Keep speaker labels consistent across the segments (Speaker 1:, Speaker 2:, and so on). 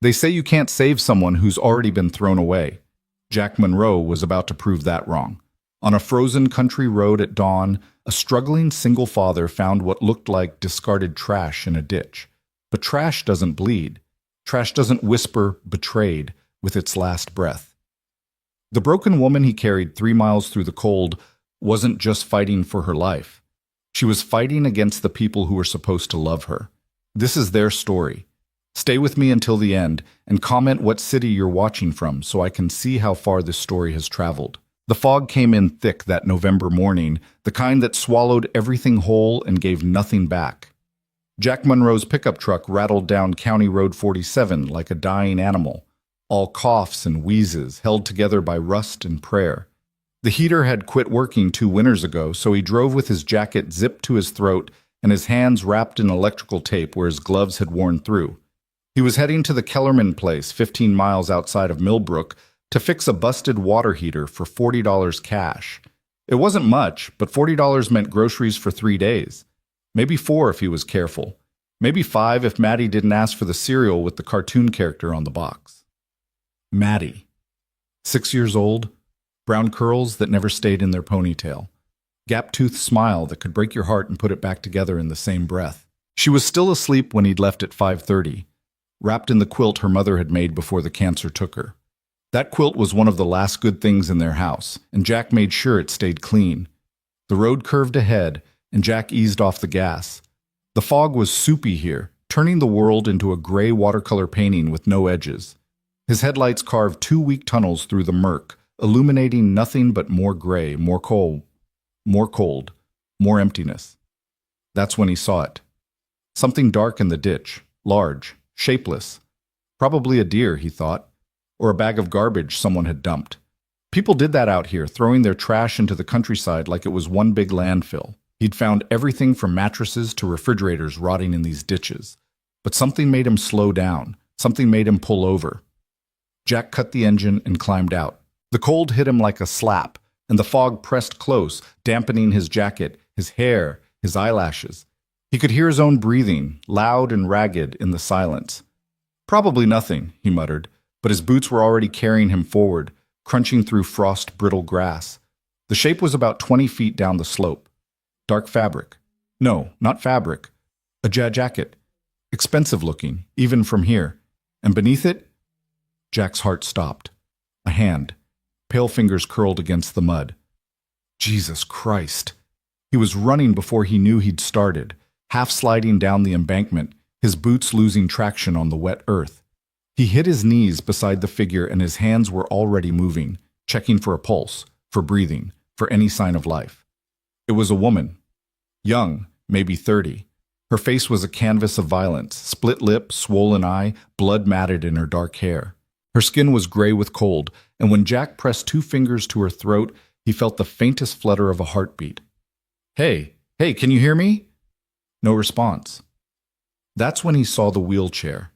Speaker 1: They say you can't save someone who's already been thrown away. Jack Monroe was about to prove that wrong. On a frozen country road at dawn, a struggling single father found what looked like discarded trash in a ditch. But trash doesn't bleed. Trash doesn't whisper betrayed with its last breath. The broken woman he carried 3 miles through the cold wasn't just fighting for her life. She was fighting against the people who were supposed to love her. This is their story. Stay with me until the end and comment what city you're watching from so I can see how far this story has traveled. The fog came in thick that November morning, the kind that swallowed everything whole and gave nothing back. Jack Monroe's pickup truck rattled down County Road 47 like a dying animal, all coughs and wheezes held together by rust and prayer. The heater had quit working 2 winters ago, so he drove with his jacket zipped to his throat and his hands wrapped in electrical tape where his gloves had worn through. He was heading to the Kellerman place 15 miles outside of Millbrook to fix a busted water heater for $40 cash. It wasn't much, but $40 meant groceries for 3 days. Maybe 4 if he was careful. Maybe 5 if Maddie didn't ask for the cereal with the cartoon character on the box. Maddie. 6 years old, brown curls that never stayed in their ponytail. Gap-toothed smile that could break your heart and put it back together in the same breath. She was still asleep when he'd left at 5:30, wrapped in the quilt her mother had made before the cancer took her. That quilt was one of the last good things in their house, and Jack made sure it stayed clean. The road curved ahead, and Jack eased off the gas. The fog was soupy here, turning the world into a gray watercolor painting with no edges. His headlights carved 2 weak tunnels through the murk, illuminating nothing but more gray, more cold, more emptiness. That's when he saw it. Something dark in the ditch, large, shapeless. Probably a deer, he thought, or a bag of garbage someone had dumped. People did that out here, throwing their trash into the countryside like it was one big landfill. He'd found everything from mattresses to refrigerators rotting in these ditches. But something made him slow down. Something made him pull over. Jack cut the engine and climbed out. The cold hit him like a slap, and the fog pressed close, dampening his jacket, his hair, his eyelashes. He could hear his own breathing, loud and ragged in the silence. Probably nothing, he muttered, but his boots were already carrying him forward, crunching through frost-brittle grass. The shape was about 20 feet down the slope. Dark fabric. No, not fabric. A jacket. Expensive looking, even from here. And beneath it, Jack's heart stopped. A hand. Pale fingers curled against the mud. Jesus Christ. He was running before he knew he'd started, half sliding down the embankment, his boots losing traction on the wet earth. He hit his knees beside the figure and his hands were already moving, checking for a pulse, for breathing, for any sign of life. It was a woman. Young, maybe 30. Her face was a canvas of violence, split lip, swollen eye, blood matted in her dark hair. Her skin was gray with cold, and when Jack pressed 2 fingers to her throat, he felt the faintest flutter of a heartbeat. Hey, can you hear me? No response. That's when he saw the wheelchair.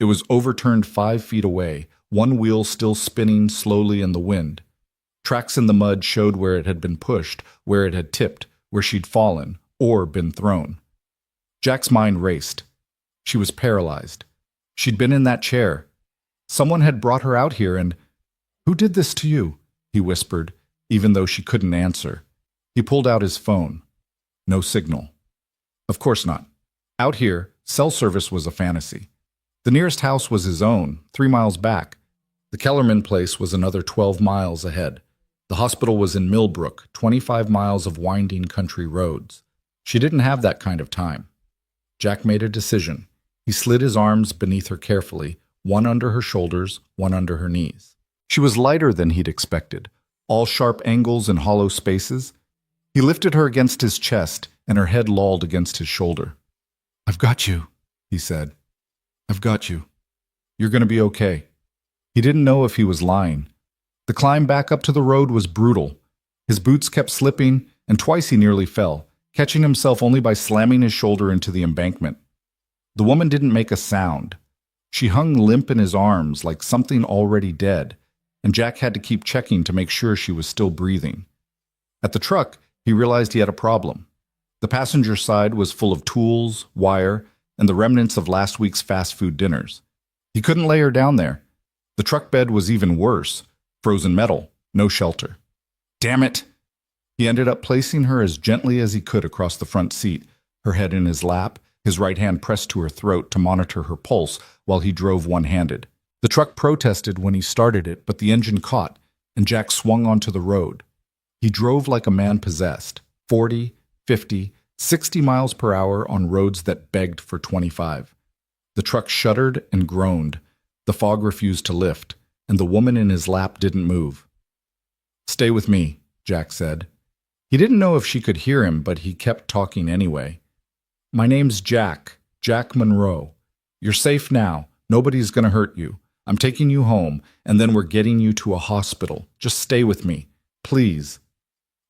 Speaker 1: It was overturned 5 feet away, one wheel still spinning slowly in the wind. Tracks in the mud showed where it had been pushed, where it had tipped, where she'd fallen, or been thrown. Jack's mind raced. She was paralyzed. She'd been in that chair. Someone had brought her out here and... "Who did this to you?" he whispered, even though she couldn't answer. He pulled out his phone. No signal. Of course not. Out here, cell service was a fantasy. The nearest house was his own, 3 miles back. The Kellerman place was another 12 miles ahead. The hospital was in Millbrook, 25 miles of winding country roads. She didn't have that kind of time. Jack made a decision. He slid his arms beneath her carefully, one under her shoulders, one under her knees. She was lighter than he'd expected, all sharp angles and hollow spaces. He lifted her against his chest, and her head lolled against his shoulder. "I've got you," he said. "I've got you. You're going to be okay." He didn't know if he was lying. The climb back up to the road was brutal. His boots kept slipping, and twice he nearly fell, catching himself only by slamming his shoulder into the embankment. The woman didn't make a sound. She hung limp in his arms like something already dead, and Jack had to keep checking to make sure she was still breathing. At the truck, he realized he had a problem. The passenger side was full of tools, wire, and the remnants of last week's fast food dinners. He couldn't lay her down there. The truck bed was even worse. Frozen metal, no shelter. Damn it! He ended up placing her as gently as he could across the front seat, her head in his lap, his right hand pressed to her throat to monitor her pulse while he drove one-handed. The truck protested when he started it, but the engine caught, and Jack swung onto the road. He drove like a man possessed, 40, 50, 60 miles per hour on roads that begged for 25. The truck shuddered and groaned. The fog refused to lift, and the woman in his lap didn't move. "Stay with me," Jack said. He didn't know if she could hear him, but he kept talking anyway. "My name's Jack Monroe. You're safe now. Nobody's going to hurt you. I'm taking you home, and then we're getting you to a hospital. Just stay with me, please."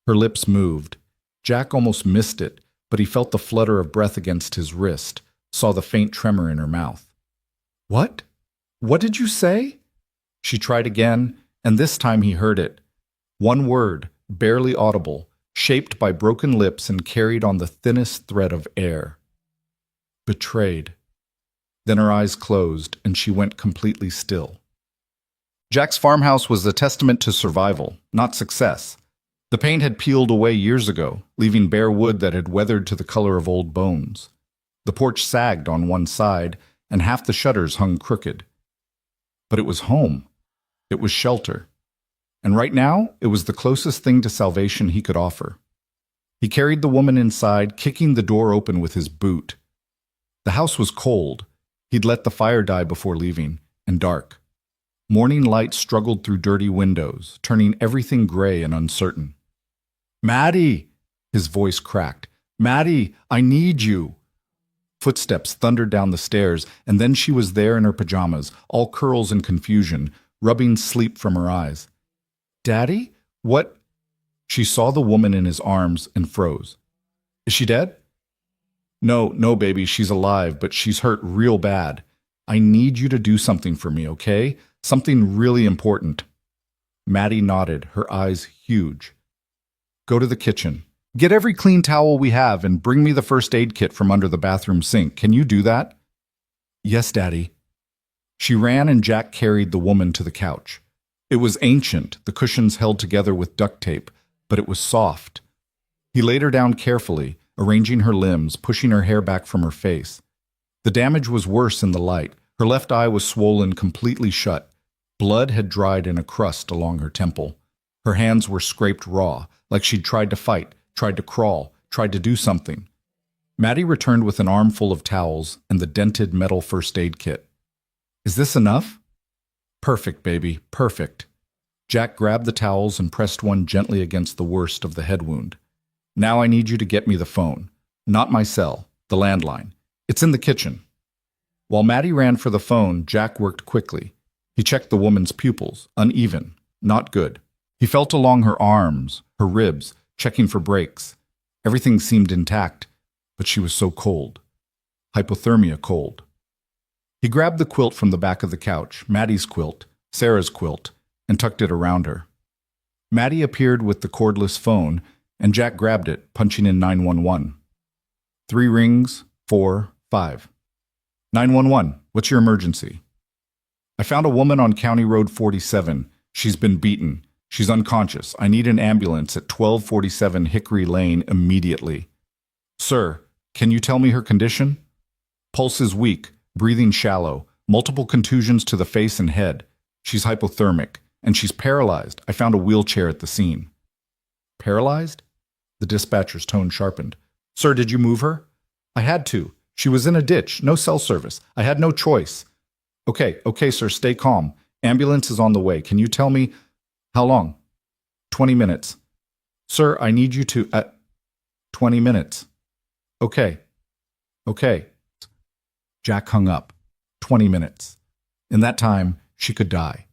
Speaker 1: Her lips moved. Jack almost missed it, but he felt the flutter of breath against his wrist, saw the faint tremor in her mouth. "What? What did you say?" She tried again, and this time he heard it. One word, barely audible, shaped by broken lips and carried on the thinnest thread of air. "Betrayed." Then her eyes closed, and she went completely still. Jack's farmhouse was a testament to survival, not success. The paint had peeled away years ago, leaving bare wood that had weathered to the color of old bones. The porch sagged on one side, and half the shutters hung crooked. But it was home. It was shelter. And right now, it was the closest thing to salvation he could offer. He carried the woman inside, kicking the door open with his boot. The house was cold. He'd let the fire die before leaving, and dark. Morning light struggled through dirty windows, turning everything gray and uncertain. "Maddie!" His voice cracked. "Maddie, I need you!" Footsteps thundered down the stairs, and then she was there in her pajamas, all curls and confusion, rubbing sleep from her eyes. "Daddy? What?" She saw the woman in his arms and froze. "Is she dead?" No, baby, she's alive, but she's hurt real bad. I need you to do something for me, okay? Something really important." Maddie nodded, her eyes huge. "Go to the kitchen. Get every clean towel we have and bring me the first aid kit from under the bathroom sink. Can you do that?" "Yes, Daddy." She ran and Jack carried the woman to the couch. It was ancient, the cushions held together with duct tape, but it was soft. He laid her down carefully, arranging her limbs, pushing her hair back from her face. The damage was worse in the light. Her left eye was swollen completely shut. Blood had dried in a crust along her temple. Her hands were scraped raw, like she'd tried to fight, tried to crawl, tried to do something. Maddie returned with an armful of towels and the dented metal first aid kit. "Is this enough?" "Perfect, baby, perfect." Jack grabbed the towels and pressed one gently against the worst of the head wound. "Now I need you to get me the phone. Not my cell, the landline. It's in the kitchen." While Maddie ran for the phone, Jack worked quickly. He checked the woman's pupils, uneven, not good. He felt along her arms, her ribs, checking for breaks. Everything seemed intact, but she was so cold. Hypothermia cold. He grabbed the quilt from the back of the couch, Maddie's quilt, Sarah's quilt, and tucked it around her. Maddie appeared with the cordless phone, and Jack grabbed it, punching in 911. 3 rings, 4, 5. 911, what's your emergency? "I found a woman on County Road 47. She's been beaten. She's unconscious. I need an ambulance at 1247 Hickory Lane immediately." "Sir, can you tell me her condition?" "Pulse is weak, breathing shallow, multiple contusions to the face and head. She's hypothermic, and she's paralyzed. I found a wheelchair at the scene." "Paralyzed?" The dispatcher's tone sharpened. "Sir, did you move her?" "I had to. She was in a ditch, no cell service. I had no choice." Okay, sir, stay calm. Ambulance is on the way. Can you tell me how long?" 20 minutes. "Sir, I need you to, 20 minutes. Okay. Jack hung up. 20 minutes. In that time, she could die.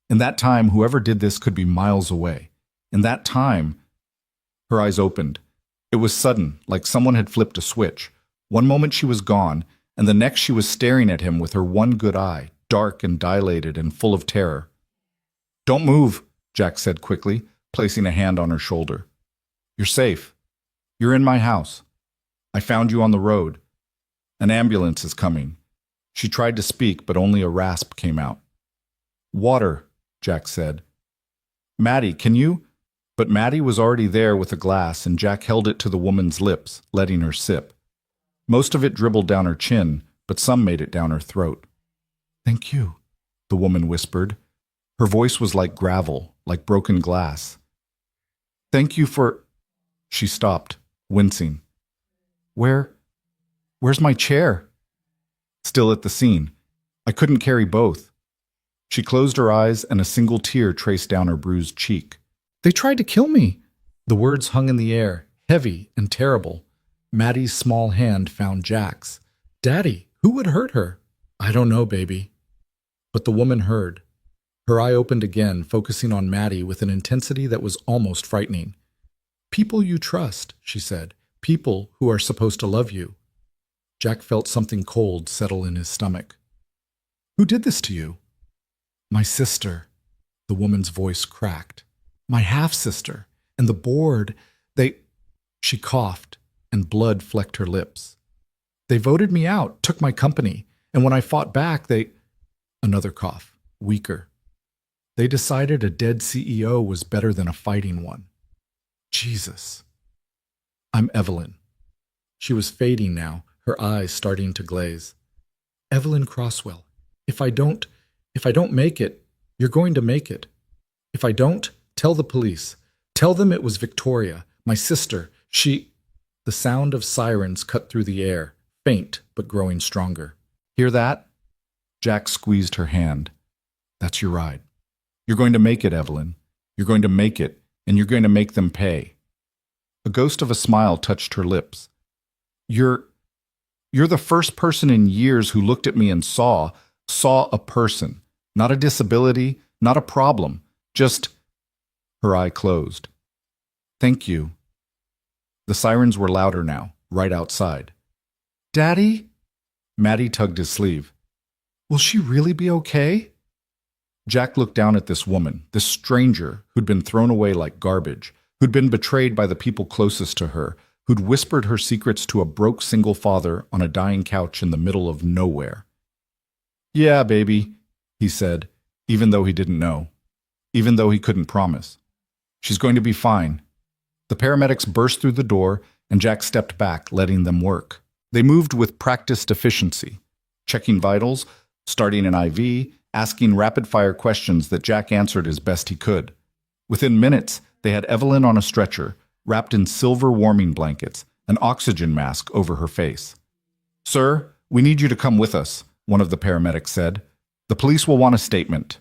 Speaker 1: In that time, whoever did this could be miles away. In that time, her eyes opened. It was sudden, like someone had flipped a switch. One moment she was gone, and the next she was staring at him with her one good eye, dark and dilated and full of terror. "Don't move," Jack said quickly, placing a hand on her shoulder. "You're safe. You're in my house. I found you on the road. An ambulance is coming." She tried to speak, but only a rasp came out. Water, Jack said. Maddie, can you? But Maddie was already there with a glass, and Jack held it to the woman's lips, letting her sip. Most of it dribbled down her chin, but some made it down her throat. Thank you, the woman whispered. Her voice was like gravel, like broken glass. Thank you for... She stopped, wincing. Where's my chair? Still at the scene. I couldn't carry both. She closed her eyes and a single tear traced down her bruised cheek. They tried to kill me. The words hung in the air, heavy and terrible. Maddie's small hand found Jack's. Daddy, who would hurt her? I don't know, baby. But the woman heard. Her eye opened again, focusing on Maddie with an intensity that was almost frightening. People you trust, she said. People who are supposed to love you. Jack felt something cold settle in his stomach. Who did this to you? My sister. The woman's voice cracked. My half-sister. And the board, She coughed, and blood flecked her lips. They voted me out, took my company, and when I fought back, Another cough, weaker. They decided a dead CEO was better than a fighting one. Jesus. I'm Evelyn. She was fading now, her eyes starting to glaze. Evelyn Crosswell, if I don't make it, you're going to make it. If I don't, tell the police. Tell them it was Victoria, my sister. The sound of sirens cut through the air, faint but growing stronger. Hear that? Jack squeezed her hand. That's your ride. You're going to make it, Evelyn. You're going to make it, and you're going to make them pay. A ghost of a smile touched her lips. You're the first person in years who looked at me and saw a person, not a disability, not a problem, just... Her eye closed. Thank you. The sirens were louder now, right outside. Daddy? Maddie tugged his sleeve. Will she really be okay? Jack looked down at this woman, this stranger who'd been thrown away like garbage, who'd been betrayed by the people closest to her, who'd whispered her secrets to a broke single father on a dying couch in the middle of nowhere. Yeah, baby, he said, even though he didn't know, even though he couldn't promise. She's going to be fine. The paramedics burst through the door, and Jack stepped back, letting them work. They moved with practiced efficiency, checking vitals, starting an IV, asking rapid-fire questions that Jack answered as best he could. Within minutes, they had Evelyn on a stretcher, wrapped in silver warming blankets, an oxygen mask over her face. Sir, we need you to come with us, one of the paramedics said. The police will want a statement.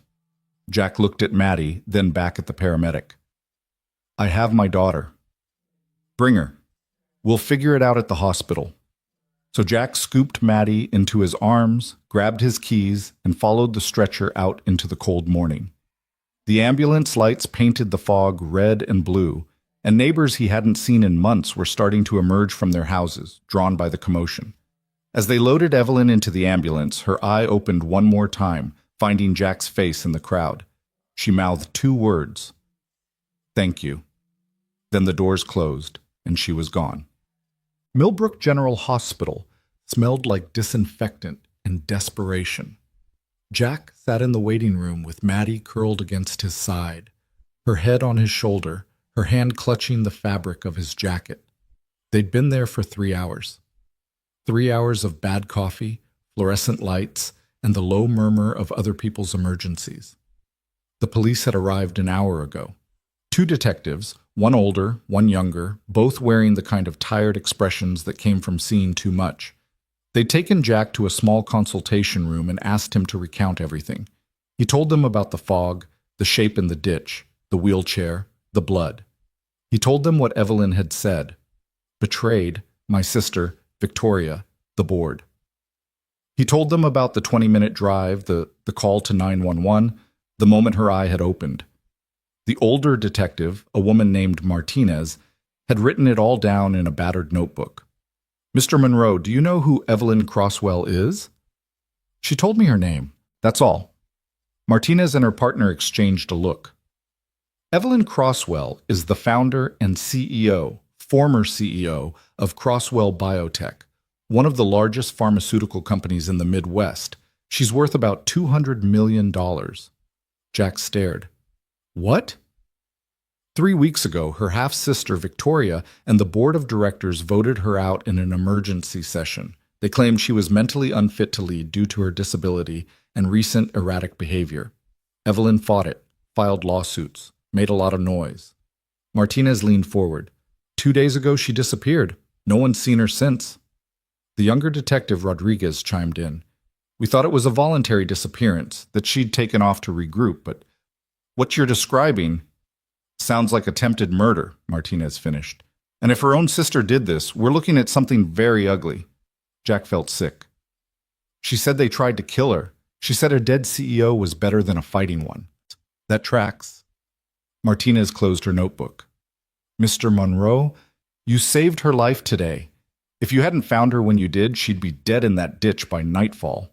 Speaker 1: Jack looked at Maddie, then back at the paramedic. I have my daughter. Bring her. We'll figure it out at the hospital. So Jack scooped Maddie into his arms, grabbed his keys, and followed the stretcher out into the cold morning. The ambulance lights painted the fog red and blue, and neighbors he hadn't seen in months were starting to emerge from their houses, drawn by the commotion. As they loaded Evelyn into the ambulance, her eye opened one more time, finding Jack's face in the crowd. She mouthed 2 words. Thank you. Then the doors closed, and she was gone. Millbrook General Hospital smelled like disinfectant and desperation. Jack sat in the waiting room with Maddie curled against his side, her head on his shoulder, her hand clutching the fabric of his jacket. They'd been there for 3 hours. 3 hours of bad coffee, fluorescent lights, and the low murmur of other people's emergencies. The police had arrived an hour ago. 2 detectives, one older, one younger, both wearing the kind of tired expressions that came from seeing too much. They'd taken Jack to a small consultation room and asked him to recount everything. He told them about the fog, the shape in the ditch, the wheelchair, the blood. He told them what Evelyn had said. Betrayed, my sister, Victoria, the board. He told them about the 20-minute drive, the call to 911, the moment her eye had opened. The older detective, a woman named Martinez, had written it all down in a battered notebook. Mr. Monroe, do you know who Evelyn Crosswell is? She told me her name. That's all. Martinez and her partner exchanged a look. Evelyn Crosswell is the founder and CEO, former CEO, of Crosswell Biotech, one of the largest pharmaceutical companies in the Midwest. She's worth about $200 million. Jack stared. What? 3 weeks ago, her half-sister Victoria and the board of directors voted her out in an emergency session. They claimed she was mentally unfit to lead due to her disability and recent erratic behavior. Evelyn fought it, filed lawsuits, made a lot of noise. Martinez leaned forward. 2 days ago, she disappeared. No one's seen her since. The younger detective Rodriguez chimed in. We thought it was a voluntary disappearance, that she'd taken off to regroup, but what you're describing sounds like attempted murder, Martinez finished. And if her own sister did this, we're looking at something very ugly. Jack felt sick. She said they tried to kill her. She said a dead CEO was better than a fighting one. That tracks. Martinez closed her notebook. Mr. Monroe, you saved her life today. If you hadn't found her when you did, she'd be dead in that ditch by nightfall.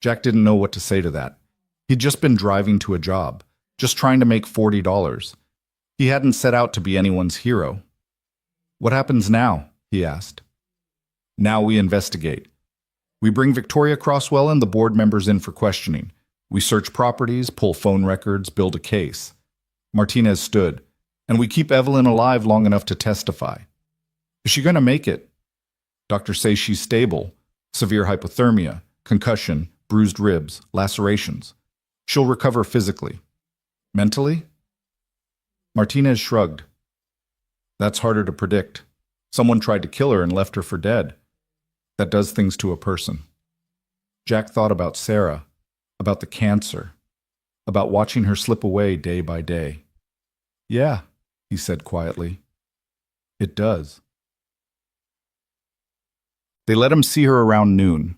Speaker 1: Jack didn't know what to say to that. He'd just been driving to a job, just trying to make $40. He hadn't set out to be anyone's hero. What happens now? He asked. Now we investigate. We bring Victoria Crosswell and the board members in for questioning. We search properties, pull phone records, build a case. Martinez stood. And we keep Evelyn alive long enough to testify. Is she going to make it? Doctors say she's stable. Severe hypothermia, concussion, bruised ribs, lacerations. She'll recover physically. Mentally? Martinez shrugged. That's harder to predict. Someone tried to kill her and left her for dead. That does things to a person. Jack thought about Sarah, about the cancer, about watching her slip away day by day. Yeah, he said quietly. It does. They let him see her around noon.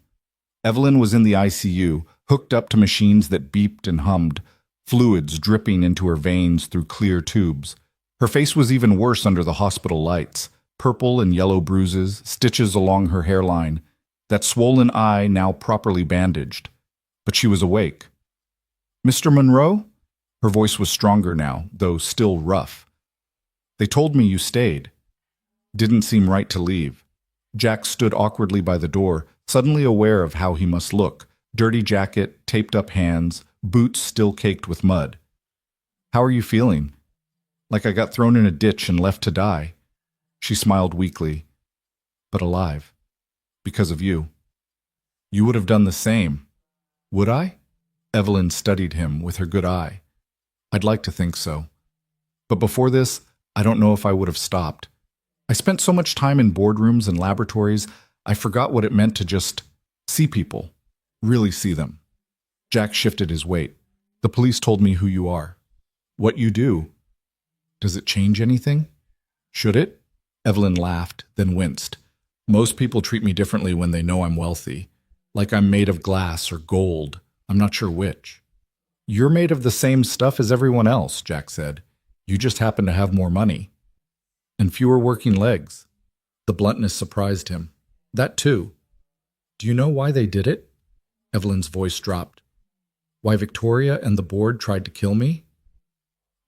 Speaker 1: Evelyn was in the ICU, hooked up to machines that beeped and hummed, fluids dripping into her veins through clear tubes. Her face was even worse under the hospital lights, purple and yellow bruises, stitches along her hairline, that swollen eye now properly bandaged. But she was awake. Mr. Monroe? Her voice was stronger now, though still rough. They told me you stayed. Didn't seem right to leave. Jack stood awkwardly by the door, suddenly aware of how he must look. Dirty jacket, taped up hands, boots still caked with mud. How are you feeling? Like I got thrown in a ditch and left to die. She smiled weakly. But alive. Because of you. You would have done the same. Would I? Evelyn studied him with her good eye. I'd like to think so. But before this, I don't know if I would have stopped. I spent so much time in boardrooms and laboratories, I forgot what it meant to just see people, really see them. Jack shifted his weight. The police told me who you are. What you do. Does it change anything? Should it? Evelyn laughed, then winced. Most people treat me differently when they know I'm wealthy. Like I'm made of glass or gold. I'm not sure which. You're made of the same stuff as everyone else, Jack said. You just happen to have more money. And fewer working legs. The bluntness surprised him. That too. Do you know why they did it? Evelyn's voice dropped. Why Victoria and the board tried to kill me?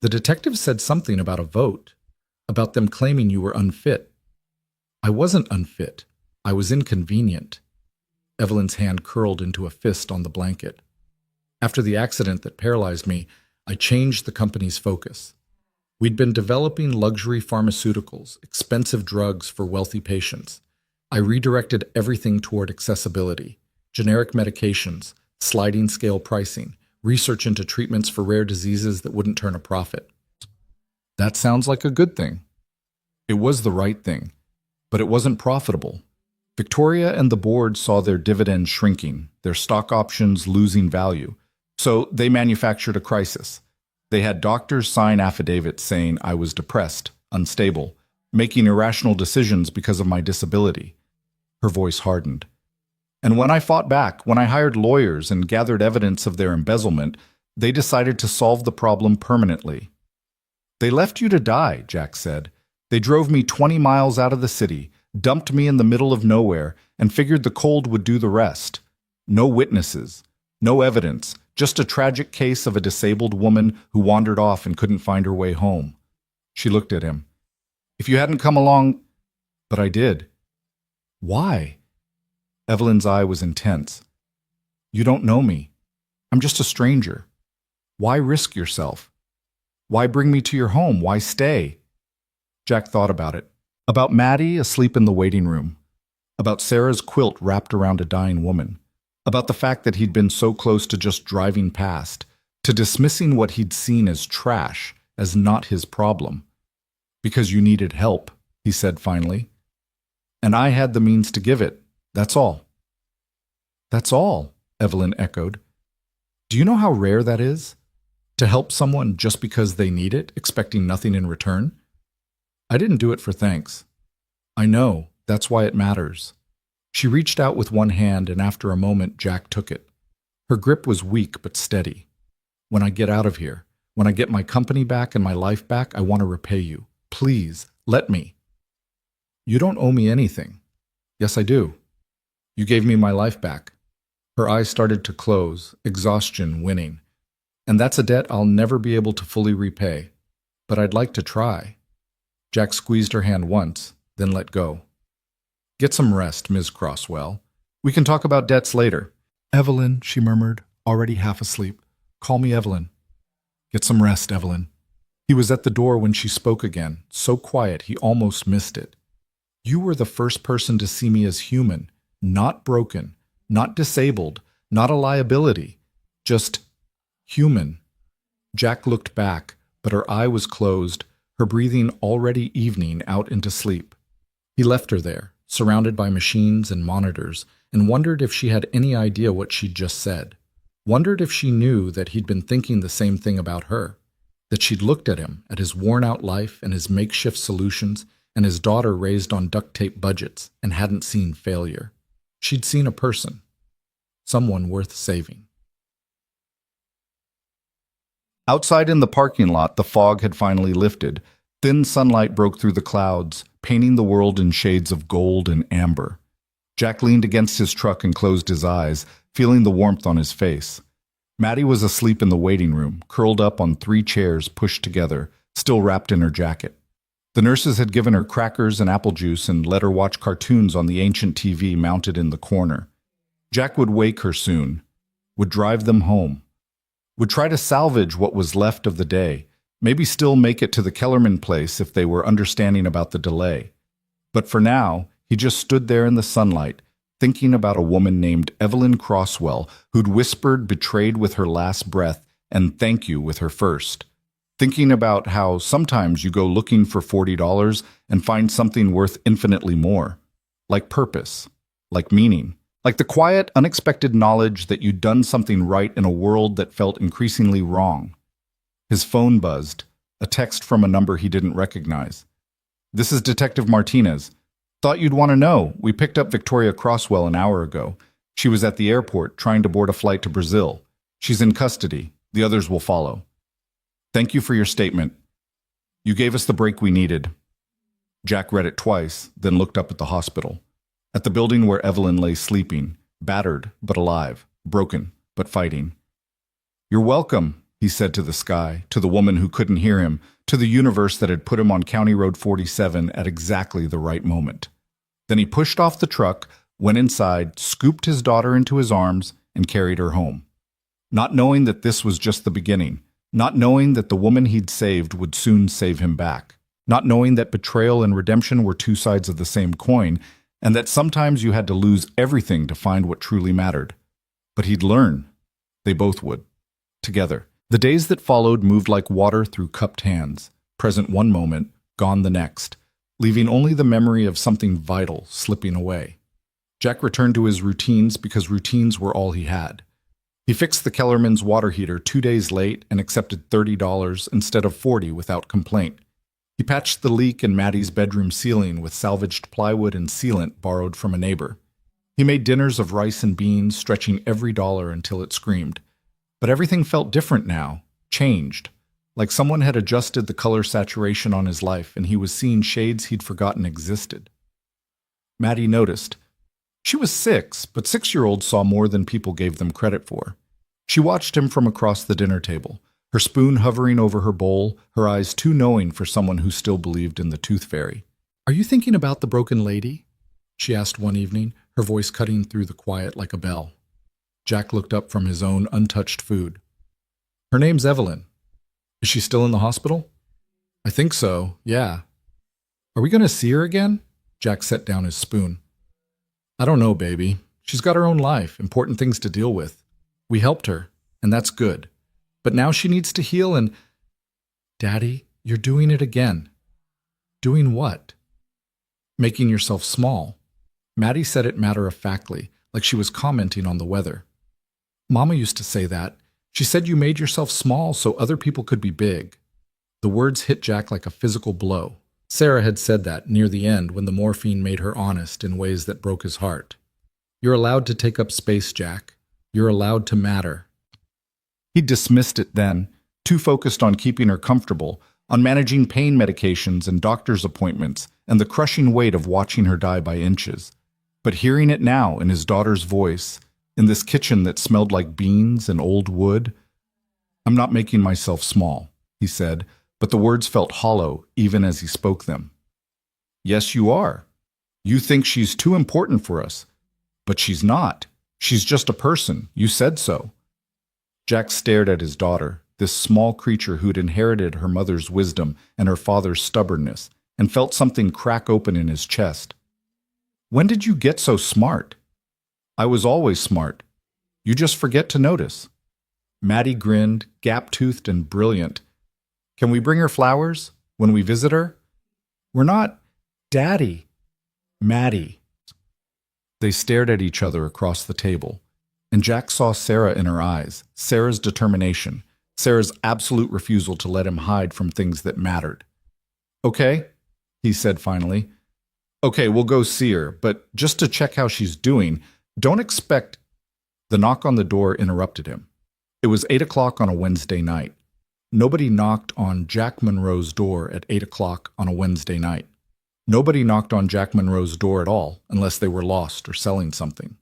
Speaker 1: The detective said something about a vote, about them claiming you were unfit. I wasn't unfit. I was inconvenient. Evelyn's hand curled into a fist on the blanket. After the accident that paralyzed me, I changed the company's focus. We'd been developing luxury pharmaceuticals, expensive drugs for wealthy patients. I redirected everything toward accessibility, generic medications, sliding scale pricing, research into treatments for rare diseases that wouldn't turn a profit. That sounds like a good thing. It was the right thing, but it wasn't profitable. Victoria and the board saw their dividends shrinking, their stock options losing value. So they manufactured a crisis. They had doctors sign affidavits saying I was depressed, unstable, making irrational decisions because of my disability. Her voice hardened. And when I fought back, when I hired lawyers and gathered evidence of their embezzlement, they decided to solve the problem permanently. They left you to die, Jack said. They drove me 20 miles out of the city, dumped me in the middle of nowhere, and figured the cold would do the rest. No witnesses, no evidence, just a tragic case of a disabled woman who wandered off and couldn't find her way home. She looked at him. If you hadn't come along... But I did. Why? Evelyn's eye was intense. You don't know me. I'm just a stranger. Why risk yourself? Why bring me to your home? Why stay? Jack thought about it. About Maddie asleep in the waiting room. About Sarah's quilt wrapped around a dying woman. About the fact that he'd been so close to just driving past, to dismissing what he'd seen as trash, as not his problem. Because you needed help, he said finally. And I had the means to give it. That's all. That's all, Evelyn echoed. Do you know how rare that is? To help someone just because they need it, expecting nothing in return? I didn't do it for thanks. I know, that's why it matters. She reached out with one hand, and after a moment, Jack took it. Her grip was weak but steady. When I get out of here, when I get my company back and my life back, I want to repay you. Please, let me. You don't owe me anything. Yes, I do. You gave me my life back. Her eyes started to close, exhaustion winning. And that's a debt I'll never be able to fully repay. But I'd like to try. Jack squeezed her hand once, then let go. Get some rest, Ms. Crosswell. We can talk about debts later. Evelyn, she murmured, already half asleep. Call me Evelyn. Get some rest, Evelyn. He was at the door when she spoke again, so quiet he almost missed it. You were the first person to see me as human, not broken, not disabled, not a liability, just human. Jack looked back, but her eye was closed, her breathing already evening out into sleep. He left her there, surrounded by machines and monitors, and wondered if she had any idea what she'd just said. Wondered if she knew that he'd been thinking the same thing about her, that she'd looked at him, at his worn-out life and his makeshift solutions, and his daughter raised on duct-tape budgets, and hadn't seen failure. She'd seen a person, someone worth saving. Outside in the parking lot, the fog had finally lifted. Thin sunlight broke through the clouds, painting the world in shades of gold and amber. Jack leaned against his truck and closed his eyes, feeling the warmth on his face. Maddie was asleep in the waiting room, curled up on 3 chairs pushed together, still wrapped in her jacket. The nurses had given her crackers and apple juice and let her watch cartoons on the ancient TV mounted in the corner. Jack would wake her soon, would drive them home, would try to salvage what was left of the day, maybe still make it to the Kellerman place if they were understanding about the delay. But for now, he just stood there in the sunlight, thinking about a woman named Evelyn Crosswell who'd whispered betrayed with her last breath and thank you with her first. Thinking about how sometimes you go looking for $40 and find something worth infinitely more. Like purpose, like meaning, like the quiet, unexpected knowledge that you'd done something right in a world that felt increasingly wrong. His phone buzzed, a text from a number he didn't recognize. This is Detective Martinez. Thought you'd want to know. We picked up Victoria Crosswell an hour ago. She was at the airport trying to board a flight to Brazil. She's in custody. The others will follow. Thank you for your statement. You gave us the break we needed. Jack read it twice, then looked up at the hospital. At the building where Evelyn lay sleeping, battered but alive, broken but fighting. You're welcome, he said to the sky, to the woman who couldn't hear him, to the universe that had put him on County Road 47 at exactly the right moment. Then he pushed off the truck, went inside, scooped his daughter into his arms, and carried her home. Not knowing that this was just the beginning, not knowing that the woman he'd saved would soon save him back, not knowing that betrayal and redemption were 2 sides of the same coin, and that sometimes you had to lose everything to find what truly mattered. But he'd learn. They both would. Together. The days that followed moved like water through cupped hands, present one moment, gone the next, leaving only the memory of something vital slipping away. Jack returned to his routines because routines were all he had. He fixed the Kellerman's water heater 2 days late and accepted $30 instead of $40 without complaint. He patched the leak in Maddie's bedroom ceiling with salvaged plywood and sealant borrowed from a neighbor. He made dinners of rice and beans, stretching every dollar until it screamed. But everything felt different now, changed, like someone had adjusted the color saturation on his life and he was seeing shades he'd forgotten existed. Maddie noticed. She was 6, but 6-year-olds saw more than people gave them credit for. She watched him from across the dinner table, her spoon hovering over her bowl, her eyes too knowing for someone who still believed in the tooth fairy. Are you thinking about the broken lady? She asked one evening, her voice cutting through the quiet like a bell. Jack looked up from his own untouched food. Her name's Evelyn. Is she still in the hospital? I think so, yeah. Are we going to see her again? Jack set down his spoon. I don't know, baby. She's got her own life, important things to deal with. We helped her, and that's good. But now she needs to heal and... Daddy, you're doing it again. Doing what? Making yourself small. Maddie said it matter-of-factly, like she was commenting on the weather. Mama used to say that. She said you made yourself small so other people could be big. The words hit Jack like a physical blow. Sarah had said that near the end when the morphine made her honest in ways that broke his heart. You're allowed to take up space, Jack. You're allowed to matter. He dismissed it then, too focused on keeping her comfortable, on managing pain medications and doctor's appointments, and the crushing weight of watching her die by inches. But hearing it now in his daughter's voice, in this kitchen that smelled like beans and old wood, I'm not making myself small, he said, but the words felt hollow even as he spoke them. Yes, you are. You think she's too important for us, but she's not. She's just a person. You said so. Jack stared at his daughter, this small creature who'd inherited her mother's wisdom and her father's stubbornness, and felt something crack open in his chest. When did you get so smart? I was always smart. You just forget to notice. Maddie grinned, gap-toothed and brilliant. Can we bring her flowers when we visit her? We're not... Daddy. Maddie. They stared at each other across the table, and Jack saw Sarah in her eyes, Sarah's determination, Sarah's absolute refusal to let him hide from things that mattered. Okay, he said finally. Okay, we'll go see her, but just to check how she's doing, don't expect... The knock on the door interrupted him. It was 8 o'clock on a Wednesday night. Nobody knocked on Jack Monroe's door at 8 o'clock on a Wednesday night. Nobody knocked on Jack Monroe's door at all, unless they were lost or selling something.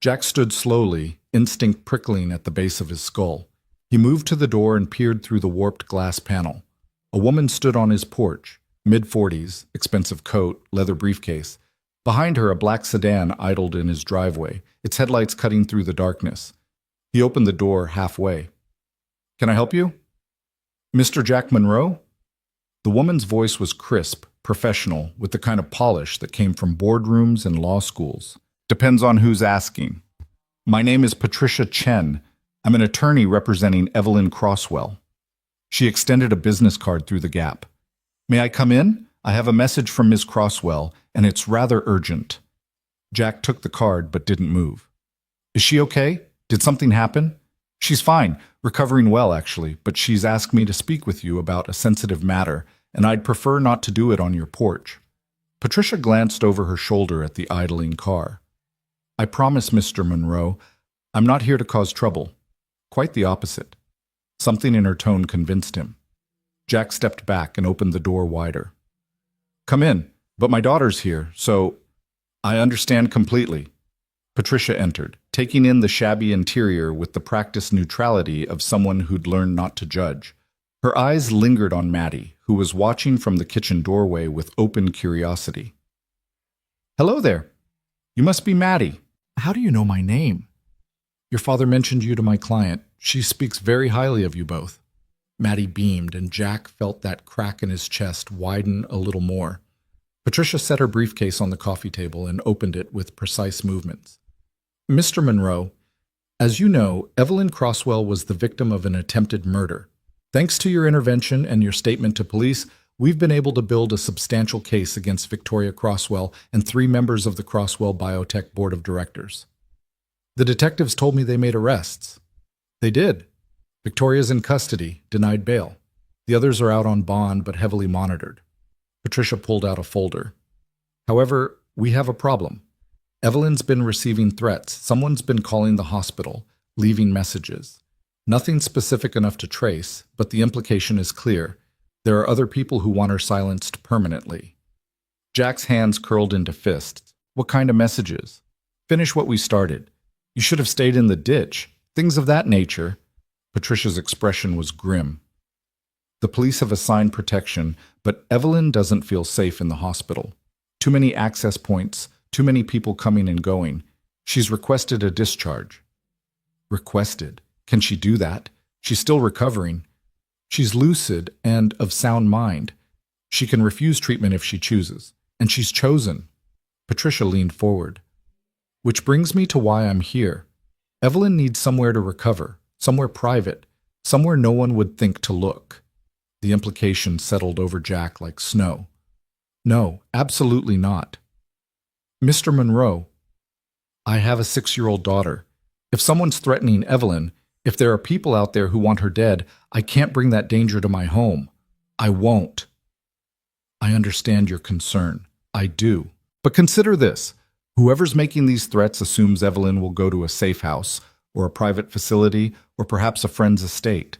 Speaker 1: Jack stood slowly, instinct prickling at the base of his skull. He moved to the door and peered through the warped glass panel. A woman stood on his porch, mid-40s, expensive coat, leather briefcase. Behind her, a black sedan idled in his driveway, its headlights cutting through the darkness. He opened the door halfway. Can I help you? Mr. Jack Monroe? The woman's voice was crisp, professional, with the kind of polish that came from boardrooms and law schools. Depends on who's asking. My name is Patricia Chen. I'm an attorney representing Evelyn Crosswell. She extended a business card through the gap. May I come in? I have a message from Ms. Crosswell, and it's rather urgent. Jack took the card but didn't move. Is she okay? Did something happen? She's fine, recovering well actually, but she's asked me to speak with you about a sensitive matter, and I'd prefer not to do it on your porch. Patricia glanced over her shoulder at the idling car. I promise, Mr. Monroe, I'm not here to cause trouble. Quite the opposite. Something in her tone convinced him. Jack stepped back and opened the door wider. Come in, but my daughter's here, so... I understand completely. Patricia entered, taking in the shabby interior with the practiced neutrality of someone who'd learned not to judge. Her eyes lingered on Maddie, who was watching from the kitchen doorway with open curiosity. Hello there. You must be Maddie. How do you know my name? Your father mentioned you to my client. She speaks very highly of you both. Maddie beamed, and Jack felt that crack in his chest widen a little more. Patricia set her briefcase on the coffee table and opened it with precise movements. Mr. Monroe, as you know, Evelyn Crosswell was the victim of an attempted murder. Thanks to your intervention and your statement to police, we've been able to build a substantial case against Victoria Crosswell and 3 members of the Crosswell Biotech Board of Directors. The detectives told me they made arrests. They did. Victoria's in custody, denied bail. The others are out on bond but heavily monitored. Patricia pulled out a folder. However, we have a problem. Evelyn's been receiving threats. Someone's been calling the hospital, leaving messages. Nothing specific enough to trace, but the implication is clear. There are other people who want her silenced permanently. Jack's hands curled into fists. What kind of messages? Finish what we started. You should have stayed in the ditch. Things of that nature. Patricia's expression was grim. The police have assigned protection, but Evelyn doesn't feel safe in the hospital. Too many access points, too many people coming and going. She's requested a discharge. Requested? Can she do that? She's still recovering. She's lucid and of sound mind. She can refuse treatment if she chooses. And she's chosen. Patricia leaned forward. Which brings me to why I'm here. Evelyn needs somewhere to recover, somewhere private, somewhere no one would think to look. The implication settled over Jack like snow. No, absolutely not. Mr. Monroe, I have a 6-year-old daughter. If someone's threatening Evelyn, if there are people out there who want her dead, I can't bring that danger to my home. I won't. I understand your concern. I do. But consider this. Whoever's making these threats assumes Evelyn will go to a safe house, or a private facility, or perhaps a friend's estate.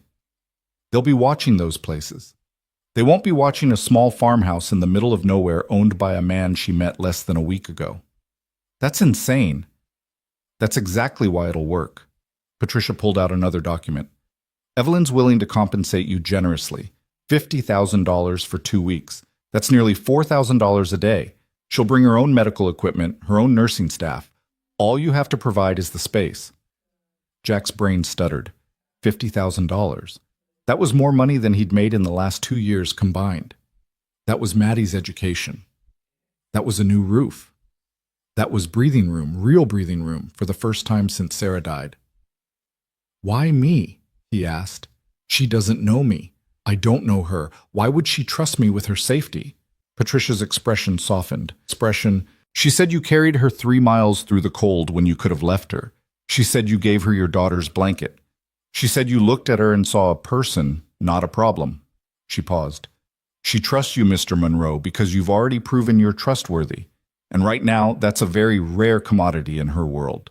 Speaker 1: They'll be watching those places. They won't be watching a small farmhouse in the middle of nowhere owned by a man she met less than a week ago. That's insane. That's exactly why it'll work. Patricia pulled out another document. Evelyn's willing to compensate you generously. $50,000 for 2 weeks. That's nearly $4,000 a day. She'll bring her own medical equipment, her own nursing staff. All you have to provide is the space. Jack's brain stuttered. $50,000. That was more money than he'd made in the last 2 years combined. That was Maddie's education. That was a new roof. That was breathing room, real breathing room, for the first time since Sarah died. Why me? He asked. She doesn't know me. I don't know her. Why would she trust me with her safety? Patricia's expression softened. She said you carried her 3 miles through the cold when you could have left her. She said you gave her your daughter's blanket. She said you looked at her and saw a person, not a problem. She paused. She trusts you, Mr. Monroe, because you've already proven you're trustworthy. And right now, that's a very rare commodity in her world.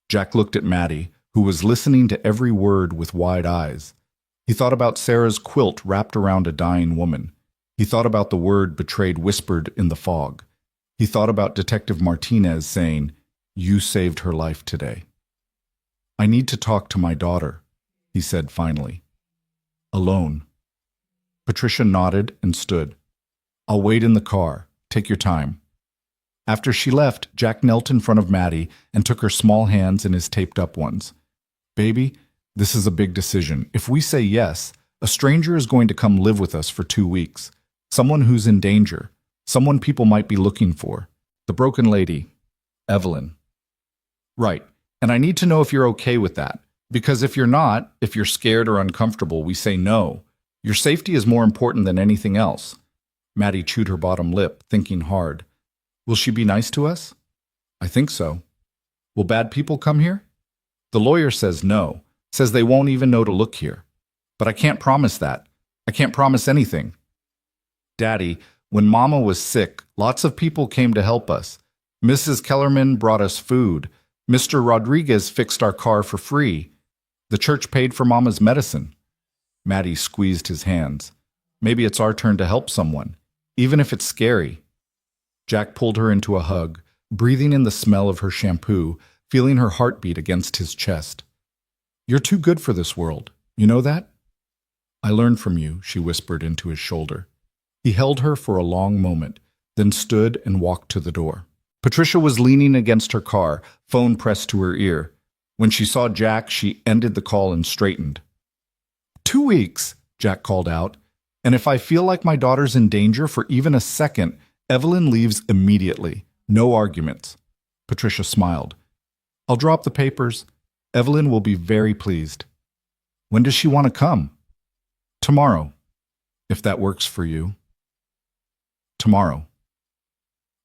Speaker 1: Jack looked at Maddie, who was listening to every word with wide eyes. He thought about Sarah's quilt wrapped around a dying woman. He thought about the word betrayed whispered in the fog. He thought about Detective Martinez saying, "You saved her life today." "I need to talk to my daughter," he said finally. "Alone." Patricia nodded and stood. "I'll wait in the car. Take your time." After she left, Jack knelt in front of Maddie and took her small hands in his taped-up ones. "Baby, this is a big decision. If we say yes, a stranger is going to come live with us for 2 weeks. Someone who's in danger. Someone people might be looking for. The broken lady, Evelyn." "Right. And I need to know if you're okay with that. Because if you're not, if you're scared or uncomfortable, we say no. Your safety is more important than anything else." Maddie chewed her bottom lip, thinking hard. "Will she be nice to us?" "I think so." "Will bad people come here?" "The lawyer says no. Says they won't even know to look here. But I can't promise that. I can't promise anything." "Daddy, when Mama was sick, lots of people came to help us. Mrs. Kellerman brought us food. Mr. Rodriguez fixed our car for free. The church paid for Mama's medicine." Maddie squeezed his hands. "Maybe it's our turn to help someone, even if it's scary." Jack pulled her into a hug, breathing in the smell of her shampoo, feeling her heartbeat against his chest. "You're too good for this world. You know that?" "I learned from you," she whispered into his shoulder. He held her for a long moment, then stood and walked to the door. Patricia was leaning against her car, phone pressed to her ear. When she saw Jack, she ended the call and straightened. 2 weeks, Jack called out. "And if I feel like my daughter's in danger for even a second, Evelyn leaves immediately. No arguments." Patricia smiled. "I'll drop the papers. Evelyn will be very pleased." "When does she want to come?" "Tomorrow, if that works for you." Tomorrow.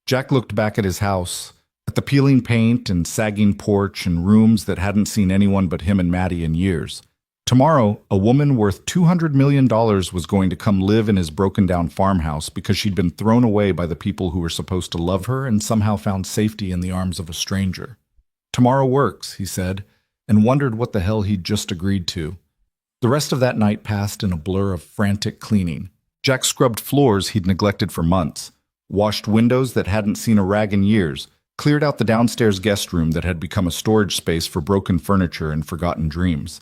Speaker 1: Jack looked back at his house, at the peeling paint and sagging porch and rooms that hadn't seen anyone but him and Maddie in years. Tomorrow, a woman worth $200 million was going to come live in his broken-down farmhouse because she'd been thrown away by the people who were supposed to love her and somehow found safety in the arms of a stranger. "Tomorrow works," he said, and wondered what the hell he'd just agreed to. The rest of that night passed in a blur of frantic cleaning. Jack scrubbed floors he'd neglected for months, washed windows that hadn't seen a rag in years, cleared out the downstairs guest room that had become a storage space for broken furniture and forgotten dreams.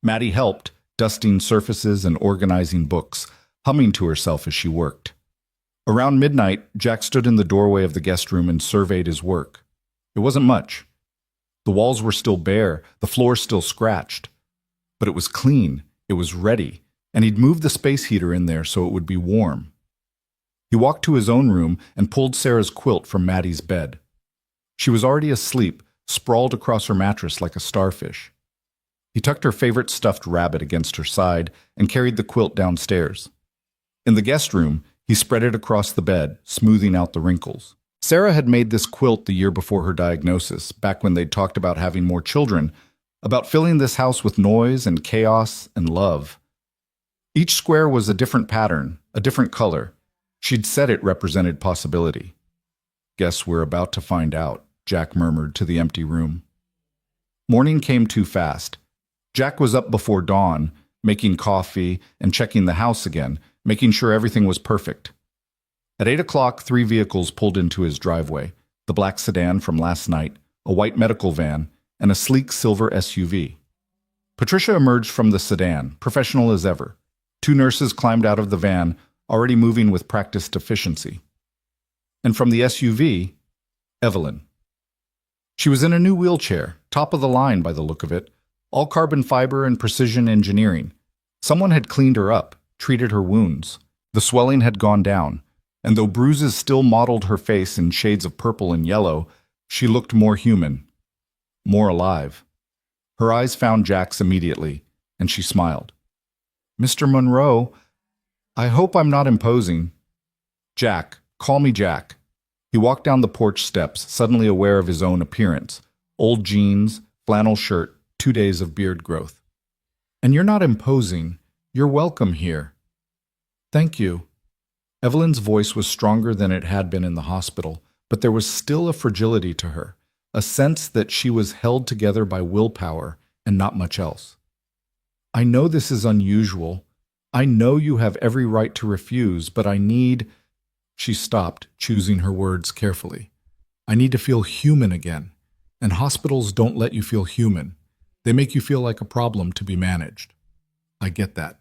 Speaker 1: Maddie helped, dusting surfaces and organizing books, humming to herself as she worked. Around midnight, Jack stood in the doorway of the guest room and surveyed his work. It wasn't much. The walls were still bare, the floor still scratched. But it was clean, it was ready, and he'd moved the space heater in there so it would be warm. He walked to his own room and pulled Sarah's quilt from Maddie's bed. She was already asleep, sprawled across her mattress like a starfish. He tucked her favorite stuffed rabbit against her side and carried the quilt downstairs. In the guest room, he spread it across the bed, smoothing out the wrinkles. Sarah had made this quilt the year before her diagnosis, back when they'd talked about having more children, about filling this house with noise and chaos and love. Each square was a different pattern, a different color. She'd said it represented possibility. "Guess we're about to find out," Jack murmured to the empty room. Morning came too fast. Jack was up before dawn, making coffee and checking the house again, making sure everything was perfect. At 8 o'clock, 3 vehicles pulled into his driveway: the black sedan from last night, a white medical van, and a sleek silver SUV. Patricia emerged from the sedan, professional as ever. 2 nurses climbed out of the van, already moving with practiced efficiency. And from the SUV, Evelyn. She was in a new wheelchair, top of the line by the look of it, all carbon fiber and precision engineering. Someone had cleaned her up, treated her wounds. The swelling had gone down, and though bruises still mottled her face in shades of purple and yellow, she looked more human, more alive. Her eyes found Jack's immediately, and she smiled. "Mr. Monroe, I hope I'm not imposing." "Jack, call me Jack." He walked down the porch steps, suddenly aware of his own appearance. Old jeans, flannel shirt, 2 days of beard growth. "And you're not imposing. You're welcome here." "Thank you." Evelyn's voice was stronger than it had been in the hospital, but there was still a fragility to her, a sense that she was held together by willpower and not much else. "I know this is unusual. I know you have every right to refuse, but I need—" She stopped, choosing her words carefully. "I need to feel human again, and hospitals don't let you feel human. They make you feel like a problem to be managed." "I get that."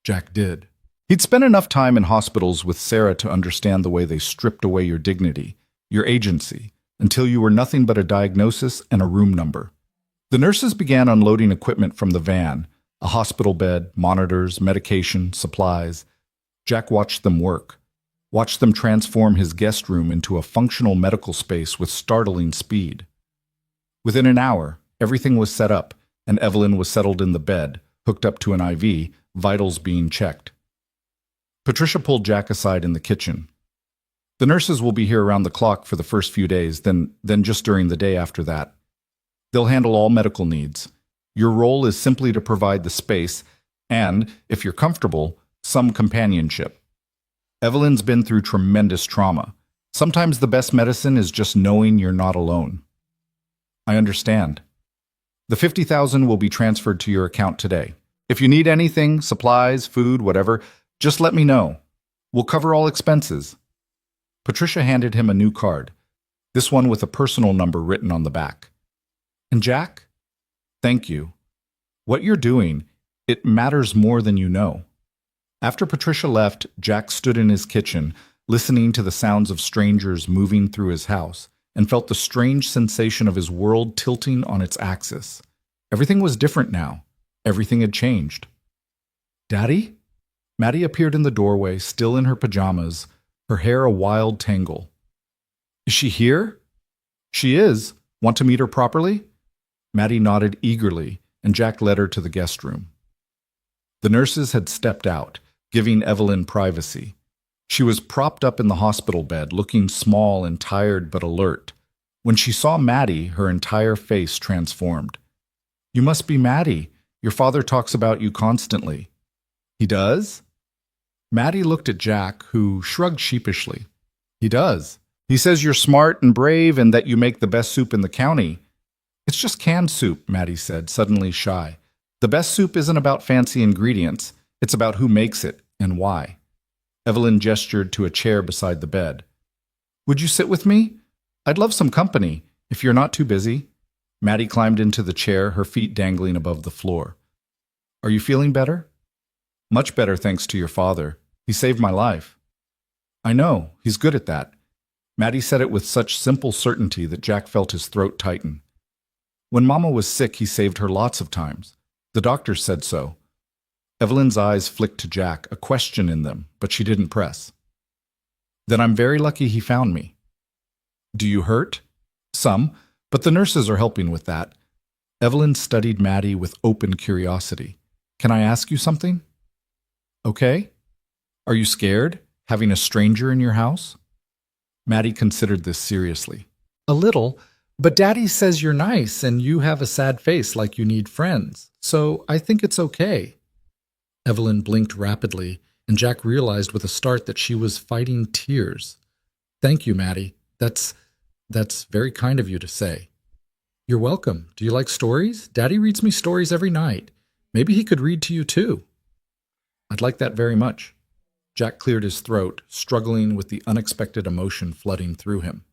Speaker 1: Jack did. He'd spent enough time in hospitals with Sarah to understand the way they stripped away your dignity, your agency, until you were nothing but a diagnosis and a room number. The nurses began unloading equipment from the van, a hospital bed, monitors, medication, supplies. Jack watched them work, watched them transform his guest room into a functional medical space with startling speed. Within an hour, everything was set up, and Evelyn was settled in the bed, hooked up to an IV, vitals being checked. Patricia pulled Jack aside in the kitchen. "The nurses will be here around the clock for the first few days, then just during the day after that. They'll handle all medical needs. Your role is simply to provide the space and, if you're comfortable, some companionship. Evelyn's been through tremendous trauma. Sometimes the best medicine is just knowing you're not alone." "I understand. The $50,000 will be transferred to your account today. If you need anything, supplies, food, whatever, just let me know. We'll cover all expenses." Patricia handed him a new card, this one with a personal number written on the back. "And Jack? Thank you. What you're doing, it matters more than you know." After Patricia left, Jack stood in his kitchen, listening to the sounds of strangers moving through his house, and felt the strange sensation of his world tilting on its axis. Everything was different now. Everything had changed. "Daddy?" Maddie appeared in the doorway, still in her pajamas, her hair a wild tangle. "Is she here?" "She is. Want to meet her properly?" Maddie nodded eagerly, and Jack led her to the guest room. The nurses had stepped out, giving Evelyn privacy. She was propped up in the hospital bed, looking small and tired but alert. When she saw Maddie, her entire face transformed. "You must be Maddie. Your father talks about you constantly." "He does?" Maddie looked at Jack, who shrugged sheepishly. "He does. He says you're smart and brave and that you make the best soup in the county." "It's just canned soup," Maddie said, suddenly shy. "The best soup isn't about fancy ingredients. It's about who makes it and why." Evelyn gestured to a chair beside the bed. "Would you sit with me? I'd love some company, if you're not too busy." Maddie climbed into the chair, her feet dangling above the floor. "Are you feeling better?" "Much better, thanks to your father. He saved my life." I know, he's good at that. Maddie said it with such simple certainty that Jack felt his throat tighten. When Mama was sick, he saved her lots of times. The doctors said so. Evelyn's eyes flicked to Jack, a question in them, but she didn't press. Then I'm very lucky he found me. Do you hurt? Some, but the nurses are helping with that. Evelyn studied Maddie with open curiosity. Can I ask you something? Okay. Are you scared, having a stranger in your house? Maddie considered this seriously. A little, but Daddy says you're nice and you have a sad face like you need friends, so I think it's okay. Evelyn blinked rapidly, and Jack realized with a start that she was fighting tears. Thank you, Maddie. That's very kind of you to say. You're welcome. Do you like stories? Daddy reads me stories every night. Maybe he could read to you too. I'd like that very much. Jack cleared his throat, struggling with the unexpected emotion flooding through him.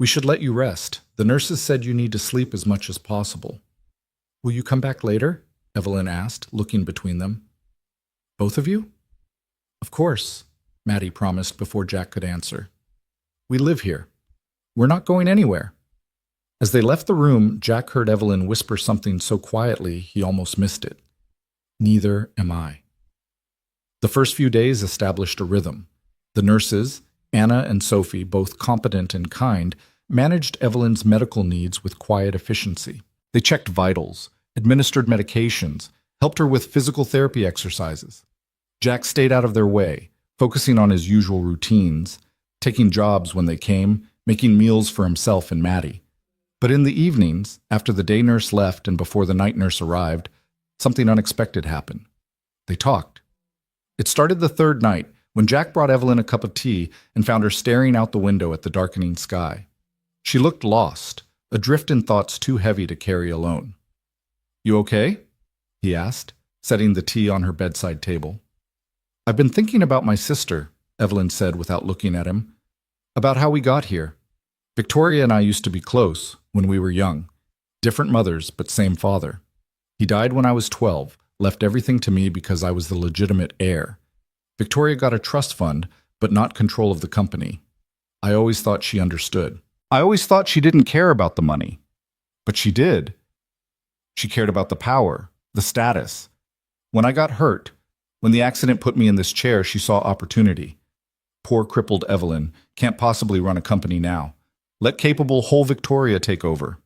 Speaker 1: We should let you rest. The nurses said you need to sleep as much as possible. Will you come back later? Evelyn asked, looking between them. Both of you? Of course, Maddie promised before Jack could answer. We live here. We're not going anywhere. As they left the room, Jack heard Evelyn whisper something so quietly he almost missed it. Neither am I. The first few days established a rhythm. The nurses, Anna and Sophie, both competent and kind, managed Evelyn's medical needs with quiet efficiency. They checked vitals, administered medications, helped her with physical therapy exercises. Jack stayed out of their way, focusing on his usual routines, taking jobs when they came, making meals for himself and Maddie. But in the evenings, after the day nurse left and before the night nurse arrived, something unexpected happened. They talked. It started the third night, when Jack brought Evelyn a cup of tea and found her staring out the window at the darkening sky. She looked lost, adrift in thoughts too heavy to carry alone. You okay? He asked, setting the tea on her bedside table. I've been thinking about my sister, Evelyn said without looking at him. About how we got here. Victoria and I used to be close when we were young. Different mothers, but same father. He died when I was 12, left everything to me because I was the legitimate heir. Victoria got a trust fund, but not control of the company. I always thought she understood. I always thought she didn't care about the money. But she did. She cared about the power, the status. When I got hurt, when the accident put me in this chair, she saw opportunity. Poor crippled Evelyn can't possibly run a company now. Let capable whole Victoria take over.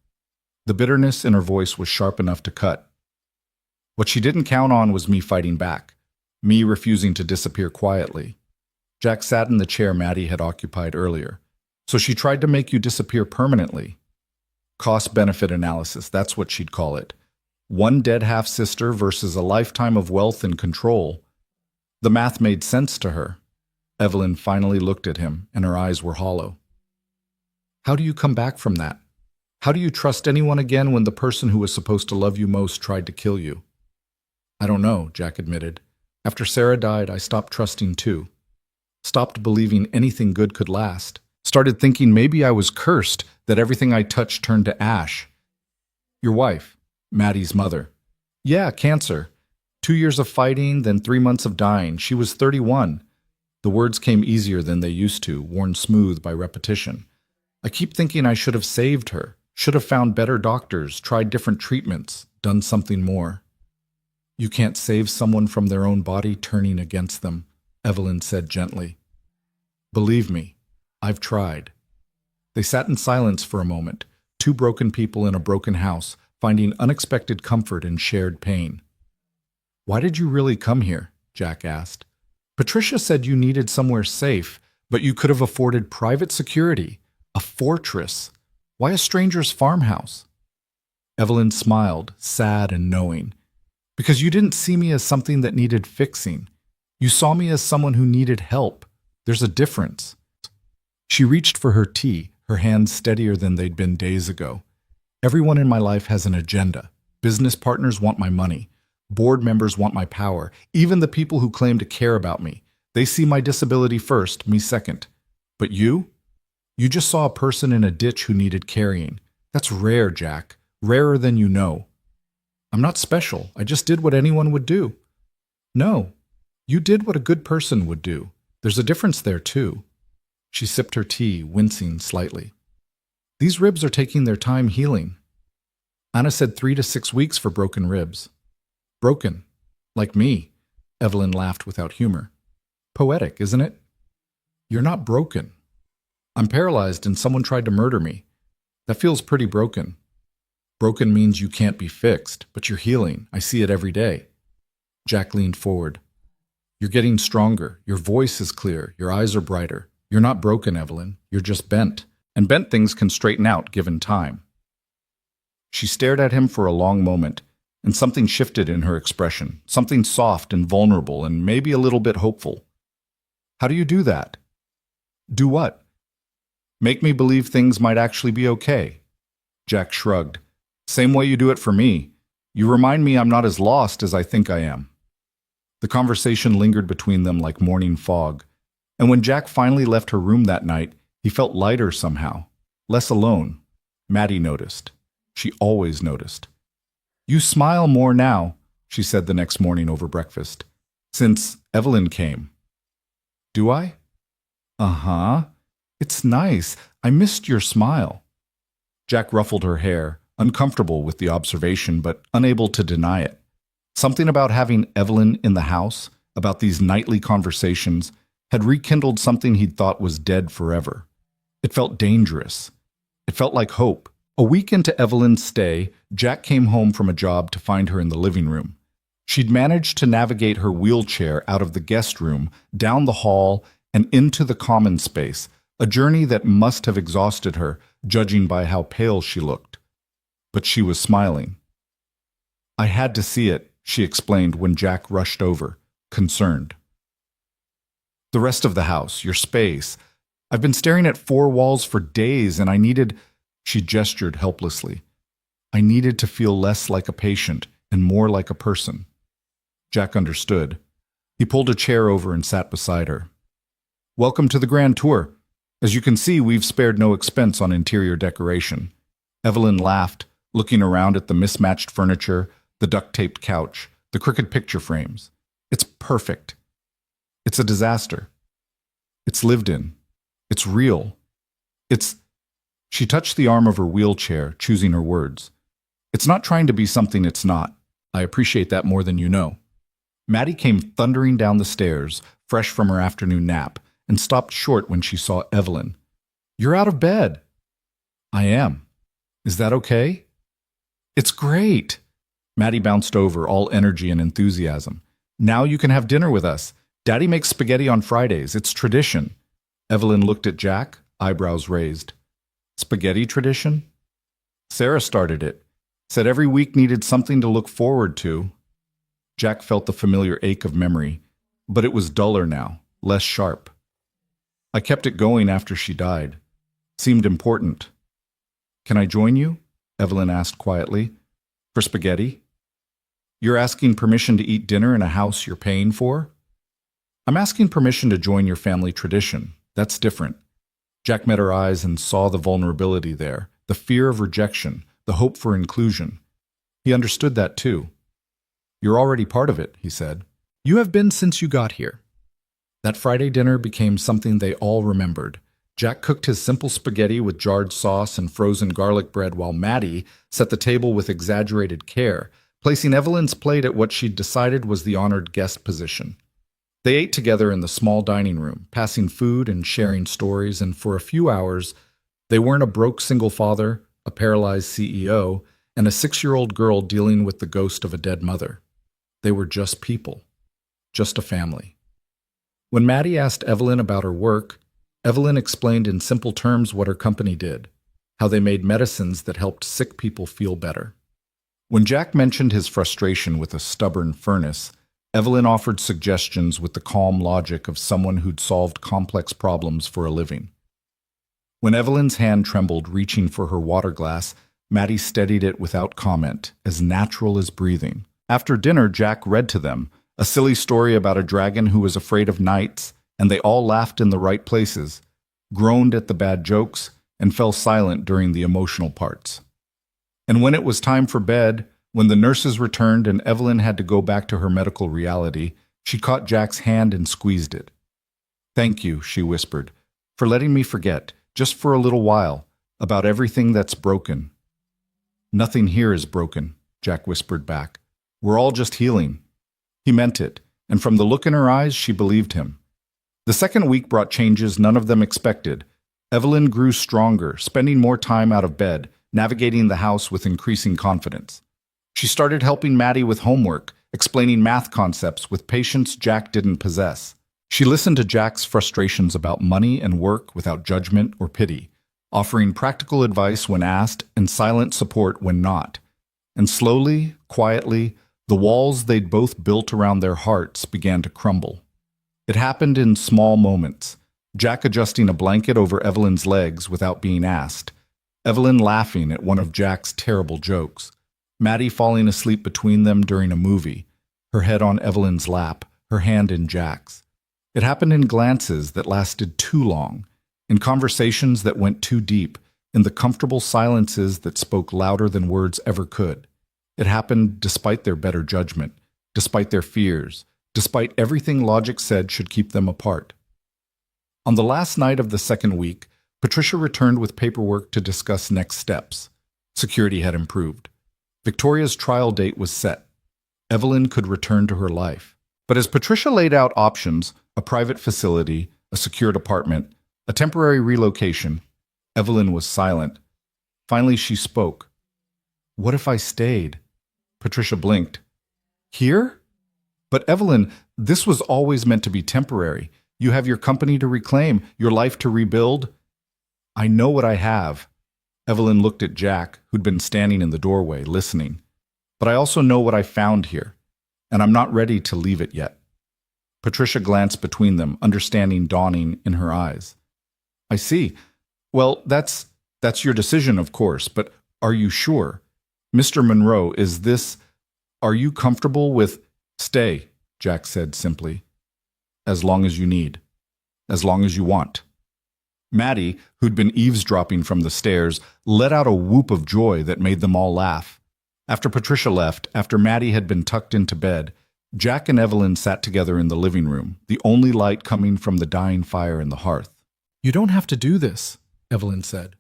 Speaker 1: The bitterness in her voice was sharp enough to cut. What she didn't count on was me fighting back, me refusing to disappear quietly. Jack sat in the chair Maddie had occupied earlier. So she tried to make you disappear permanently. Cost-benefit analysis, that's what she'd call it. One dead half-sister versus a lifetime of wealth and control. The math made sense to her. Evelyn finally looked at him, and her eyes were hollow. How do you come back from that? How do you trust anyone again when the person who was supposed to love you most tried to kill you? I don't know, Jack admitted. After Sarah died, I stopped trusting too. Stopped believing anything good could last. Started thinking maybe I was cursed, that everything I touched turned to ash. Your wife, Maddie's mother. Yeah, cancer. 2 years of fighting, then 3 months of dying. She was 31. The words came easier than they used to, worn smooth by repetition. I keep thinking I should have saved her, should have found better doctors, tried different treatments, done something more. You can't save someone from their own body turning against them, Evelyn said gently. Believe me, I've tried. They sat in silence for a moment, two broken people in a broken house, finding unexpected comfort in shared pain. Why did you really come here? Jack asked. Patricia said you needed somewhere safe, but you could have afforded private security, a fortress. Why a stranger's farmhouse? Evelyn smiled, sad and knowing. Because you didn't see me as something that needed fixing. You saw me as someone who needed help. There's a difference. She reached for her tea, her hands steadier than they'd been days ago. Everyone in my life has an agenda. Business partners want my money. Board members want my power. Even the people who claim to care about me. They see my disability first, me second. But you? You just saw a person in a ditch who needed carrying. That's rare, Jack. Rarer than you know. I'm not special. I just did what anyone would do. No, you did what a good person would do. There's a difference there, too. She sipped her tea, wincing slightly. These ribs are taking their time healing. Anna said 3 to 6 weeks for broken ribs. Broken. Like me. Evelyn laughed without humor. Poetic, isn't it? You're not broken. I'm paralyzed and someone tried to murder me. That feels pretty broken. Broken means you can't be fixed, but you're healing. I see it every day. Jack leaned forward. You're getting stronger. Your voice is clear. Your eyes are brighter. You're not broken, Evelyn. You're just bent. And bent things can straighten out given time. She stared at him for a long moment, and something shifted in her expression, something soft and vulnerable and maybe a little bit hopeful. How do you do that? Do what? Make me believe things might actually be okay. Jack shrugged. Same way you do it for me. You remind me I'm not as lost as I think I am. The conversation lingered between them like morning fog, and when Jack finally left her room that night, he felt lighter somehow, less alone. Maddie noticed. She always noticed. You smile more now, she said the next morning over breakfast, since Evelyn came. Do I? Uh-huh. It's nice. I missed your smile. Jack ruffled her hair, uncomfortable with the observation but unable to deny it. Something about having Evelyn in the house, about these nightly conversations, had rekindled something he'd thought was dead forever. It felt dangerous. It felt like hope. A week into Evelyn's stay, Jack came home from a job to find her in the living room. She'd managed to navigate her wheelchair out of the guest room, down the hall, and into the common space, a journey that must have exhausted her, judging by how pale she looked. But she was smiling. I had to see it, she explained when Jack rushed over, concerned. The rest of the house, your space. I've been staring at 4 walls for days and I needed... She gestured helplessly. I needed to feel less like a patient and more like a person. Jack understood. He pulled a chair over and sat beside her. Welcome to the grand tour. As you can see, we've spared no expense on interior decoration. Evelyn laughed, looking around at the mismatched furniture, the duct-taped couch, the crooked picture frames. It's perfect. It's a disaster. It's lived in. It's real. It's... She touched the arm of her wheelchair, choosing her words. It's not trying to be something it's not. I appreciate that more than you know. Maddie came thundering down the stairs, fresh from her afternoon nap, and stopped short when she saw Evelyn. You're out of bed. I am. Is that okay? It's great. Maddie bounced over, all energy and enthusiasm. Now you can have dinner with us. Daddy makes spaghetti on Fridays. It's tradition. Evelyn looked at Jack, eyebrows raised. Spaghetti tradition? Sarah started it. Said every week needed something to look forward to. Jack felt the familiar ache of memory, but it was duller now, less sharp. I kept it going after she died. Seemed important. Can I join you? Evelyn asked quietly. For spaghetti? You're asking permission to eat dinner in a house you're paying for? I'm asking permission to join your family tradition. That's different. Jack met her eyes and saw the vulnerability there, the fear of rejection, the hope for inclusion. He understood that too. You're already part of it, he said. You have been since you got here. That Friday dinner became something they all remembered. Jack cooked his simple spaghetti with jarred sauce and frozen garlic bread while Maddie set the table with exaggerated care, placing Evelyn's plate at what she'd decided was the honored guest position. They ate together in the small dining room, passing food and sharing stories, and for a few hours, they weren't a broke single father, a paralyzed CEO, and a 6-year-old girl dealing with the ghost of a dead mother. They were just people, just a family. When Maddie asked Evelyn about her work, Evelyn explained in simple terms what her company did, how they made medicines that helped sick people feel better. When Jack mentioned his frustration with a stubborn furnace, Evelyn offered suggestions with the calm logic of someone who'd solved complex problems for a living. When Evelyn's hand trembled, reaching for her water glass, Maddie steadied it without comment, as natural as breathing. After dinner, Jack read to them, a silly story about a dragon who was afraid of knights, and they all laughed in the right places, groaned at the bad jokes, and fell silent during the emotional parts. And when it was time for bed, when the nurses returned and Evelyn had to go back to her medical reality, she caught Jack's hand and squeezed it. Thank you, she whispered, for letting me forget, just for a little while, about everything that's broken. Nothing here is broken, Jack whispered back. We're all just healing. He meant it, and from the look in her eyes, she believed him. The second week brought changes none of them expected. Evelyn grew stronger, spending more time out of bed, navigating the house with increasing confidence. She started helping Maddie with homework, explaining math concepts with patience Jack didn't possess. She listened to Jack's frustrations about money and work without judgment or pity, offering practical advice when asked and silent support when not. And slowly, quietly, the walls they'd both built around their hearts began to crumble. It happened in small moments. Jack adjusting a blanket over Evelyn's legs without being asked. Evelyn laughing at one of Jack's terrible jokes. Maddie falling asleep between them during a movie, her head on Evelyn's lap, her hand in Jack's. It happened in glances that lasted too long, in conversations that went too deep, in the comfortable silences that spoke louder than words ever could. It happened despite their better judgment, despite their fears, despite everything logic said should keep them apart. On the last night of the second week, Patricia returned with paperwork to discuss next steps. Security had improved. Victoria's trial date was set. Evelyn could return to her life. But as Patricia laid out options, a private facility, a secured apartment, a temporary relocation, Evelyn was silent. Finally, she spoke. What if I stayed? Patricia blinked. Here? But Evelyn, this was always meant to be temporary. You have your company to reclaim, your life to rebuild. I know what I have. Evelyn looked at Jack, who'd been standing in the doorway, listening. But I also know what I found here, and I'm not ready to leave it yet. Patricia glanced between them, understanding dawning in her eyes. I see. Well, that's your decision, of course, but are you sure? Mr. Monroe, are you comfortable with— Stay, Jack said simply. As long as you need. As long as you want. Maddie, who'd been eavesdropping from the stairs, let out a whoop of joy that made them all laugh. After Patricia left, after Maddie had been tucked into bed, Jack and Evelyn sat together in the living room, the only light coming from the dying fire in the hearth. You don't have to do this, Evelyn said.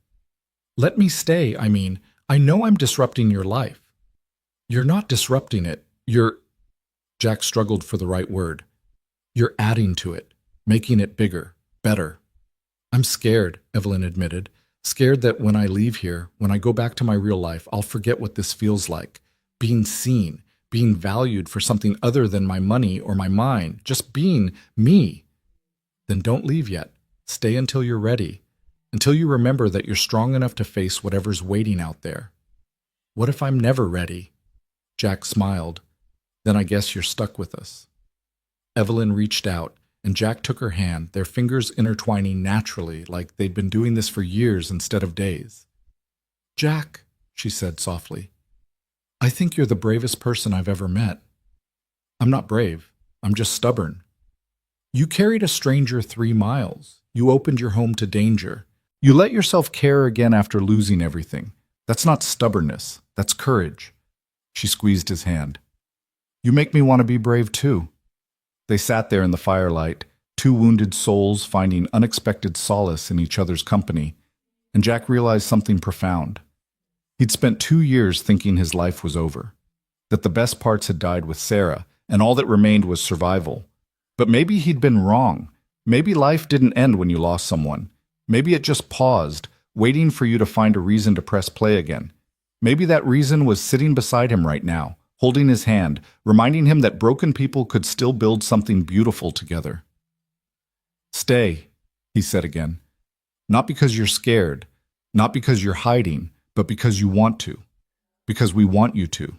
Speaker 1: Let me stay, I know I'm disrupting your life. You're not disrupting it. Jack struggled for the right word. You're adding to it, making it bigger, better. I'm scared, Evelyn admitted. Scared that when I leave here, when I go back to my real life, I'll forget what this feels like. Being seen, being valued for something other than my money or my mind, just being me. Then don't leave yet. Stay until you're ready. Until you remember that you're strong enough to face whatever's waiting out there. What if I'm never ready? Jack smiled. Then I guess you're stuck with us. Evelyn reached out, and Jack took her hand, their fingers intertwining naturally, like they'd been doing this for years instead of days. Jack, she said softly, I think you're the bravest person I've ever met. I'm not brave. I'm just stubborn. You carried a stranger 3 miles. You opened your home to danger. You let yourself care again after losing everything. That's not stubbornness. That's courage. She squeezed his hand. You make me want to be brave too. They sat there in the firelight, two wounded souls finding unexpected solace in each other's company, and Jack realized something profound. He'd spent 2 years thinking his life was over, that the best parts had died with Sarah, and all that remained was survival. But maybe he'd been wrong. Maybe life didn't end when you lost someone. Maybe it just paused, waiting for you to find a reason to press play again. Maybe that reason was sitting beside him right now, holding his hand, reminding him that broken people could still build something beautiful together. Stay, he said again. Not because you're scared, not because you're hiding, but because you want to. Because we want you to.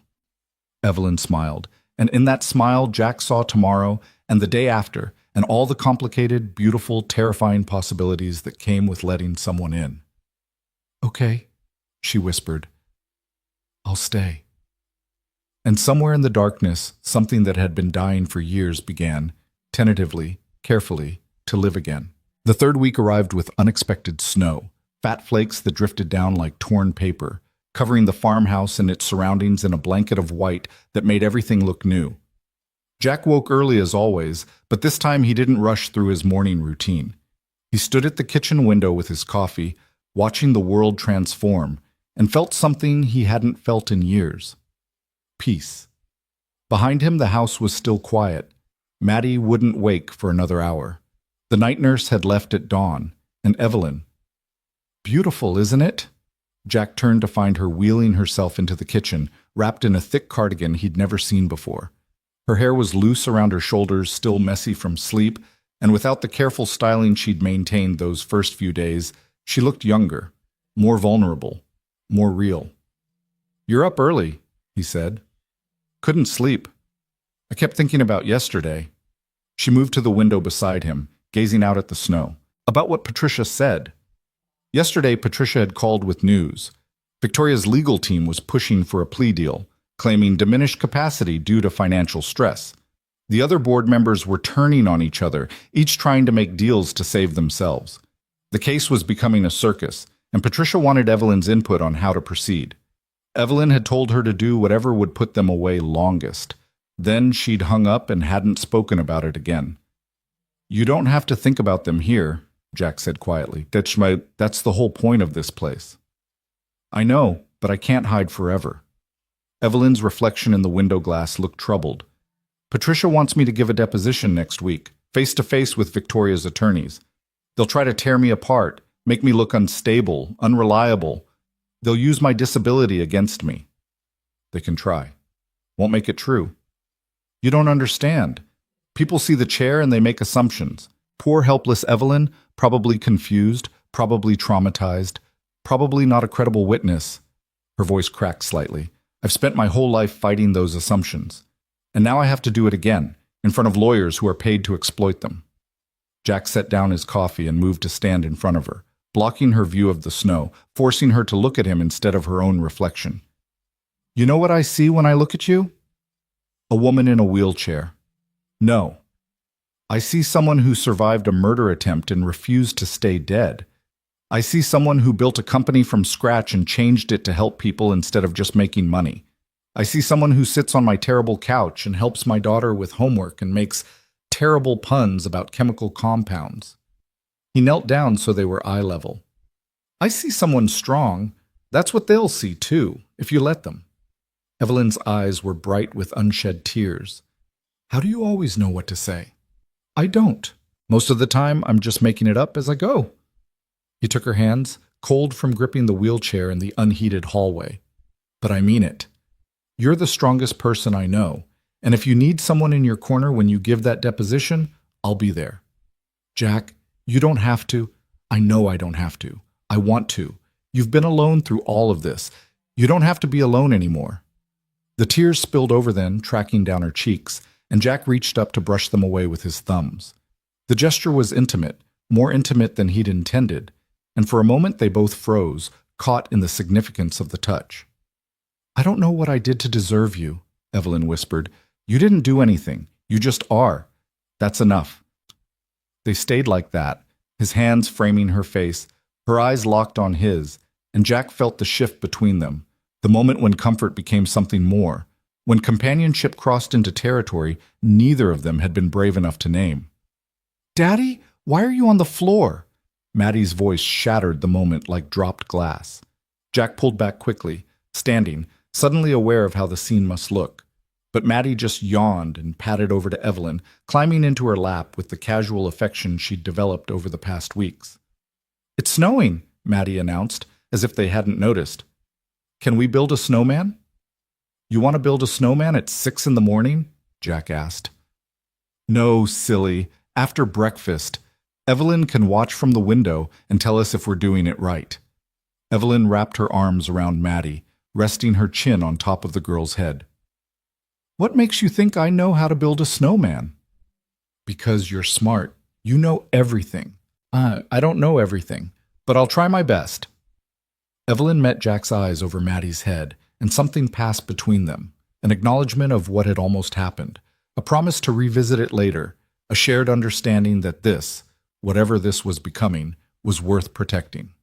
Speaker 1: Evelyn smiled, and in that smile Jack saw tomorrow and the day after, and all the complicated, beautiful, terrifying possibilities that came with letting someone in. Okay, she whispered. I'll stay. And somewhere in the darkness, something that had been dying for years began, tentatively, carefully, to live again. The third week arrived with unexpected snow, fat flakes that drifted down like torn paper, covering the farmhouse and its surroundings in a blanket of white that made everything look new. Jack woke early as always, but this time he didn't rush through his morning routine. He stood at the kitchen window with his coffee, watching the world transform, and felt something he hadn't felt in years. Peace. Behind him, the house was still quiet. Maddie wouldn't wake for another hour. The night nurse had left at dawn, and Evelyn. Beautiful, isn't it? Jack turned to find her wheeling herself into the kitchen, wrapped in a thick cardigan he'd never seen before. Her hair was loose around her shoulders, still messy from sleep, and without the careful styling she'd maintained those first few days, she looked younger, more vulnerable, more real. "You're up early," he said. "Couldn't sleep. I kept thinking about yesterday." She moved to the window beside him, gazing out at the snow. "About what Patricia said." Yesterday, Patricia had called with news. Victoria's legal team was pushing for a plea deal, claiming diminished capacity due to financial stress. The other board members were turning on each other, each trying to make deals to save themselves. The case was becoming a circus, and Patricia wanted Evelyn's input on how to proceed. Evelyn had told her to do whatever would put them away longest. Then she'd hung up and hadn't spoken about it again. "You don't have to think about them here," Jack said quietly. That's the whole point of this place." "I know, but I can't hide forever." Evelyn's reflection in the window glass looked troubled. "Patricia wants me to give a deposition next week, face-to-face with Victoria's attorneys. They'll try to tear me apart, make me look unstable, unreliable. They'll use my disability against me." "They can try. Won't make it true." "You don't understand. People see the chair and they make assumptions. Poor helpless Evelyn, probably confused, probably traumatized, probably not a credible witness." Her voice cracked slightly. "I've spent my whole life fighting those assumptions. And now I have to do it again, in front of lawyers who are paid to exploit them." Jack set down his coffee and moved to stand in front of her, blocking her view of the snow, forcing her to look at him instead of her own reflection. "You know what I see when I look at you? A woman in a wheelchair. No. I see someone who survived a murder attempt and refused to stay dead. I see someone who built a company from scratch and changed it to help people instead of just making money. I see someone who sits on my terrible couch and helps my daughter with homework and makes terrible puns about chemical compounds." He knelt down so they were eye level. "I see someone strong. That's what they'll see too, if you let them." Evelyn's eyes were bright with unshed tears. "How do you always know what to say?" "I don't. Most of the time, I'm just making it up as I go." He took her hands, cold from gripping the wheelchair in the unheated hallway. "But I mean it. You're the strongest person I know, and if you need someone in your corner when you give that deposition, I'll be there." "Jack, you don't have to." "I know I don't have to. I want to. You've been alone through all of this. You don't have to be alone anymore." The tears spilled over then, tracking down her cheeks, and Jack reached up to brush them away with his thumbs. The gesture was intimate, more intimate than he'd intended, and for a moment they both froze, caught in the significance of the touch. "I don't know what I did to deserve you," Evelyn whispered. "You didn't do anything. You just are. That's enough." They stayed like that, his hands framing her face, her eyes locked on his, and Jack felt the shift between them, the moment when comfort became something more, when companionship crossed into territory neither of them had been brave enough to name. "Daddy, why are you on the floor?" Maddie's voice shattered the moment like dropped glass. Jack pulled back quickly, standing, suddenly aware of how the scene must look. But Maddie just yawned and padded over to Evelyn, climbing into her lap with the casual affection she'd developed over the past weeks. "It's snowing," Maddie announced, as if they hadn't noticed. "Can we build a snowman?" "You want to build a snowman at 6 in the morning?" Jack asked. "No, silly. After breakfast. Evelyn can watch from the window and tell us if we're doing it right." Evelyn wrapped her arms around Maddie, resting her chin on top of the girl's head. "What makes you think I know how to build a snowman?" "Because you're smart. You know everything." I don't know everything, but I'll try my best." Evelyn met Jack's eyes over Maddie's head, and something passed between them, an acknowledgement of what had almost happened, a promise to revisit it later, a shared understanding that this, whatever this was becoming, was worth protecting.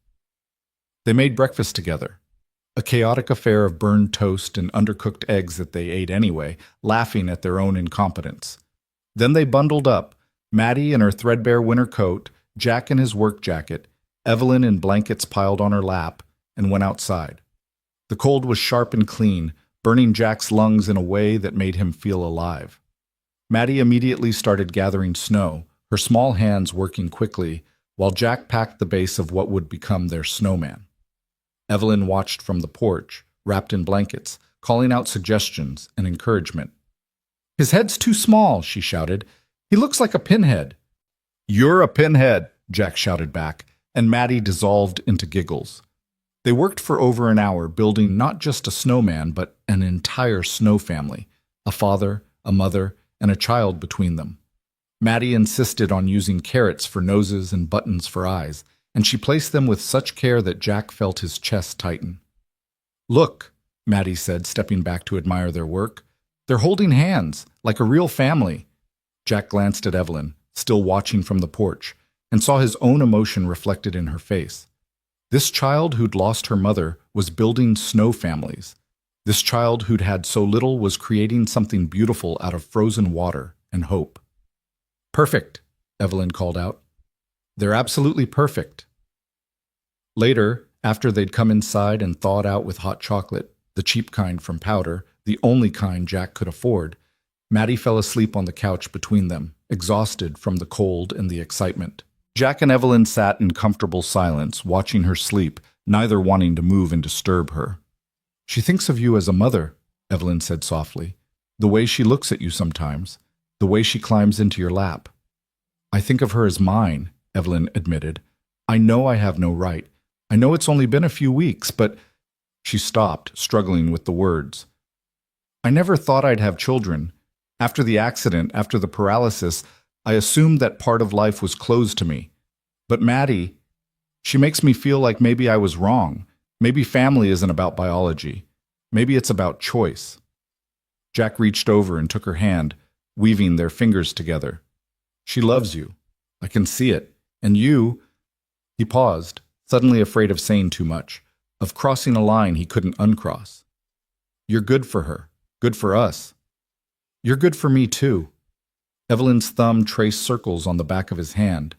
Speaker 1: They made breakfast together. A chaotic affair of burned toast and undercooked eggs that they ate anyway, laughing at their own incompetence. Then they bundled up, Maddie in her threadbare winter coat, Jack in his work jacket, Evelyn in blankets piled on her lap, and went outside. The cold was sharp and clean, burning Jack's lungs in a way that made him feel alive. Maddie immediately started gathering snow, her small hands working quickly, while Jack packed the base of what would become their snowman. Evelyn watched from the porch, wrapped in blankets, calling out suggestions and encouragement. "His head's too small," she shouted. "He looks like a pinhead." "You're a pinhead," Jack shouted back, and Maddie dissolved into giggles. They worked for over an hour, building not just a snowman, but an entire snow family, a father, a mother, and a child between them. Maddie insisted on using carrots for noses and buttons for eyes, and she placed them with such care that Jack felt his chest tighten. "Look," Maddie said, stepping back to admire their work. "They're holding hands, like a real family." Jack glanced at Evelyn, still watching from the porch, and saw his own emotion reflected in her face. This child who'd lost her mother was building snow families. This child who'd had so little was creating something beautiful out of frozen water and hope. "Perfect," Evelyn called out. "They're absolutely perfect." Later, after they'd come inside and thawed out with hot chocolate, the cheap kind from Powder, the only kind Jack could afford, Maddie fell asleep on the couch between them, exhausted from the cold and the excitement. Jack and Evelyn sat in comfortable silence, watching her sleep, neither wanting to move and disturb her. "She thinks of you as a mother," Evelyn said softly. "The way she looks at you sometimes, the way she climbs into your lap." "I think of her as mine," Evelyn admitted. "I know I have no right. I know it's only been a few weeks, but—" She stopped, struggling with the words. "I never thought I'd have children. After the accident, after the paralysis, I assumed that part of life was closed to me. But Maddie, she makes me feel like maybe I was wrong. Maybe family isn't about biology. Maybe it's about choice." Jack reached over and took her hand, weaving their fingers together. "She loves you. I can see it. And you—" He paused, suddenly afraid of saying too much, of crossing a line he couldn't uncross. "You're good for her. Good for us. You're good for me, too." Evelyn's thumb traced circles on the back of his hand.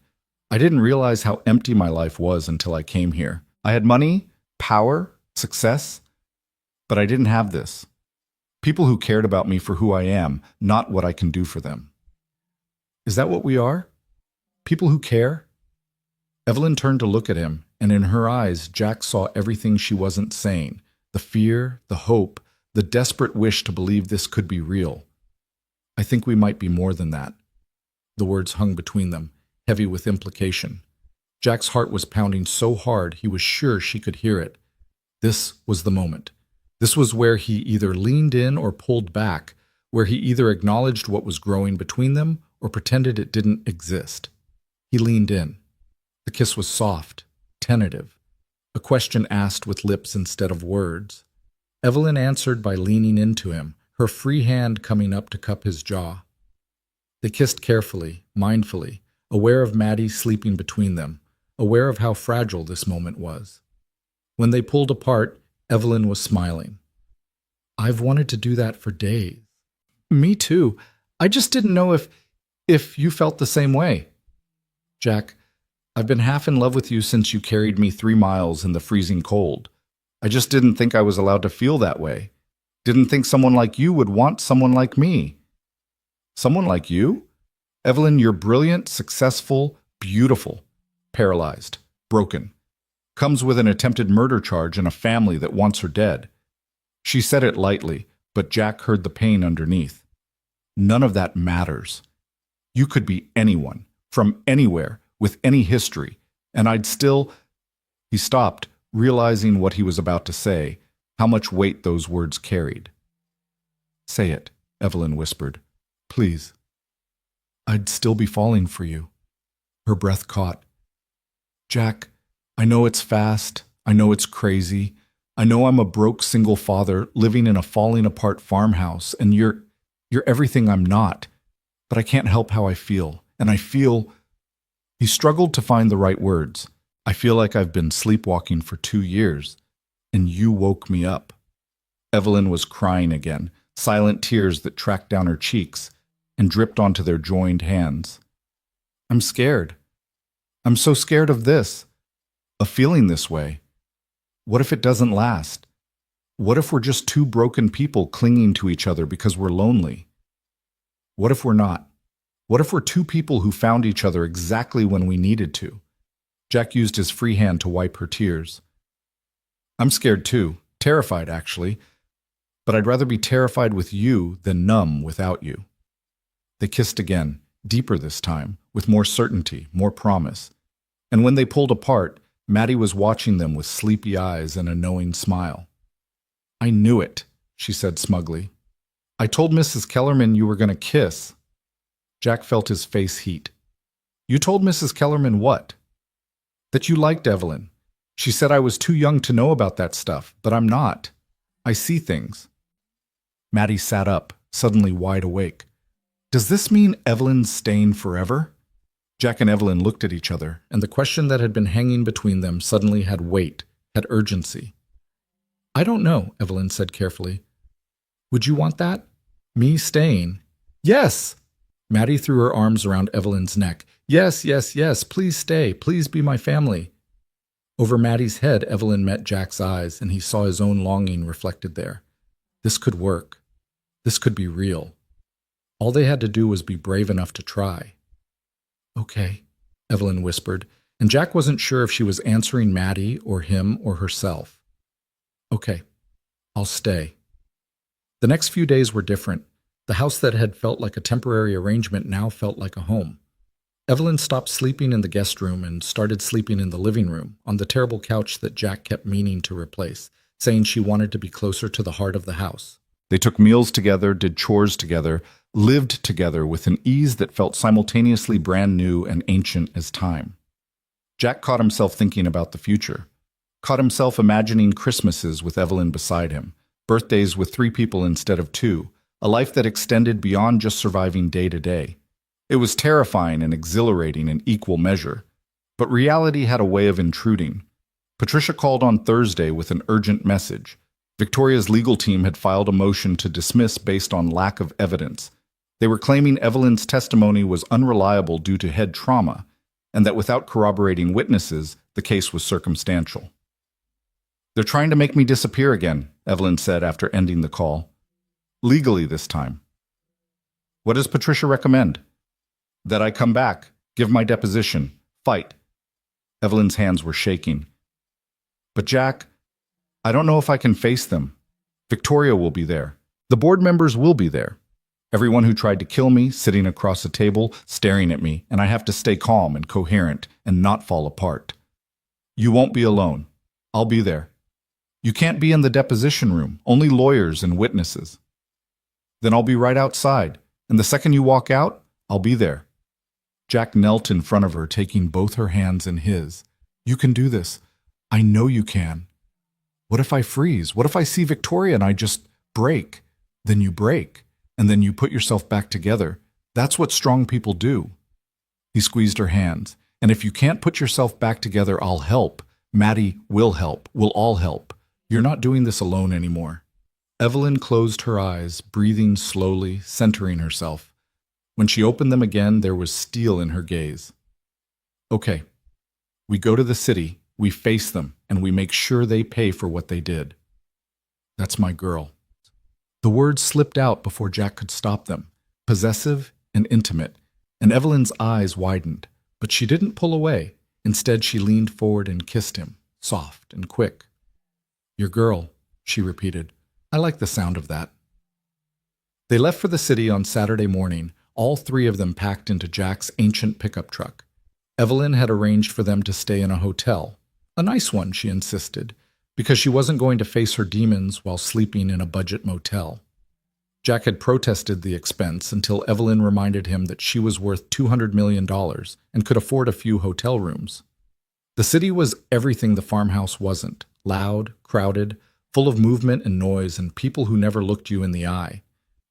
Speaker 1: "I didn't realize how empty my life was until I came here. I had money, power, success, but I didn't have this. People who cared about me for who I am, not what I can do for them." "Is that what we are? People who care?" Evelyn turned to look at him, and in her eyes Jack saw everything she wasn't saying, the fear, the hope, the desperate wish to believe this could be real. "I think we might be more than that." The words hung between them, heavy with implication. Jack's heart was pounding so hard he was sure she could hear it. This was the moment. This was where he either leaned in or pulled back, where he either acknowledged what was growing between them or pretended it didn't exist. He leaned in. The kiss was soft, tentative, a question asked with lips instead of words. Evelyn answered by leaning into him, her free hand coming up to cup his jaw. They kissed carefully, mindfully, aware of Maddie sleeping between them, aware of how fragile this moment was. When they pulled apart, Evelyn was smiling. "I've wanted to do that for days." "Me too. I just didn't know if you felt the same way." "Jack, I've been half in love with you since you carried me 3 miles in the freezing cold. I just didn't think I was allowed to feel that way. Didn't think someone like you would want someone like me." "Someone like you? Evelyn, you're brilliant, successful, beautiful, paralyzed, broken. Comes with an attempted murder charge and a family that wants her dead." She said it lightly, but Jack heard the pain underneath. "None of that matters. You could be anyone, from anywhere, with any history, and I'd still—" He stopped, realizing what he was about to say, how much weight those words carried. "Say it," Evelyn whispered. "Please." "I'd still be falling for you." Her breath caught. "Jack, I know it's fast. I know it's crazy. I know I'm a broke single father living in a falling apart farmhouse, and you're everything I'm not. But I can't help how I feel, and I feel—" He struggled to find the right words. "I feel like I've been sleepwalking for 2 years. and you woke me up. Evelyn was crying again, silent tears that tracked down her cheeks and dripped onto their joined hands. I'm scared. I'm so scared of this, of feeling this way. What if it doesn't last? What if we're just two broken people clinging to each other because we're lonely? What if we're not? What if we're two people who found each other exactly when we needed to? Jack used his free hand to wipe her tears. I'm scared too, terrified actually, but I'd rather be terrified with you than numb without you. They kissed again, deeper this time, with more certainty, more promise. And when they pulled apart, Maddie was watching them with sleepy eyes and a knowing smile. I knew it, she said smugly. I told Mrs. Kellerman you were going to kiss. Jack felt his face heat. You told Mrs. Kellerman what? That you liked Evelyn. She said I was too young to know about that stuff, but I'm not. I see things. Maddie sat up, suddenly wide awake. Does this mean Evelyn's staying forever? Jack and Evelyn looked at each other, and the question that had been hanging between them suddenly had weight, had urgency. I don't know, Evelyn said carefully. Would you want that? Me staying? Yes! Maddie threw her arms around Evelyn's neck. Yes, yes, yes, please stay. Please be my family. Over Maddie's head, Evelyn met Jack's eyes, and he saw his own longing reflected there. This could work. This could be real. All they had to do was be brave enough to try. Okay, Evelyn whispered, and Jack wasn't sure if she was answering Maddie or him or herself. Okay, I'll stay. The next few days were different. The house that had felt like a temporary arrangement now felt like a home. Evelyn stopped sleeping in the guest room and started sleeping in the living room, on the terrible couch that Jack kept meaning to replace, saying she wanted to be closer to the heart of the house. They took meals together, did chores together, lived together with an ease that felt simultaneously brand new and ancient as time. Jack caught himself thinking about the future, caught himself imagining Christmases with Evelyn beside him, birthdays with 3 people instead of 2, a life that extended beyond just surviving day to day. It was terrifying and exhilarating in equal measure, but reality had a way of intruding. Patricia called on Thursday with an urgent message. Victoria's legal team had filed a motion to dismiss based on lack of evidence. They were claiming Evelyn's testimony was unreliable due to head trauma, and that without corroborating witnesses, the case was circumstantial. They're trying to make me disappear again, Evelyn said after ending the call. Legally this time. What does Patricia recommend? That I come back, give my deposition, fight. Evelyn's hands were shaking. But Jack, I don't know if I can face them. Victoria will be there. The board members will be there. Everyone who tried to kill me, sitting across a table, staring at me, and I have to stay calm and coherent and not fall apart. You won't be alone. I'll be there. You can't be in the deposition room, only lawyers and witnesses. Then I'll be right outside, and the second you walk out, I'll be there. Jack knelt in front of her, taking both her hands in his. You can do this. I know you can. What if I freeze? What if I see Victoria and I just break? Then you break, and then you put yourself back together. That's what strong people do. He squeezed her hands. And if you can't put yourself back together, I'll help. Maddie will help. We'll all help. You're not doing this alone anymore. Evelyn closed her eyes, breathing slowly, centering herself. When she opened them again, there was steel in her gaze. Okay, we go to the city, we face them, and we make sure they pay for what they did. That's my girl. The words slipped out before Jack could stop them, possessive and intimate, and Evelyn's eyes widened, but she didn't pull away. Instead, she leaned forward and kissed him, soft and quick. Your girl, she repeated. I like the sound of that. They left for the city on Saturday morning, all 3 of them packed into Jack's ancient pickup truck. Evelyn had arranged for them to stay in a hotel. A nice one, she insisted, because she wasn't going to face her demons while sleeping in a budget motel. Jack had protested the expense until Evelyn reminded him that she was worth $200 million and could afford a few hotel rooms. The city was everything the farmhouse wasn't: loud, crowded, full of movement and noise and people who never looked you in the eye.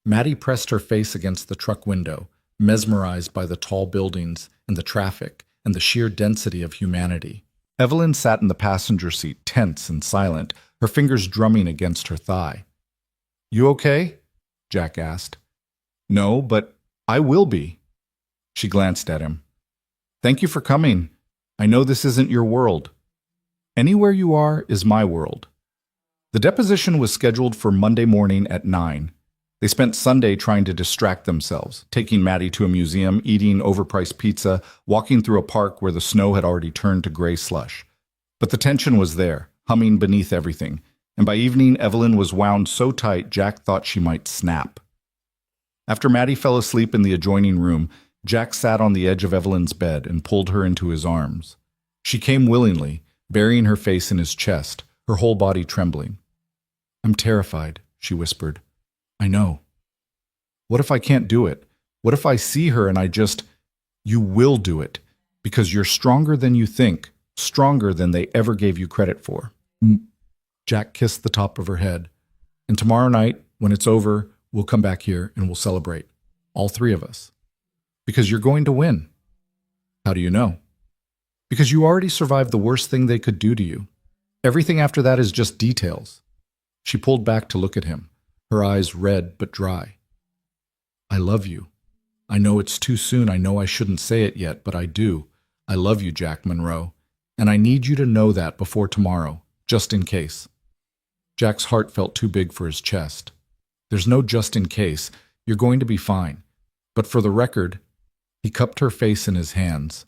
Speaker 1: Maddie pressed her face against the truck window, mesmerized by the tall buildings and the traffic and the sheer density of humanity. Evelyn sat in the passenger seat, tense and silent, her fingers drumming against her thigh. "You okay?" Jack asked. "No, but I will be." She glanced at him. "Thank you for coming. I know this isn't your world. Anywhere you are is my world." The deposition was scheduled for Monday morning at 9. They spent Sunday trying to distract themselves, taking Maddie to a museum, eating overpriced pizza, walking through a park where the snow had already turned to gray slush. But the tension was there, humming beneath everything, and by evening Evelyn was wound so tight Jack thought she might snap. After Maddie fell asleep in the adjoining room, Jack sat on the edge of Evelyn's bed and pulled her into his arms. She came willingly, burying her face in his chest, her whole body trembling. "I'm terrified," she whispered. "I know. What if I can't do it? What if I see her and I just—" "You will do it, because you're stronger than you think, stronger than they ever gave you credit for." Jack kissed the top of her head. "And tomorrow night, when it's over, we'll come back here and we'll celebrate. All three of us. Because you're going to win." "How do you know?" "Because you already survived the worst thing they could do to you. Everything after that is just details." She pulled back to look at him, her eyes red but dry. "I love you. I know it's too soon. I know I shouldn't say it yet, but I do. I love you, Jack Monroe. And I need you to know that before tomorrow, just in case." Jack's heart felt too big for his chest. "There's no just in case. You're going to be fine. But for the record," he cupped her face in his hands,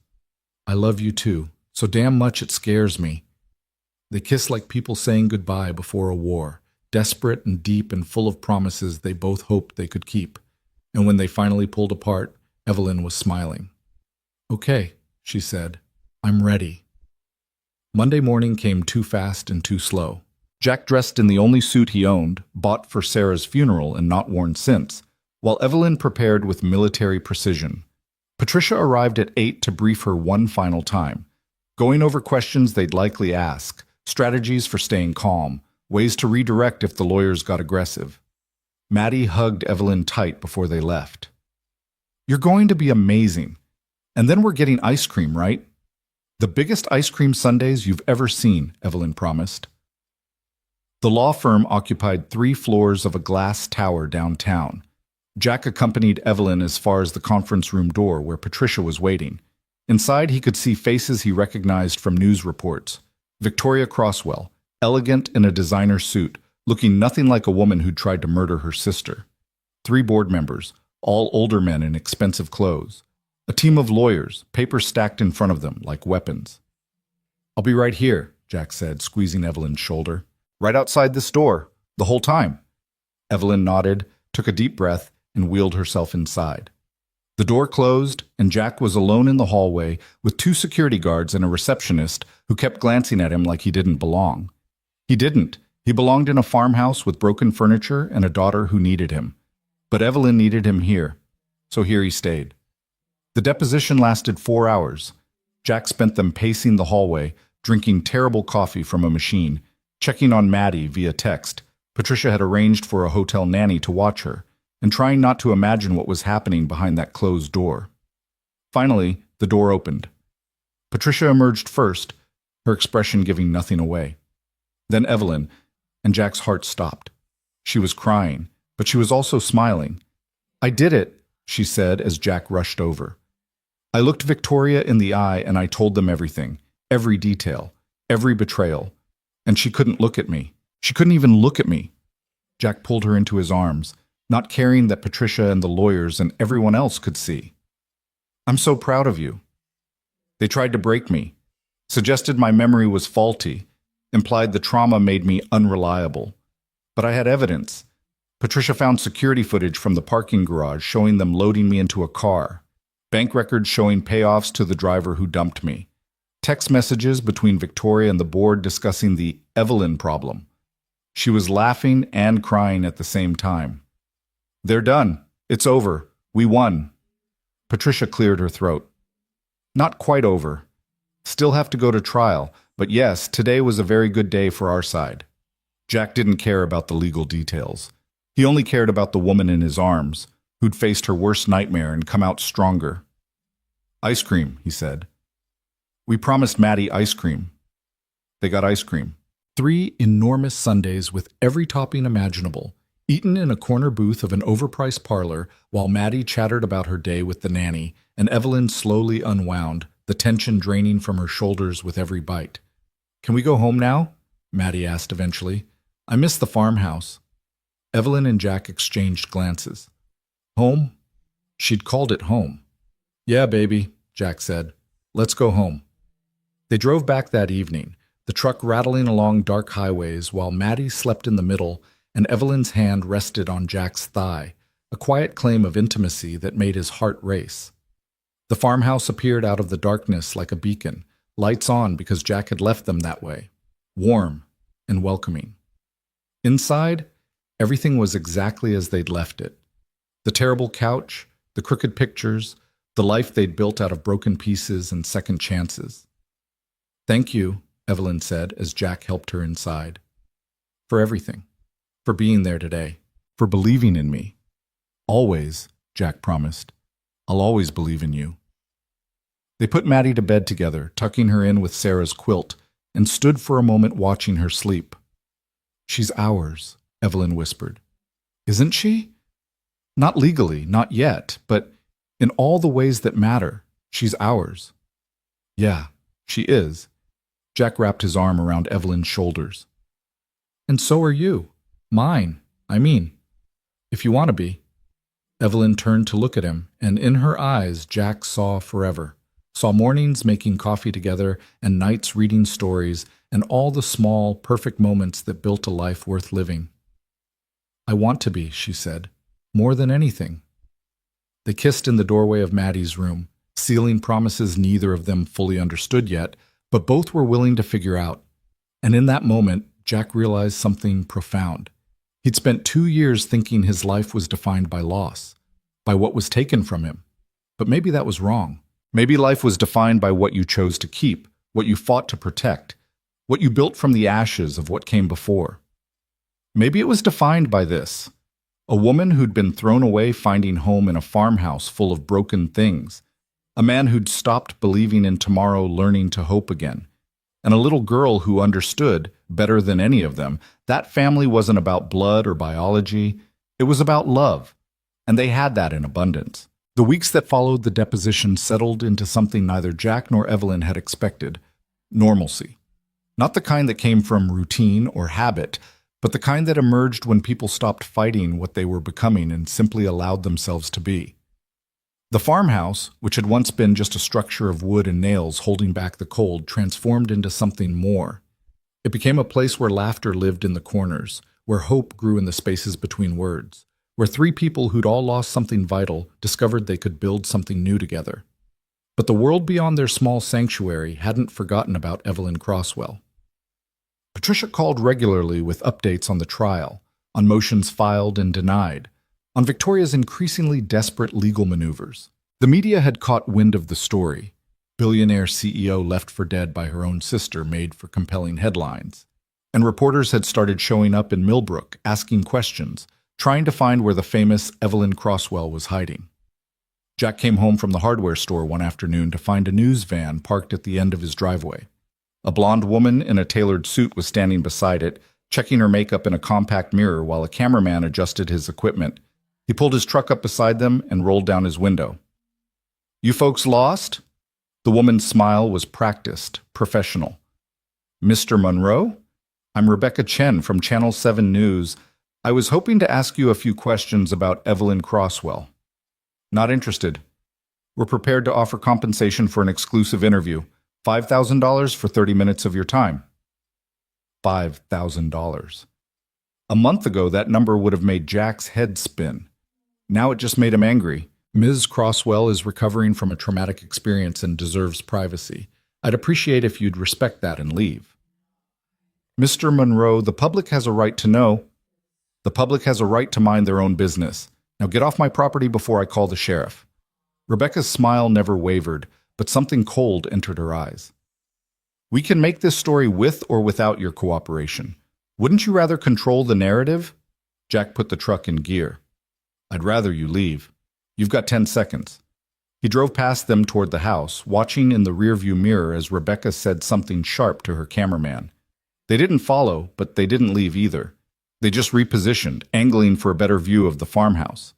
Speaker 1: "I love you too, so damn much it scares me." They kissed like people saying goodbye before a war, desperate and deep and full of promises they both hoped they could keep. And when they finally pulled apart, Evelyn was smiling. "Okay," she said, "I'm ready." Monday morning came too fast and too slow. Jack dressed in the only suit he owned, bought for Sarah's funeral and not worn since, while Evelyn prepared with military precision. Patricia arrived at 8 to brief her one final time, going over questions they'd likely ask, strategies for staying calm, ways to redirect if the lawyers got aggressive. Maddie hugged Evelyn tight before they left. "You're going to be amazing. And then we're getting ice cream, right? The biggest ice cream sundaes you've ever seen," Evelyn promised. The law firm occupied 3 floors of a glass tower downtown. Jack accompanied Evelyn as far as the conference room door where Patricia was waiting. Inside, he could see faces he recognized from news reports. Victoria Croswell, elegant in a designer suit, looking nothing like a woman who'd tried to murder her sister. 3 board members, all older men in expensive clothes. A team of lawyers, papers stacked in front of them like weapons. "I'll be right here," Jack said, squeezing Evelyn's shoulder. "Right outside this door, the whole time." Evelyn nodded, took a deep breath, and wheeled herself inside. The door closed, and Jack was alone in the hallway with 2 security guards and a receptionist who kept glancing at him like he didn't belong. He didn't. He belonged in a farmhouse with broken furniture and a daughter who needed him. But Evelyn needed him here, so here he stayed. The deposition lasted 4 hours. Jack spent them pacing the hallway, drinking terrible coffee from a machine, checking on Maddie via text. Patricia had arranged for a hotel nanny to watch her, and trying not to imagine what was happening behind that closed door. Finally, the door opened. Patricia emerged first, her expression giving nothing away. Then Evelyn, and Jack's heart stopped. She was crying, but she was also smiling. "I did it," she said as Jack rushed over. "I looked Victoria in the eye and I told them everything, every detail, every betrayal. And she couldn't look at me. She couldn't even look at me." Jack pulled her into his arms, not caring that Patricia and the lawyers and everyone else could see. "I'm so proud of you. They tried to break me, suggested my memory was faulty, implied the trauma made me unreliable. But I had evidence. Patricia found security footage from the parking garage showing them loading me into a car, bank records showing payoffs to the driver who dumped me, text messages between Victoria and the board discussing the Evelyn problem." She was laughing and crying at the same time. "They're done. It's over. We won." Patricia cleared her throat. "Not quite over. Still have to go to trial, but yes, today was a very good day for our side." Jack didn't care about the legal details. He only cared about the woman in his arms, who'd faced her worst nightmare and come out stronger. "Ice cream," he said. "We promised Maddie ice cream. They got ice cream. 3 enormous sundaes with every topping imaginable, eaten in a corner booth of an overpriced parlor while Maddie chattered about her day with the nanny and Evelyn slowly unwound, the tension draining from her shoulders with every bite. "Can we go home now?" Maddie asked eventually. "I miss the farmhouse." Evelyn and Jack exchanged glances. Home? She'd called it home. "Yeah, baby," Jack said. "Let's go home." They drove back that evening, the truck rattling along dark highways while Maddie slept in the middle and Evelyn's hand rested on Jack's thigh, a quiet claim of intimacy that made his heart race. The farmhouse appeared out of the darkness like a beacon, lights on because Jack had left them that way, warm and welcoming. Inside, everything was exactly as they'd left it. The terrible couch, the crooked pictures, the life they'd built out of broken pieces and second chances. "Thank you," Evelyn said as Jack helped her inside. "For everything. For being there today. For believing in me. Always," Jack promised. "I'll always believe in you." They put Maddie to bed together, tucking her in with Sarah's quilt, and stood for a moment watching her sleep. "She's ours," Evelyn whispered. "Isn't she? Not legally, not yet, but in all the ways that matter, she's ours." "Yeah, she is." Jack wrapped his arm around Evelyn's shoulders. "And so are you. Mine, I mean. If you want to be." Evelyn turned to look at him, and in her eyes Jack saw forever. Saw mornings making coffee together and nights reading stories and all the small, perfect moments that built a life worth living. "I want to be," she said, "more than anything." They kissed in the doorway of Maddie's room, sealing promises neither of them fully understood yet, but both were willing to figure out. And in that moment, Jack realized something profound. He'd spent 2 years thinking his life was defined by loss, by what was taken from him. But maybe that was wrong. Maybe life was defined by what you chose to keep, what you fought to protect, what you built from the ashes of what came before. Maybe it was defined by this: a woman who'd been thrown away finding home in a farmhouse full of broken things, a man who'd stopped believing in tomorrow learning to hope again, and a little girl who understood, better than any of them, that family wasn't about blood or biology, it was about love, and they had that in abundance. The weeks that followed the deposition settled into something neither Jack nor Evelyn had expected: normalcy. Not the kind that came from routine or habit, but the kind that emerged when people stopped fighting what they were becoming and simply allowed themselves to be. The farmhouse, which had once been just a structure of wood and nails holding back the cold, transformed into something more. It became a place where laughter lived in the corners, where hope grew in the spaces between words, where 3 people who'd all lost something vital discovered they could build something new together. But the world beyond their small sanctuary hadn't forgotten about Evelyn Crosswell. Patricia called regularly with updates on the trial, on motions filed and denied, on Victoria's increasingly desperate legal maneuvers. The media had caught wind of the story. Billionaire CEO left for dead by her own sister made for compelling headlines. And reporters had started showing up in Millbrook, asking questions, trying to find where the famous Evelyn Crosswell was hiding. Jack came home from the hardware store one afternoon to find a news van parked at the end of his driveway. A blonde woman in a tailored suit was standing beside it, checking her makeup in a compact mirror while a cameraman adjusted his equipment. He pulled his truck up beside them and rolled down his window. "You folks lost?" The woman's smile was practiced, professional. "Mr. Monroe? I'm Rebecca Chen from Channel 7 News. I was hoping to ask you a few questions about Evelyn Crosswell." "Not interested. We're prepared to offer compensation for an exclusive interview. $5,000 for 30 minutes of your time." $5,000. A month ago, that number would have made Jack's head spin. Now it just made him angry. "Ms. Crosswell is recovering from a traumatic experience and deserves privacy. I'd appreciate if you'd respect that and leave." "Mr. Monroe, the public has a right to know." "The public has a right to mind their own business. Now get off my property before I call the sheriff." Rebecca's smile never wavered, but something cold entered her eyes. "We can make this story with or without your cooperation. Wouldn't you rather control the narrative?" Jack put the truck in gear. "I'd rather you leave. You've got 10 seconds. He drove past them toward the house, watching in the rearview mirror as Rebecca said something sharp to her cameraman. They didn't follow, but they didn't leave either. They just repositioned, angling for a better view of the farmhouse.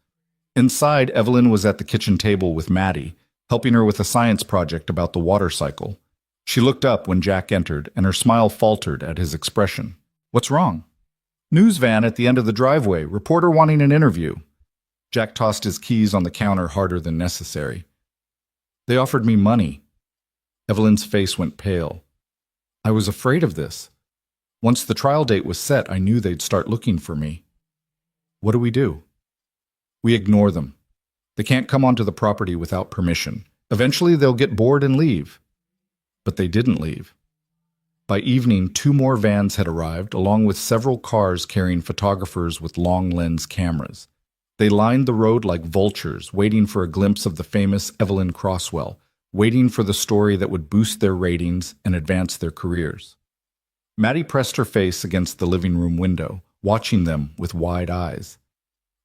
Speaker 1: Inside, Evelyn was at the kitchen table with Maddie, helping her with a science project about the water cycle. She looked up when Jack entered, and her smile faltered at his expression. "What's wrong?" "News van at the end of the driveway. Reporter wanting an interview." Jack tossed his keys on the counter harder than necessary. "They offered me money." Evelyn's face went pale. "I was afraid of this. Once the trial date was set, I knew they'd start looking for me." "What do we do?" "We ignore them. They can't come onto the property without permission. Eventually they'll get bored and leave." But they didn't leave. By evening, 2 more vans had arrived, along with several cars carrying photographers with long-lens cameras. They lined the road like vultures, waiting for a glimpse of the famous Evelyn Crosswell, waiting for the story that would boost their ratings and advance their careers. Maddie pressed her face against the living room window, watching them with wide eyes.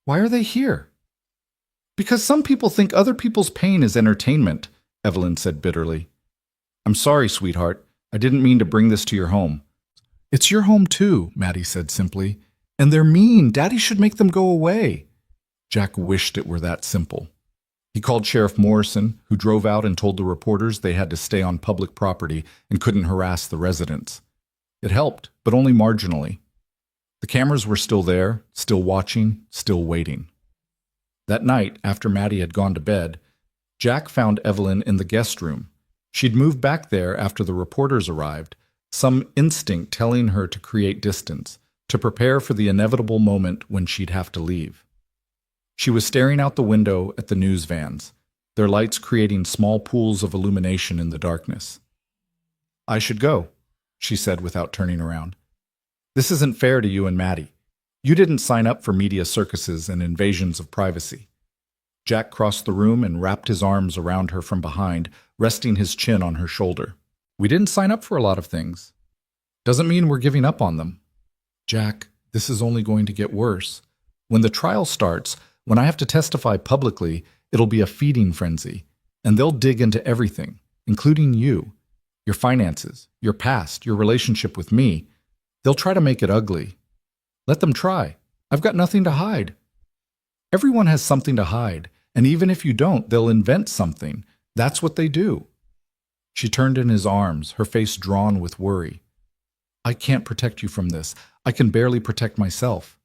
Speaker 1: "Why are they here?" "Because some people think other people's pain is entertainment," Evelyn said bitterly. "I'm sorry, sweetheart. I didn't mean to bring this to your home." "It's your home too," Maddie said simply. "And they're mean. Daddy should make them go away." Jack wished it were that simple. He called Sheriff Morrison, who drove out and told the reporters they had to stay on public property and couldn't harass the residents. It helped, but only marginally. The cameras were still there, still watching, still waiting. That night, after Maddie had gone to bed, Jack found Evelyn in the guest room. She'd moved back there after the reporters arrived, some instinct telling her to create distance, to prepare for the inevitable moment when she'd have to leave. She was staring out the window at the news vans, their lights creating small pools of illumination in the darkness. "I should go," she said without turning around. "This isn't fair to you and Maddie. You didn't sign up for media circuses and invasions of privacy." Jack crossed the room and wrapped his arms around her from behind, resting his chin on her shoulder. "We didn't sign up for a lot of things. Doesn't mean we're giving up on them." "Jack, this is only going to get worse. When the trial starts, when I have to testify publicly, it'll be a feeding frenzy, and they'll dig into everything, including you, your finances, your past, your relationship with me. They'll try to make it ugly. Let them try. I've got nothing to hide." "Everyone has something to hide, and even if you don't, they'll invent something. That's what they do." She turned in his arms, her face drawn with worry. "I can't protect you from this. I can barely protect myself."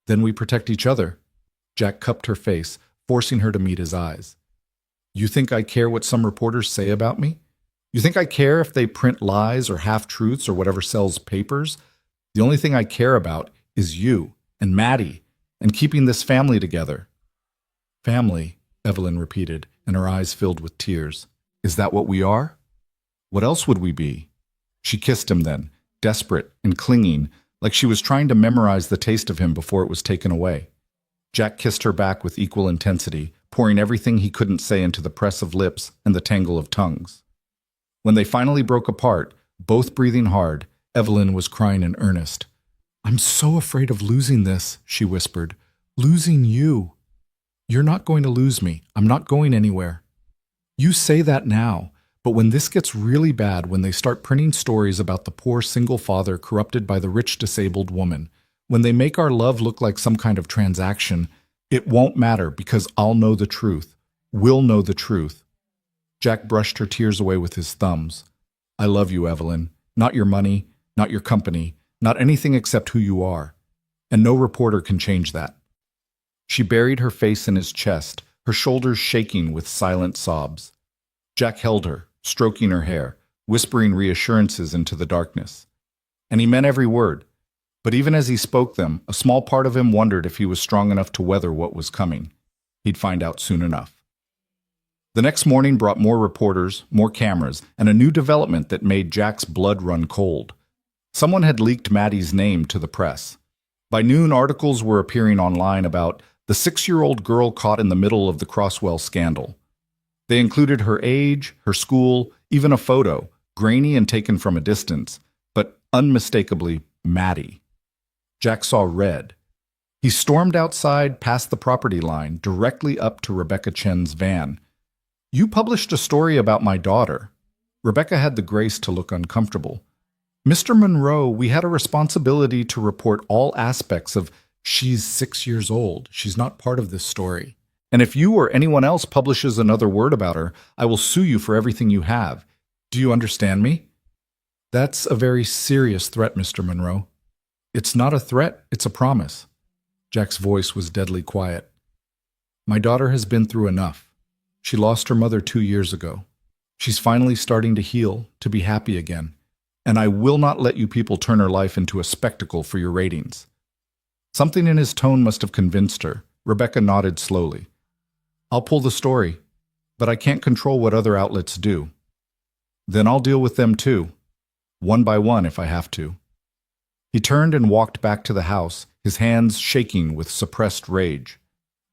Speaker 1: "Then we protect each other." Jack cupped her face, forcing her to meet his eyes. "You think I care what some reporters say about me? You think I care if they print lies or half-truths or whatever sells papers? The only thing I care about is you and Maddie and keeping this family together." "Family," Evelyn repeated, and her eyes filled with tears. "Is that what we are? What else would we be?" She kissed him then, desperate and clinging, like she was trying to memorize the taste of him before it was taken away. Jack kissed her back with equal intensity, pouring everything he couldn't say into the press of lips and the tangle of tongues. When they finally broke apart, both breathing hard, Evelyn was crying in earnest. "I'm so afraid of losing this," she whispered. "Losing you." "You're not going to lose me. I'm not going anywhere." "You say that now, but when this gets really bad, when they start printing stories about the poor single father corrupted by the rich disabled woman, when they make our love look like some kind of transaction, it won't matter because I'll know the truth. We'll know the truth." Jack brushed her tears away with his thumbs. "I love you, Evelyn. Not your money, not your company, not anything except who you are. And no reporter can change that." She buried her face in his chest, her shoulders shaking with silent sobs. Jack held her, stroking her hair, whispering reassurances into the darkness. And he meant every word. But even as he spoke them, a small part of him wondered if he was strong enough to weather what was coming. He'd find out soon enough. The next morning brought more reporters, more cameras, and a new development that made Jack's blood run cold. Someone had leaked Maddie's name to the press. By noon, articles were appearing online about the 6-year-old girl caught in the middle of the Crosswell scandal. They included her age, her school, even a photo, grainy and taken from a distance, but unmistakably Maddie. Jack saw red. He stormed outside past the property line, directly up to Rebecca Chen's van. You published a story about my daughter. Rebecca had the grace to look uncomfortable. Mr. Monroe, we had a responsibility to report all aspects of she's 6 years old. She's not part of this story. And if you or anyone else publishes another word about her, I will sue you for everything you have. Do you understand me? That's a very serious threat, Mr. Monroe. It's not a threat, it's a promise. Jack's voice was deadly quiet. My daughter has been through enough. She lost her mother 2 years ago. She's finally starting to heal, to be happy again. And I will not let you people turn her life into a spectacle for your ratings. Something in his tone must have convinced her. Rebecca nodded slowly. I'll pull the story, but I can't control what other outlets do. Then I'll deal with them too, one by one if I have to. He turned and walked back to the house, his hands shaking with suppressed rage.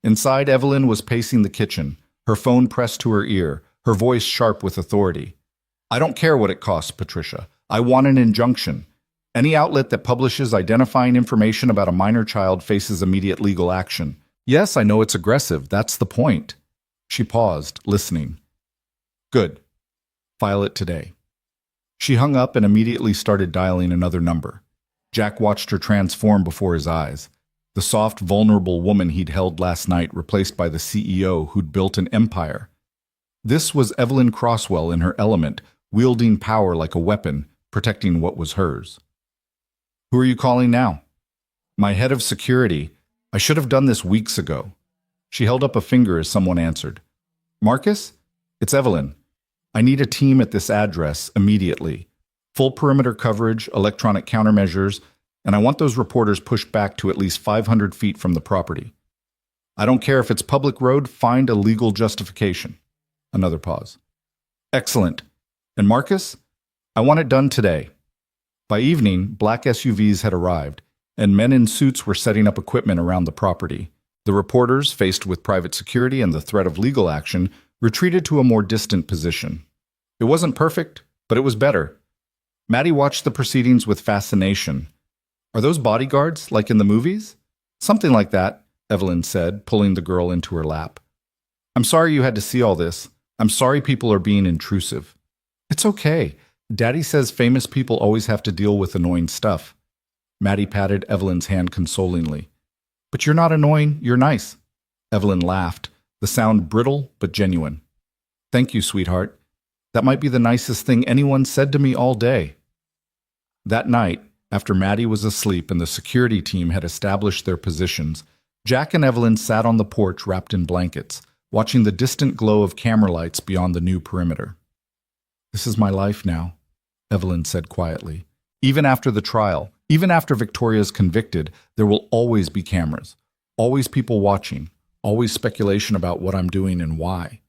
Speaker 1: Inside, Evelyn was pacing the kitchen, her phone pressed to her ear, her voice sharp with authority. I don't care what it costs, Patricia. I want an injunction. Any outlet that publishes identifying information about a minor child faces immediate legal action. Yes, I know it's aggressive. That's the point. She paused, listening. Good. File it today. She hung up and immediately started dialing another number. Jack watched her transform before his eyes. The soft, vulnerable woman he'd held last night replaced by the CEO who'd built an empire. This was Evelyn Croswell in her element, wielding power like a weapon, protecting what was hers. Who are you calling now? My head of security. I should have done this weeks ago. She held up a finger as someone answered. Marcus? It's Evelyn. I need a team at this address immediately. Full perimeter coverage, electronic countermeasures, and I want those reporters pushed back to at least 500 feet from the property. I don't care if it's public road, find a legal justification. Another pause. Excellent. And Marcus? I want it done today. By evening, black SUVs had arrived, and men in suits were setting up equipment around the property. The reporters, faced with private security and the threat of legal action, retreated to a more distant position. It wasn't perfect, but it was better. Maddie watched the proceedings with fascination. Are those bodyguards, like in the movies? Something like that, Evelyn said, pulling the girl into her lap. I'm sorry you had to see all this. I'm sorry people are being intrusive. It's okay. Daddy says famous people always have to deal with annoying stuff. Maddie patted Evelyn's hand consolingly. But you're not annoying, you're nice. Evelyn laughed, the sound brittle but genuine. Thank you, sweetheart. That might be the nicest thing anyone said to me all day. That night, after Maddie was asleep and the security team had established their positions, Jack and Evelyn sat on the porch wrapped in blankets, watching the distant glow of camera lights beyond the new perimeter. This is my life now, Evelyn said quietly. Even after the trial, even after Victoria's convicted, there will always be cameras, always people watching, always speculation about what I'm doing and why.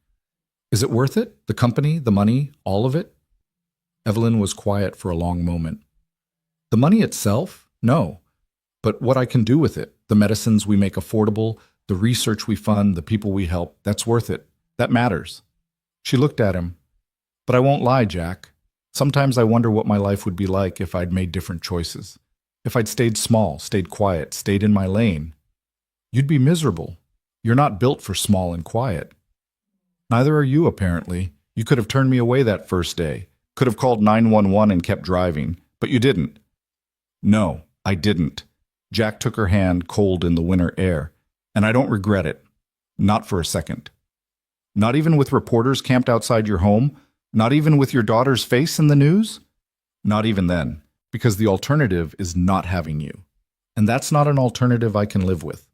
Speaker 1: Is it worth it? The company, the money, all of it? Evelyn was quiet for a long moment. The money itself? No. But what I can do with it, the medicines we make affordable, the research we fund, the people we help, that's worth it. That matters. She looked at him. But I won't lie, Jack. Sometimes I wonder what my life would be like if I'd made different choices. If I'd stayed small, stayed quiet, stayed in my lane. You'd be miserable. You're not built for small and quiet. Neither are you, apparently. You could have turned me away that first day, could have called 911 and kept driving, but you didn't. No, I didn't. Jack took her hand, cold in the winter air, and I don't regret it. Not for a second. Not even with reporters camped outside your home? Not even with your daughter's face in the news? Not even then, because the alternative is not having you. And that's not an alternative I can live with.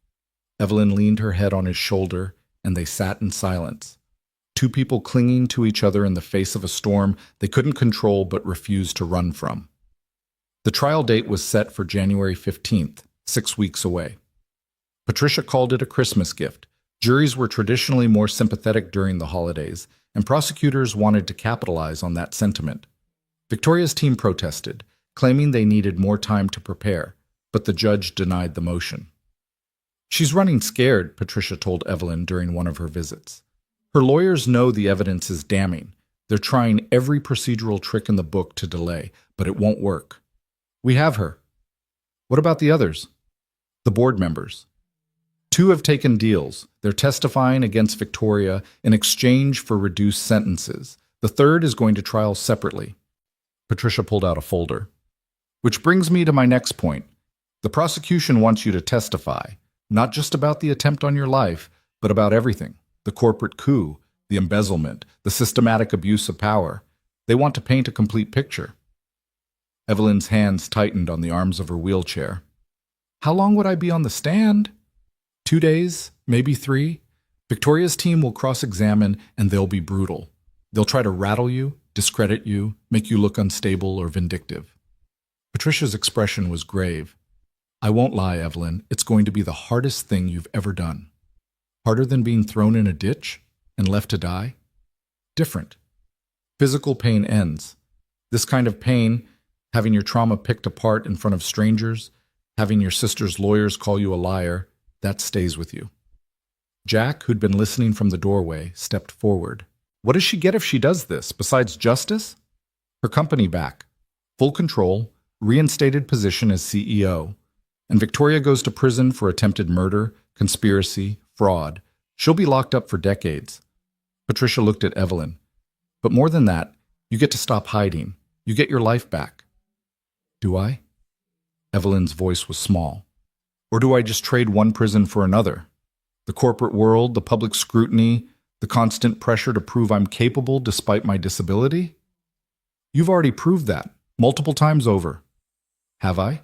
Speaker 1: Evelyn leaned her head on his shoulder, and they sat in silence. Two people clinging to each other in the face of a storm they couldn't control but refused to run from. The trial date was set for January 15th, 6 weeks away. Patricia called it a Christmas gift. Juries were traditionally more sympathetic during the holidays, and prosecutors wanted to capitalize on that sentiment. Victoria's team protested, claiming they needed more time to prepare, but the judge denied the motion. She's running scared, Patricia told Evelyn during one of her visits. Her lawyers know the evidence is damning. They're trying every procedural trick in the book to delay, but it won't work. We have her. What about the others? The board members. Two have taken deals. They're testifying against Victoria in exchange for reduced sentences. The third is going to trial separately. Patricia pulled out a folder. Which brings me to my next point. The prosecution wants you to testify, not just about the attempt on your life, but about everything. The corporate coup, the embezzlement, the systematic abuse of power. They want to paint a complete picture. Evelyn's hands tightened on the arms of her wheelchair. How long would I be on the stand? 2 days, maybe 3. Victoria's team will cross-examine and they'll be brutal. They'll try to rattle you, discredit you, make you look unstable or vindictive. Patricia's expression was grave. I won't lie, Evelyn, it's going to be the hardest thing you've ever done. Harder than being thrown in a ditch and left to die? Different. Physical pain ends. This kind of pain, having your trauma picked apart in front of strangers, having your sister's lawyers call you a liar, that stays with you. Jack, who'd been listening from the doorway, stepped forward. What does she get if she does this, besides justice? Her company back. Full control, reinstated position as CEO. And Victoria goes to prison for attempted murder, conspiracy, fraud. She'll be locked up for decades. Patricia looked at Evelyn. But more than that, you get to stop hiding. You get your life back. Do I? Evelyn's voice was small. Or do I just trade one prison for another? The corporate world, the public scrutiny, the constant pressure to prove I'm capable despite my disability? You've already proved that, multiple times over. Have I?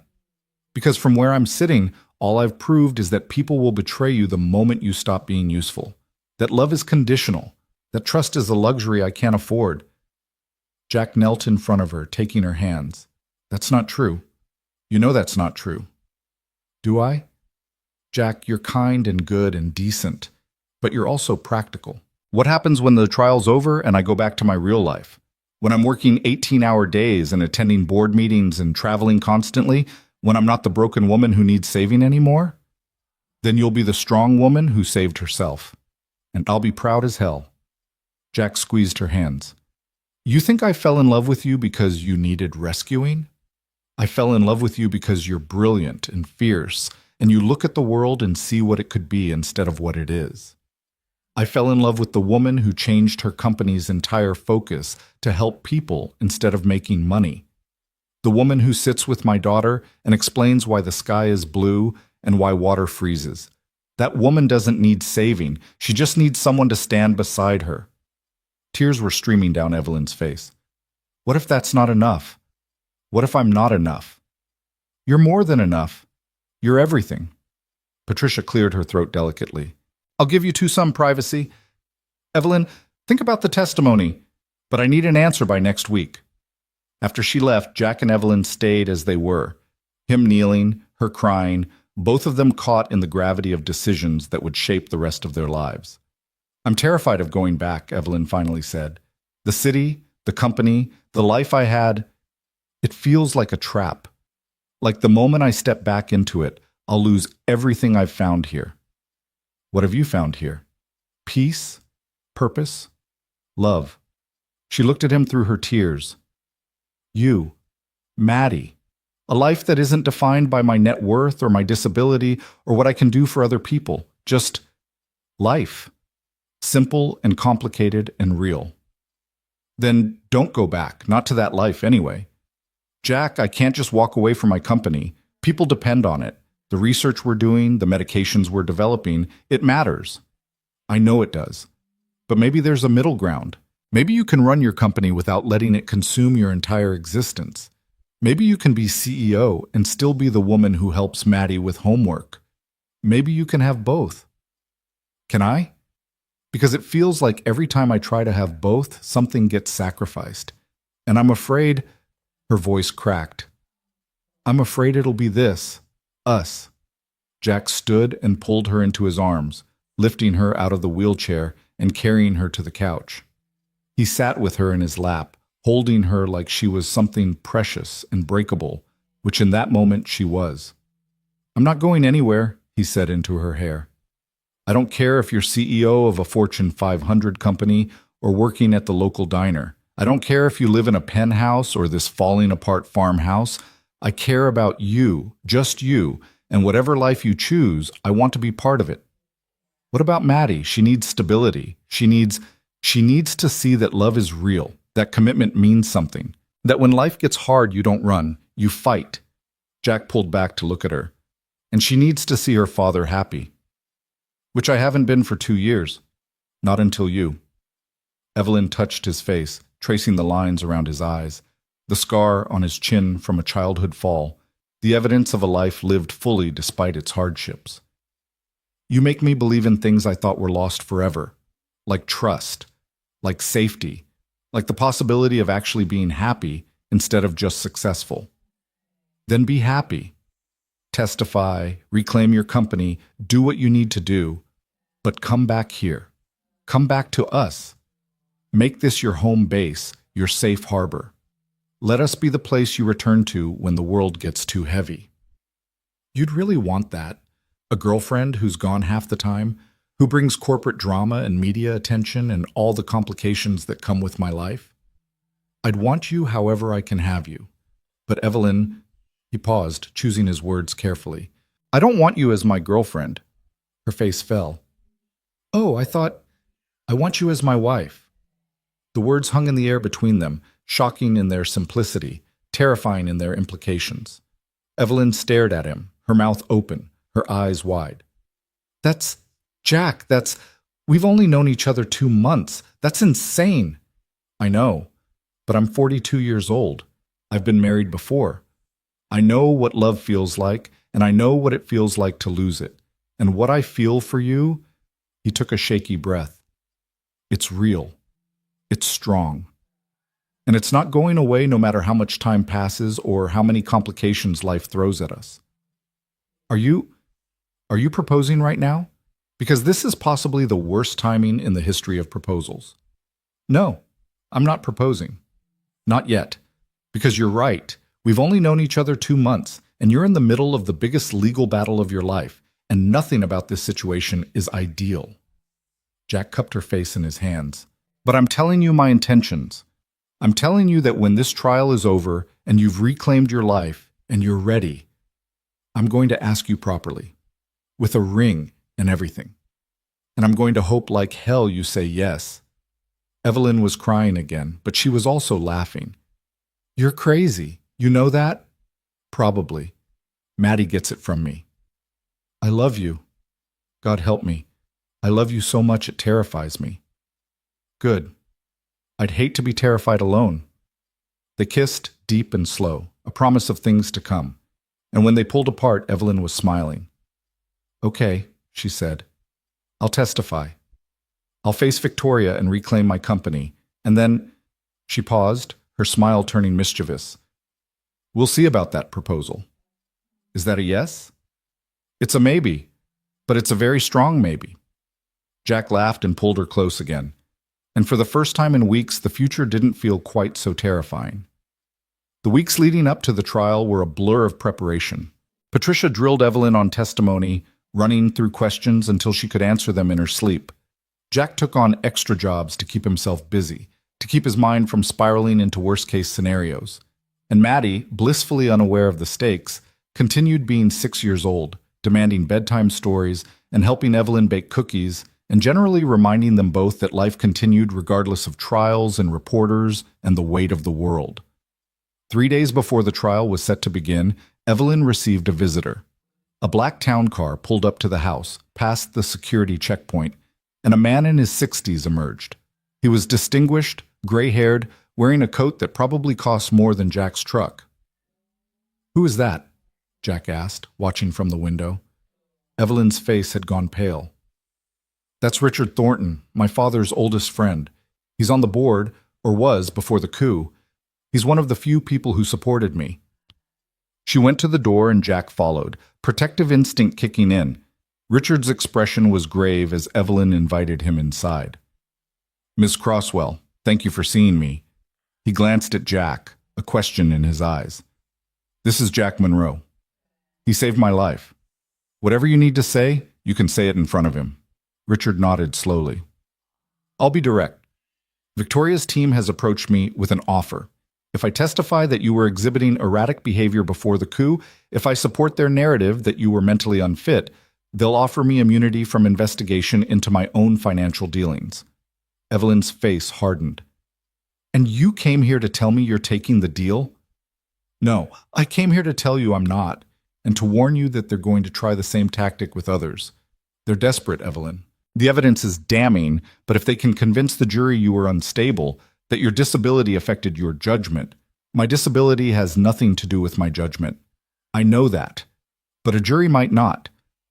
Speaker 1: Because from where I'm sitting, all I've proved is that people will betray you the moment you stop being useful. That love is conditional. That trust is a luxury I can't afford. Jack knelt in front of her, taking her hands. That's not true. You know that's not true. Do I? Jack, you're kind and good and decent, but you're also practical. What happens when the trial's over and I go back to my real life? When I'm working 18-hour days and attending board meetings and traveling constantly? When I'm not the broken woman who needs saving anymore? Then you'll be the strong woman who saved herself. And I'll be proud as hell. Jack squeezed her hands. You think I fell in love with you because you needed rescuing? I fell in love with you because you're brilliant and fierce, and you look at the world and see what it could be instead of what it is. I fell in love with the woman who changed her company's entire focus to help people instead of making money. The woman who sits with my daughter and explains why the sky is blue and why water freezes. That woman doesn't need saving. She just needs someone to stand beside her. Tears were streaming down Evelyn's face. What if that's not enough? What if I'm not enough? You're more than enough. You're everything. Patricia cleared her throat delicately. I'll give you some privacy. Evelyn, think about the testimony, but I need an answer by next week. After she left, Jack and Evelyn stayed as they were. Him kneeling, her crying, both of them caught in the gravity of decisions that would shape the rest of their lives. I'm terrified of going back, Evelyn finally said. The city, the company, the life I had, it feels like a trap. Like the moment I step back into it, I'll lose everything I've found here. What have you found here? Peace? Purpose? Love. She looked at him through her tears. You, Maddie. A life that isn't defined by my net worth or my disability or what I can do for other people. Just life. Simple and complicated and real. Then don't go back, not to that life anyway. Jack, I can't just walk away from my company. People depend on it. The research we're doing, the medications we're developing, it matters. I know it does. But maybe there's a middle ground. Maybe you can run your company without letting it consume your entire existence. Maybe you can be CEO and still be the woman who helps Maddie with homework. Maybe you can have both. Can I? Because it feels like every time I try to have both, something gets sacrificed. And I'm afraid, her voice cracked. I'm afraid it'll be this, us. Jack stood and pulled her into his arms, lifting her out of the wheelchair and carrying her to the couch. He sat with her in his lap, holding her like she was something precious and breakable, which in that moment she was. I'm not going anywhere, he said into her hair. I don't care if you're CEO of a Fortune 500 company or working at the local diner. I don't care if you live in a penthouse or this falling apart farmhouse. I care about you, just you, And whatever life you choose, I want to be part of it. What about Maddie? She needs stability. She needs to see that love is real, that commitment means something, that when life gets hard, you don't run, you fight. Jack pulled back to look at her. And she needs to see her father happy. Which I haven't been for 2 years. Not until you. Evelyn touched his face, tracing the lines around his eyes, the scar on his chin from a childhood fall, the evidence of a life lived fully despite its hardships. You make me believe in things I thought were lost forever, like trust, like safety, like the possibility of actually being happy instead of just successful. Then be happy. Testify, reclaim your company, do what you need to do, but come back here. Come back to us. Make this your home base, your safe harbor. Let us be the place you return to when the world gets too heavy. You'd really want that. A girlfriend who's gone half the time, who brings corporate drama and media attention and all the complications that come with my life. I'd want you however I can have you. But Evelyn, he paused, choosing his words carefully. I don't want you as my girlfriend. Her face fell. Oh, I want you as my wife. The words hung in the air between them, shocking in their simplicity, terrifying in their implications. Evelyn stared at him, her mouth open, her eyes wide. That's Jack, we've only known each other 2 months. That's insane. I know, but I'm 42 years old. I've been married before. I know what love feels like, and I know what it feels like to lose it. And what I feel for you, he took a shaky breath. It's real. It's strong. And it's not going away no matter how much time passes or how many complications life throws at us. Are you proposing right now? Because this is possibly the worst timing in the history of proposals. No, I'm not proposing. Not yet. Because you're right. We've only known each other 2 months, and you're in the middle of the biggest legal battle of your life, and nothing about this situation is ideal. Jack cupped her face in his hands. But I'm telling you my intentions. I'm telling you that when this trial is over and you've reclaimed your life and you're ready, I'm going to ask you properly, with a ring and everything. And I'm going to hope like hell you say yes. Evelyn was crying again, but she was also laughing. You're crazy. You know that? Probably. Maddie gets it from me. I love you. God help me. I love you so much it terrifies me. Good. I'd hate to be terrified alone. They kissed, deep and slow, a promise of things to come. And when they pulled apart, Evelyn was smiling. Okay, she said. I'll testify. I'll face Victoria and reclaim my company. And then, she paused, her smile turning mischievous. We'll see about that proposal. Is that a yes? It's a maybe, but it's a very strong maybe. Jack laughed and pulled her close again. And for the first time in weeks, the future didn't feel quite so terrifying. The weeks leading up to the trial were a blur of preparation. Patricia drilled Evelyn on testimony, running through questions until she could answer them in her sleep. Jack took on extra jobs to keep himself busy, to keep his mind from spiraling into worst-case scenarios. And Maddie, blissfully unaware of the stakes, continued being 6 years old, demanding bedtime stories and helping Evelyn bake cookies, and generally reminding them both that life continued regardless of trials and reporters and the weight of the world. 3 days before the trial was set to begin, Evelyn received a visitor. A black town car pulled up to the house, past the security checkpoint, and a man in his 60s emerged. He was distinguished, gray-haired, wearing a coat that probably cost more than Jack's truck. Who is that? Jack asked, watching from the window. Evelyn's face had gone pale. That's Richard Thornton, my father's oldest friend. He's on the board, or was before the coup. He's one of the few people who supported me. She went to the door and Jack followed, protective instinct kicking in. Richard's expression was grave as Evelyn invited him inside. Miss Crosswell, thank you for seeing me. He glanced at Jack, a question in his eyes. This is Jack Monroe. He saved my life. Whatever you need to say, you can say it in front of him. Richard nodded slowly. I'll be direct. Victoria's team has approached me with an offer. If I testify that you were exhibiting erratic behavior before the coup, if I support their narrative that you were mentally unfit, they'll offer me immunity from investigation into my own financial dealings." Evelyn's face hardened. "And you came here to tell me you're taking the deal?" "No, I came here to tell you I'm not, and to warn you that they're going to try the same tactic with others. They're desperate, Evelyn. The evidence is damning, but if they can convince the jury you were unstable, that your disability affected your judgment, my disability has nothing to do with my judgment. I know that. But a jury might not,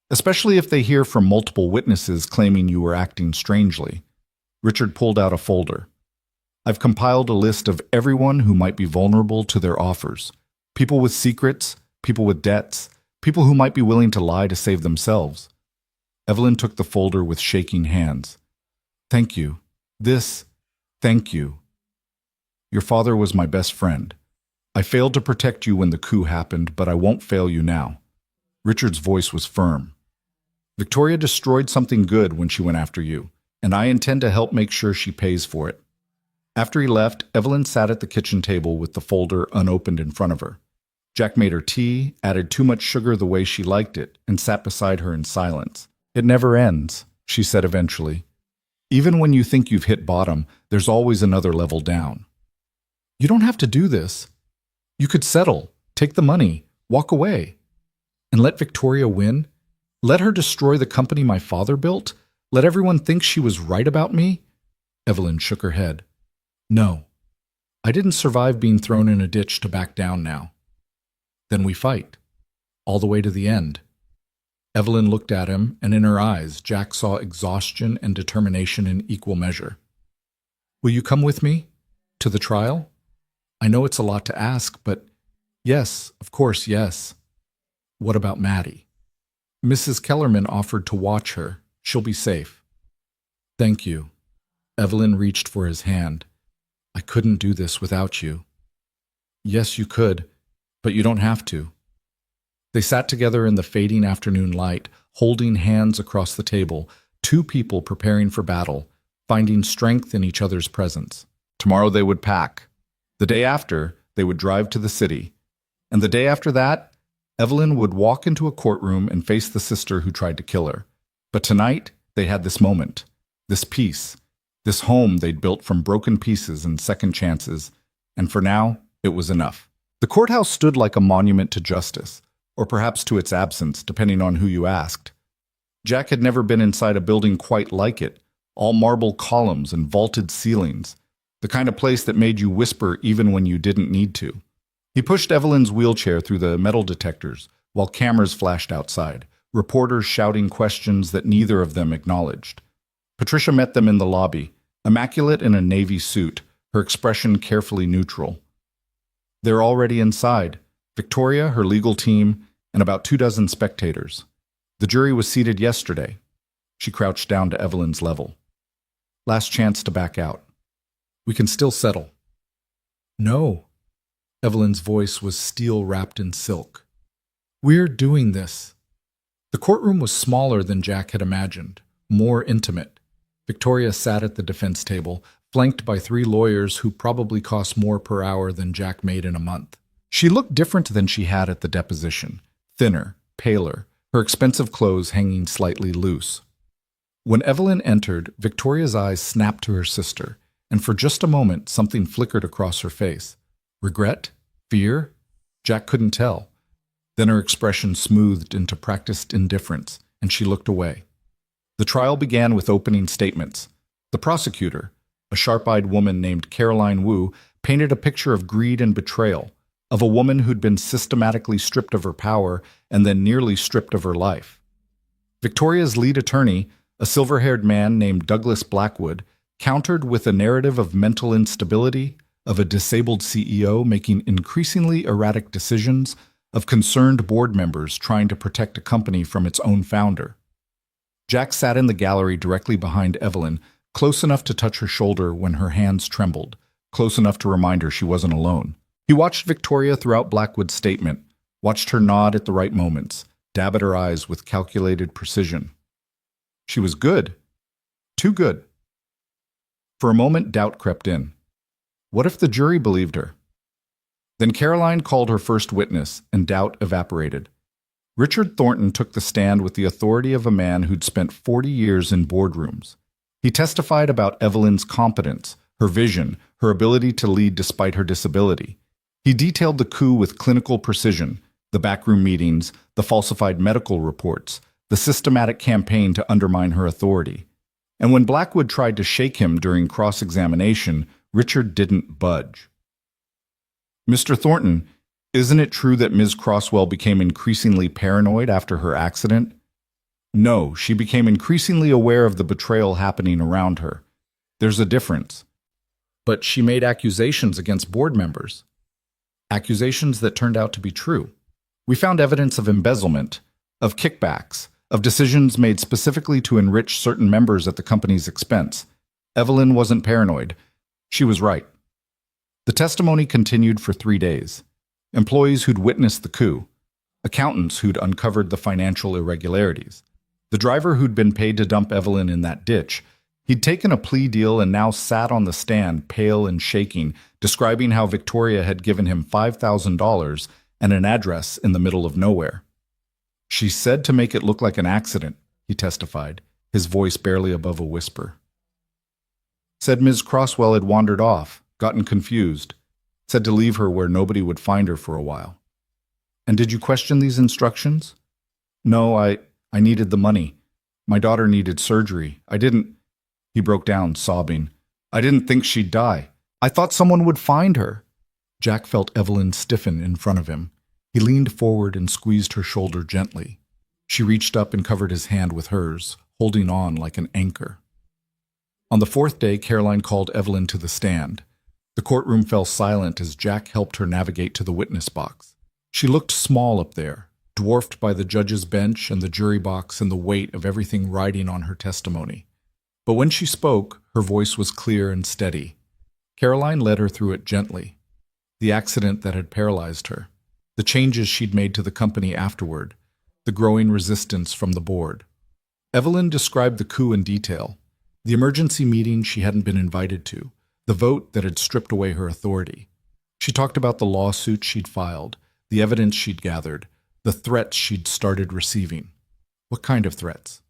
Speaker 1: especially if they hear from multiple witnesses claiming you were acting strangely." Richard pulled out a folder. "I've compiled a list of everyone who might be vulnerable to their offers. People with secrets, people with debts, people who might be willing to lie to save themselves." Evelyn took the folder with shaking hands. "Thank you. Thank you. Your father was my best friend. I failed to protect you when the coup happened, but I won't fail you now." Richard's voice was firm. "Victoria destroyed something good when she went after you, and I intend to help make sure she pays for it." After he left, Evelyn sat at the kitchen table with the folder unopened in front of her. Jack made her tea, added too much sugar the way she liked it, and sat beside her in silence. "It never ends," she said eventually. "Even when you think you've hit bottom, there's always another level down. You don't have to do this. You could settle, take the money, walk away, and let Victoria win. Let her destroy the company my father built. Let everyone think she was right about me." Evelyn shook her head. "No, I didn't survive being thrown in a ditch to back down now." "Then we fight, all the way to the end." Evelyn looked at him, and in her eyes, Jack saw exhaustion and determination in equal measure. "Will you come with me? To the trial? I know it's a lot to ask, but yes, of course, yes." "What about Maddie?" "Mrs. Kellerman offered to watch her. She'll be safe." "Thank you." Evelyn reached for his hand. "I couldn't do this without you." "Yes, you could, but you don't have to." They sat together in the fading afternoon light, holding hands across the table, two people preparing for battle, finding strength in each other's presence. Tomorrow they would pack. The day after, they would drive to the city. And the day after that, Evelyn would walk into a courtroom and face the sister who tried to kill her. But tonight, they had this moment, this peace, this home they'd built from broken pieces and second chances, and for now, it was enough. The courthouse stood like a monument to justice, or perhaps to its absence, depending on who you asked. Jack had never been inside a building quite like it, all marble columns and vaulted ceilings, the kind of place that made you whisper even when you didn't need to. He pushed Evelyn's wheelchair through the metal detectors while cameras flashed outside, reporters shouting questions that neither of them acknowledged. Patricia met them in the lobby, immaculate in a navy suit, her expression carefully neutral. They're already inside. Victoria, her legal team, and about 24 spectators. The jury was seated yesterday. She crouched down to Evelyn's level. "Last chance to back out. We can still settle." "No." Evelyn's voice was steel wrapped in silk. "We're doing this." The courtroom was smaller than Jack had imagined, more intimate. Victoria sat at the defense table, flanked by 3 lawyers who probably cost more per hour than Jack made in a month. She looked different than she had at the deposition, thinner, paler, her expensive clothes hanging slightly loose. When Evelyn entered, Victoria's eyes snapped to her sister, and for just a moment something flickered across her face. Regret? Fear? Jack couldn't tell. Then her expression smoothed into practiced indifference, and she looked away. The trial began with opening statements. The prosecutor, a sharp-eyed woman named Caroline Wu, painted a picture of greed and betrayal, of a woman who'd been systematically stripped of her power and then nearly stripped of her life. Victoria's lead attorney, a silver-haired man named Douglas Blackwood, countered with a narrative of mental instability, of a disabled CEO making increasingly erratic decisions, of concerned board members trying to protect a company from its own founder. Jack sat in the gallery directly behind Evelyn, close enough to touch her shoulder when her hands trembled, close enough to remind her she wasn't alone. He watched Victoria throughout Blackwood's statement, watched her nod at the right moments, dab at her eyes with calculated precision. She was good. Too good. For a moment, doubt crept in. What if the jury believed her? Then Caroline called her first witness, and doubt evaporated. Richard Thornton took the stand with the authority of a man who'd spent 40 years in boardrooms. He testified about Evelyn's competence, her vision, her ability to lead despite her disability. He detailed the coup with clinical precision, the backroom meetings, the falsified medical reports, the systematic campaign to undermine her authority. And when Blackwood tried to shake him during cross-examination, Richard didn't budge. "Mr. Thornton, isn't it true that Ms. Crosswell became increasingly paranoid after her accident?" "No, she became increasingly aware of the betrayal happening around her. There's a difference." "But she made accusations against board members." "Accusations that turned out to be true. We found evidence of embezzlement, of kickbacks, of decisions made specifically to enrich certain members at the company's expense. Evelyn wasn't paranoid. She was right." The testimony continued for 3 days. Employees who'd witnessed the coup, accountants who'd uncovered the financial irregularities, the driver who'd been paid to dump Evelyn in that ditch. He'd taken a plea deal and now sat on the stand, pale and shaking, describing how Victoria had given him $5,000 and an address in the middle of nowhere. "She said to make it look like an accident," he testified, his voice barely above a whisper. "Said Ms. Crosswell had wandered off, gotten confused. Said to leave her where nobody would find her for a while." "And did you question these instructions?" "No, I needed the money. My daughter needed surgery. I didn't—" He broke down, sobbing. "I didn't think she'd die. I thought someone would find her." Jack felt Evelyn stiffen in front of him. He leaned forward and squeezed her shoulder gently. She reached up and covered his hand with hers, holding on like an anchor. On the 4th day, Caroline called Evelyn to the stand. The courtroom fell silent as Jack helped her navigate to the witness box. She looked small up there, dwarfed by the judge's bench and the jury box and the weight of everything riding on her testimony. But when she spoke, her voice was clear and steady. Caroline led her through it gently. The accident that had paralyzed her, the changes she'd made to the company afterward, the growing resistance from the board. Evelyn described the coup in detail, the emergency meeting she hadn't been invited to, the vote that had stripped away her authority. She talked about the lawsuit she'd filed, the evidence she'd gathered, the threats she'd started receiving. What kind of threats?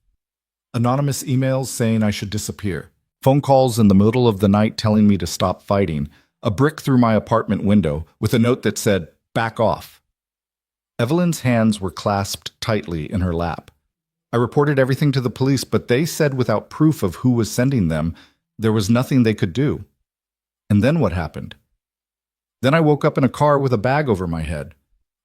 Speaker 1: Anonymous emails saying I should disappear, phone calls in the middle of the night telling me to stop fighting, a brick through my apartment window with a note that said, "Back off." Evelyn's hands were clasped tightly in her lap. "I reported everything to the police, but they said without proof of who was sending them, there was nothing they could do." "And then what happened?" "Then I woke up in a car with a bag over my head.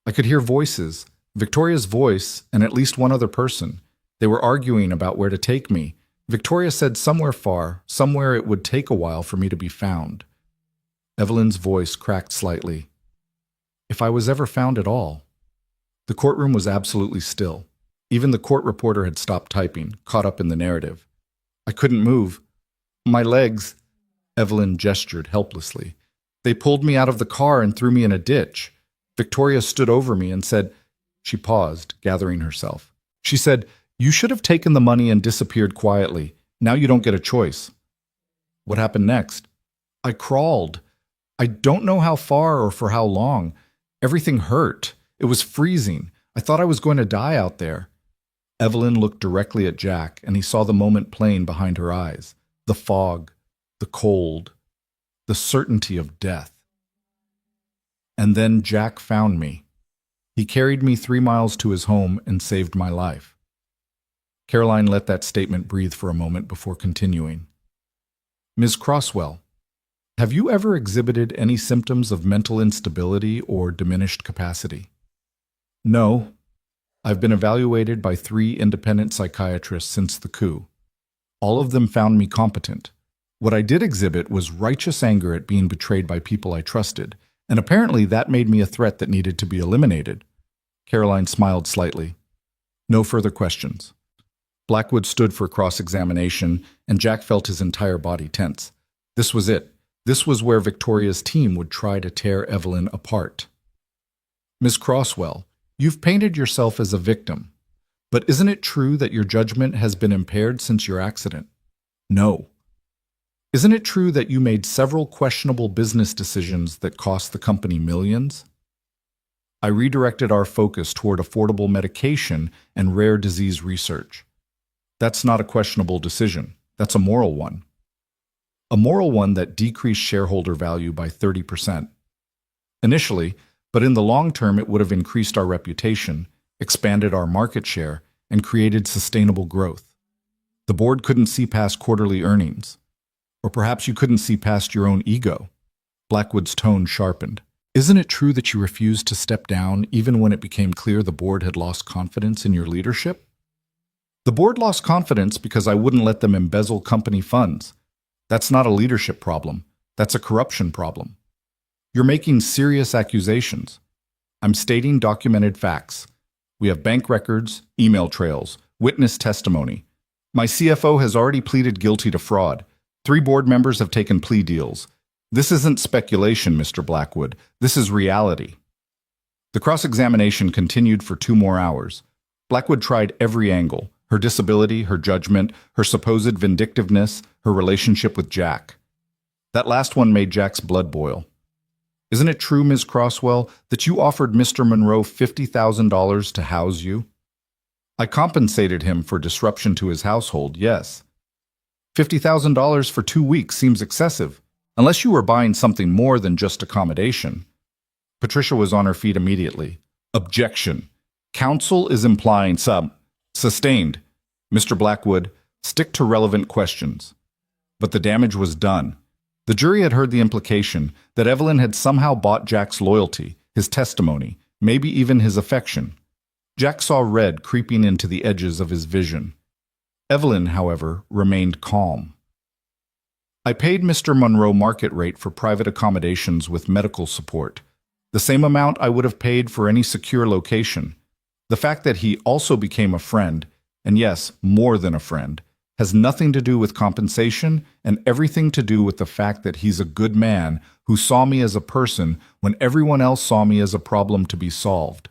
Speaker 1: I could hear voices, Victoria's voice and at least one other person. They were arguing about where to take me. Victoria said somewhere far, somewhere it would take a while for me to be found." Evelyn's voice cracked slightly. "If I was ever found at all." The courtroom was absolutely still. Even the court reporter had stopped typing, caught up in the narrative. "I couldn't move. My legs—" Evelyn gestured helplessly. "They pulled me out of the car and threw me in a ditch. Victoria stood over me and said—" She paused, gathering herself. She said, "You should have taken the money and disappeared quietly. Now you don't get a choice." "What happened next?" "I crawled. I don't know how far or for how long. Everything hurt. It was freezing. I thought I was going to die out there." Evelyn looked directly at Jack, and he saw the moment plain behind her eyes. The fog, the cold, the certainty of death. "And then Jack found me. He carried me 3 miles to his home and saved my life." Caroline let that statement breathe for a moment before continuing. "Ms. Crosswell, have you ever exhibited any symptoms of mental instability or diminished capacity?" "No. I've been evaluated by 3 independent psychiatrists since the coup. All of them found me competent. What I did exhibit was righteous anger at being betrayed by people I trusted, and apparently that made me a threat that needed to be eliminated." Caroline smiled slightly. No further questions. Blackwood stood for cross-examination, and Jack felt his entire body tense. This was it. This was where Victoria's team would try to tear Evelyn apart. "Miss Crosswell, you've painted yourself as a victim. But isn't it true that your judgment has been impaired since your accident?" "No." Isn't it true that you made several questionable business decisions that cost the company millions? I redirected our focus toward affordable medication and rare disease research. That's not a questionable decision. That's a moral one. A moral one that decreased shareholder value by 30%. Initially, but in the long term it would have increased our reputation, expanded our market share, and created sustainable growth. The board couldn't see past quarterly earnings. Or perhaps you couldn't see past your own ego. Blackwood's tone sharpened. Isn't it true that you refused to step down even when it became clear the board had lost confidence in your leadership? The board lost confidence because I wouldn't let them embezzle company funds. That's not a leadership problem. That's a corruption problem. You're making serious accusations. I'm stating documented facts. We have bank records, email trails, witness testimony. My CFO has already pleaded guilty to fraud. 3 board members have taken plea deals. This isn't speculation, Mr. Blackwood. This is reality. The cross-examination continued for 2 more hours. Blackwood tried every angle: her disability, her judgment, her supposed vindictiveness, her relationship with Jack. That last one made Jack's blood boil. Isn't it true, Ms. Crosswell, that you offered Mr. Monroe $50,000 to house you? I compensated him for disruption to his household, yes. $50,000 for 2 weeks seems excessive, unless you were buying something more than just accommodation. Patricia was on her feet immediately. Objection. Counsel is implying sustained. Mr. Blackwood, stick to relevant questions. But the damage was done. The jury had heard the implication that Evelyn had somehow bought Jack's loyalty, his testimony, maybe even his affection. Jack saw red creeping into the edges of his vision. Evelyn, however, remained calm. I paid Mr. Monroe market rate for private accommodations with medical support, the same amount I would have paid for any secure location. The fact that he also became a friend, and yes, more than a friend, has nothing to do with compensation and everything to do with the fact that he's a good man who saw me as a person when everyone else saw me as a problem to be solved.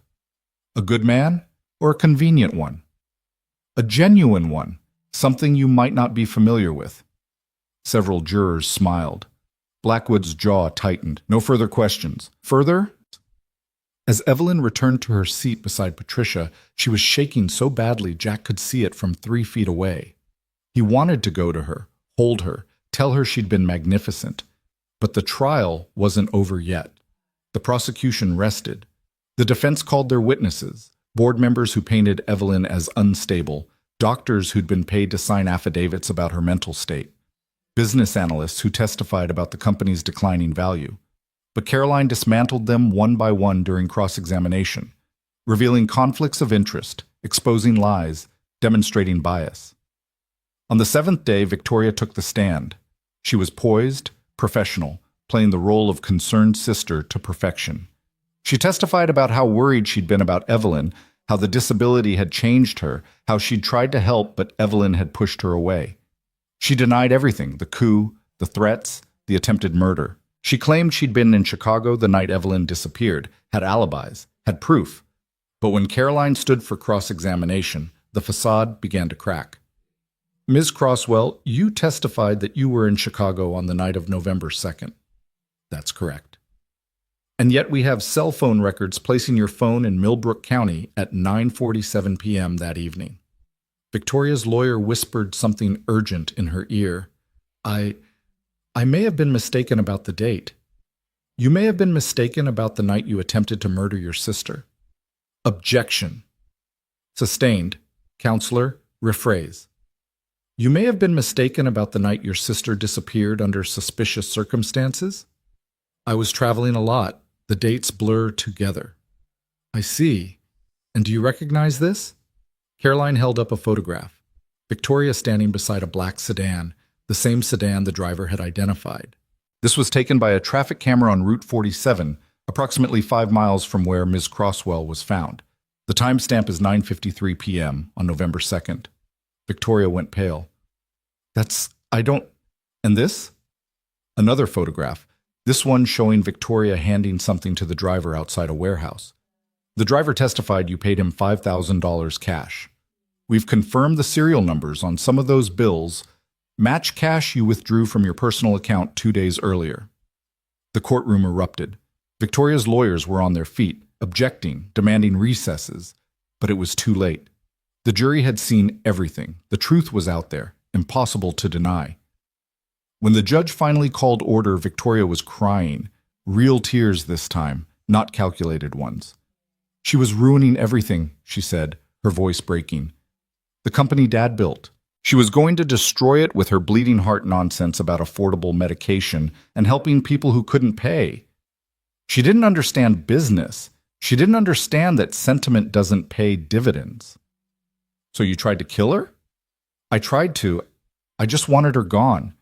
Speaker 1: A good man or a convenient one? A genuine one, something you might not be familiar with. Several jurors smiled. Blackwood's jaw tightened. No further questions. Further? As Evelyn returned to her seat beside Patricia, she was shaking so badly Jack could see it from 3 feet away. He wanted to go to her, hold her, tell her she'd been magnificent. But the trial wasn't over yet. The prosecution rested. The defense called their witnesses, board members who painted Evelyn as unstable, doctors who'd been paid to sign affidavits about her mental state, business analysts who testified about the company's declining value. But Caroline dismantled them one by one during cross-examination, revealing conflicts of interest, exposing lies, demonstrating bias. On the 7th day, Victoria took the stand. She was poised, professional, playing the role of concerned sister to perfection. She testified about how worried she'd been about Evelyn, how the disability had changed her, how she'd tried to help but Evelyn had pushed her away. She denied everything: the coup, the threats, the attempted murder. She claimed she'd been in Chicago the night Evelyn disappeared, had alibis, had proof. But when Caroline stood for cross-examination, the facade began to crack. Ms. Crosswell, you testified that you were in Chicago on the night of November 2nd. That's correct. And yet we have cell phone records placing your phone in Millbrook County at 9:47 p.m. that evening. Victoria's lawyer whispered something urgent in her ear. I may have been mistaken about the date. You may have been mistaken about the night you attempted to murder your sister. Objection. Sustained. Counselor, rephrase. You may have been mistaken about the night your sister disappeared under suspicious circumstances. I was traveling a lot. The dates blur together. I see. And do you recognize this? Caroline held up a photograph. Victoria standing beside a black sedan, the same sedan the driver had identified. This was taken by a traffic camera on Route 47, approximately 5 miles from where Ms. Crosswell was found. The timestamp is 9:53 p.m. on November 2nd. Victoria went pale. And this? Another photograph, this one showing Victoria handing something to the driver outside a warehouse. The driver testified you paid him $5,000 cash. We've confirmed the serial numbers on some of those bills. Match cash you withdrew from your personal account 2 days earlier. The courtroom erupted. Victoria's lawyers were on their feet, objecting, demanding recesses, but it was too late. The jury had seen everything. The truth was out there, impossible to deny. When the judge finally called order, Victoria was crying, real tears this time, not calculated ones. She was ruining everything, she said, her voice breaking. The company Dad built. She was going to destroy it with her bleeding heart nonsense about affordable medication and helping people who couldn't pay. She didn't understand business. She didn't understand that sentiment doesn't pay dividends. So you tried to kill her? I tried to. I just wanted her gone.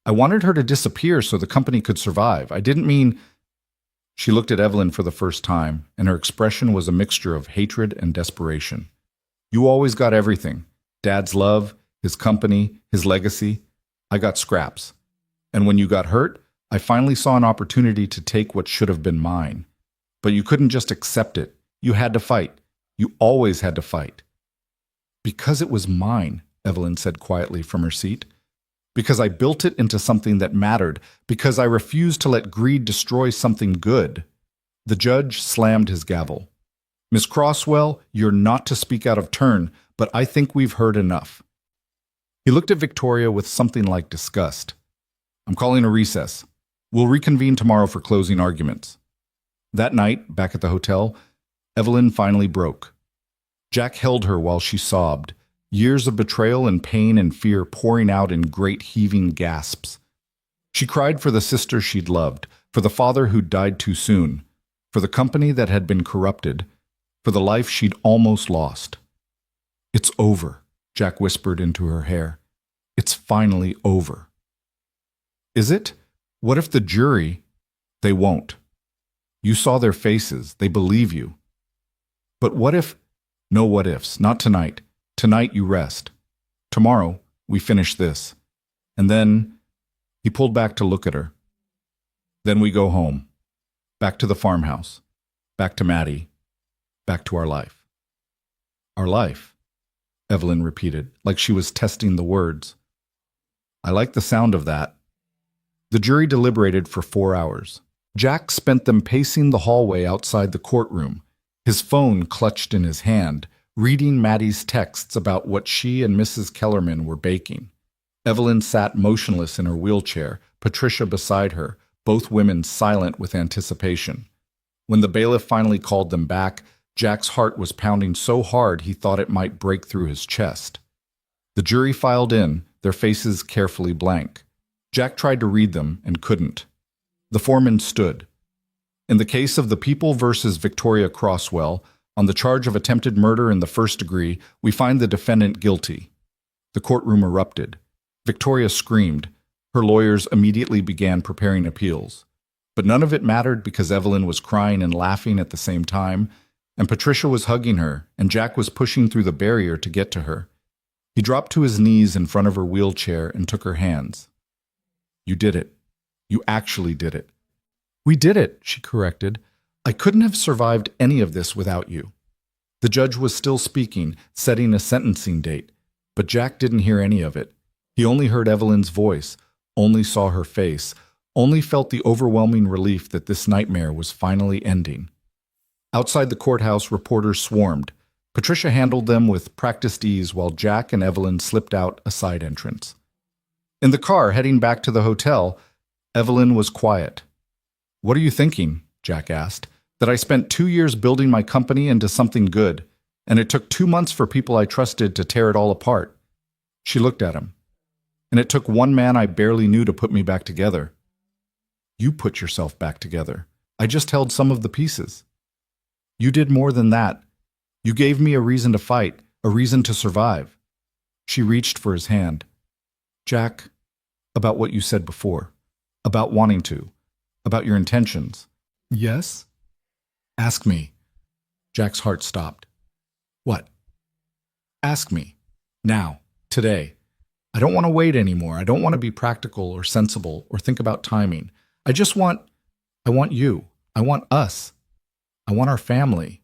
Speaker 1: I wanted her to disappear so the company could survive. I didn't mean... She looked at Evelyn for the first time, and her expression was a mixture of hatred and desperation. You always got everything. Dad's love, his company, his legacy. I got scraps. And when you got hurt, I finally saw an opportunity to take what should have been mine. But you couldn't just accept it. You had to fight. You always had to fight. Because it was mine, Evelyn said quietly from her seat. Because I built it into something that mattered. Because I refused to let greed destroy something good. The judge slammed his gavel. Miss Crosswell, you're not to speak out of turn, but I think we've heard enough. He looked at Victoria with something like disgust. I'm calling a recess. We'll reconvene tomorrow for closing arguments. That night, back at the hotel, Evelyn finally broke. Jack held her while she sobbed, years of betrayal and pain and fear pouring out in great heaving gasps. She cried for the sister she'd loved, for the father who'd died too soon, for the company that had been corrupted, for the life she'd almost lost. It's over, Jack whispered into her hair. It's finally over. Is it? What if the jury... They won't. You saw their faces. They believe you. But what if... No what ifs. Not tonight. Tonight you rest. Tomorrow we finish this. And then... He pulled back to look at her. Then we go home. Back to the farmhouse. Back to Maddie. Back to our life. Our life, Evelyn repeated, like she was testing the words. I like the sound of that. The jury deliberated for 4 hours. Jack spent them pacing the hallway outside the courtroom, his phone clutched in his hand, reading Maddie's texts about what she and Mrs. Kellerman were baking. Evelyn sat motionless in her wheelchair, Patricia beside her, both women silent with anticipation. When the bailiff finally called them back, Jack's heart was pounding so hard he thought it might break through his chest. The jury filed in, their faces carefully blank. Jack tried to read them and couldn't. The foreman stood. In the case of the People versus Victoria Crosswell, on the charge of attempted murder in the first degree, we find the defendant guilty. The courtroom erupted. Victoria screamed. Her lawyers immediately began preparing appeals. But none of it mattered because Evelyn was crying and laughing at the same time, and Patricia was hugging her, and Jack was pushing through the barrier to get to her. He dropped to his knees in front of her wheelchair and took her hands. You did it. You actually did it. We did it, she corrected. I couldn't have survived any of this without you. The judge was still speaking, setting a sentencing date, but Jack didn't hear any of it. He only heard Evelyn's voice, only saw her face, only felt the overwhelming relief that this nightmare was finally ending. Outside the courthouse, reporters swarmed. Patricia handled them with practiced ease while Jack and Evelyn slipped out a side entrance. In the car heading back to the hotel, Evelyn was quiet. What are you thinking? Jack asked. That I spent 2 years building my company into something good, and it took 2 months for people I trusted to tear it all apart. She looked at him. And it took one man I barely knew to put me back together. You put yourself back together. I just held some of the pieces. You did more than that. You gave me a reason to fight, a reason to survive. She reached for his hand. Jack, about what you said before, about wanting to, about your intentions. Yes? Ask me. Jack's heart stopped. What? Ask me. Now. Today. I don't want to wait anymore. I don't want to be practical or sensible or think about timing. I want you. I want us. I want our family.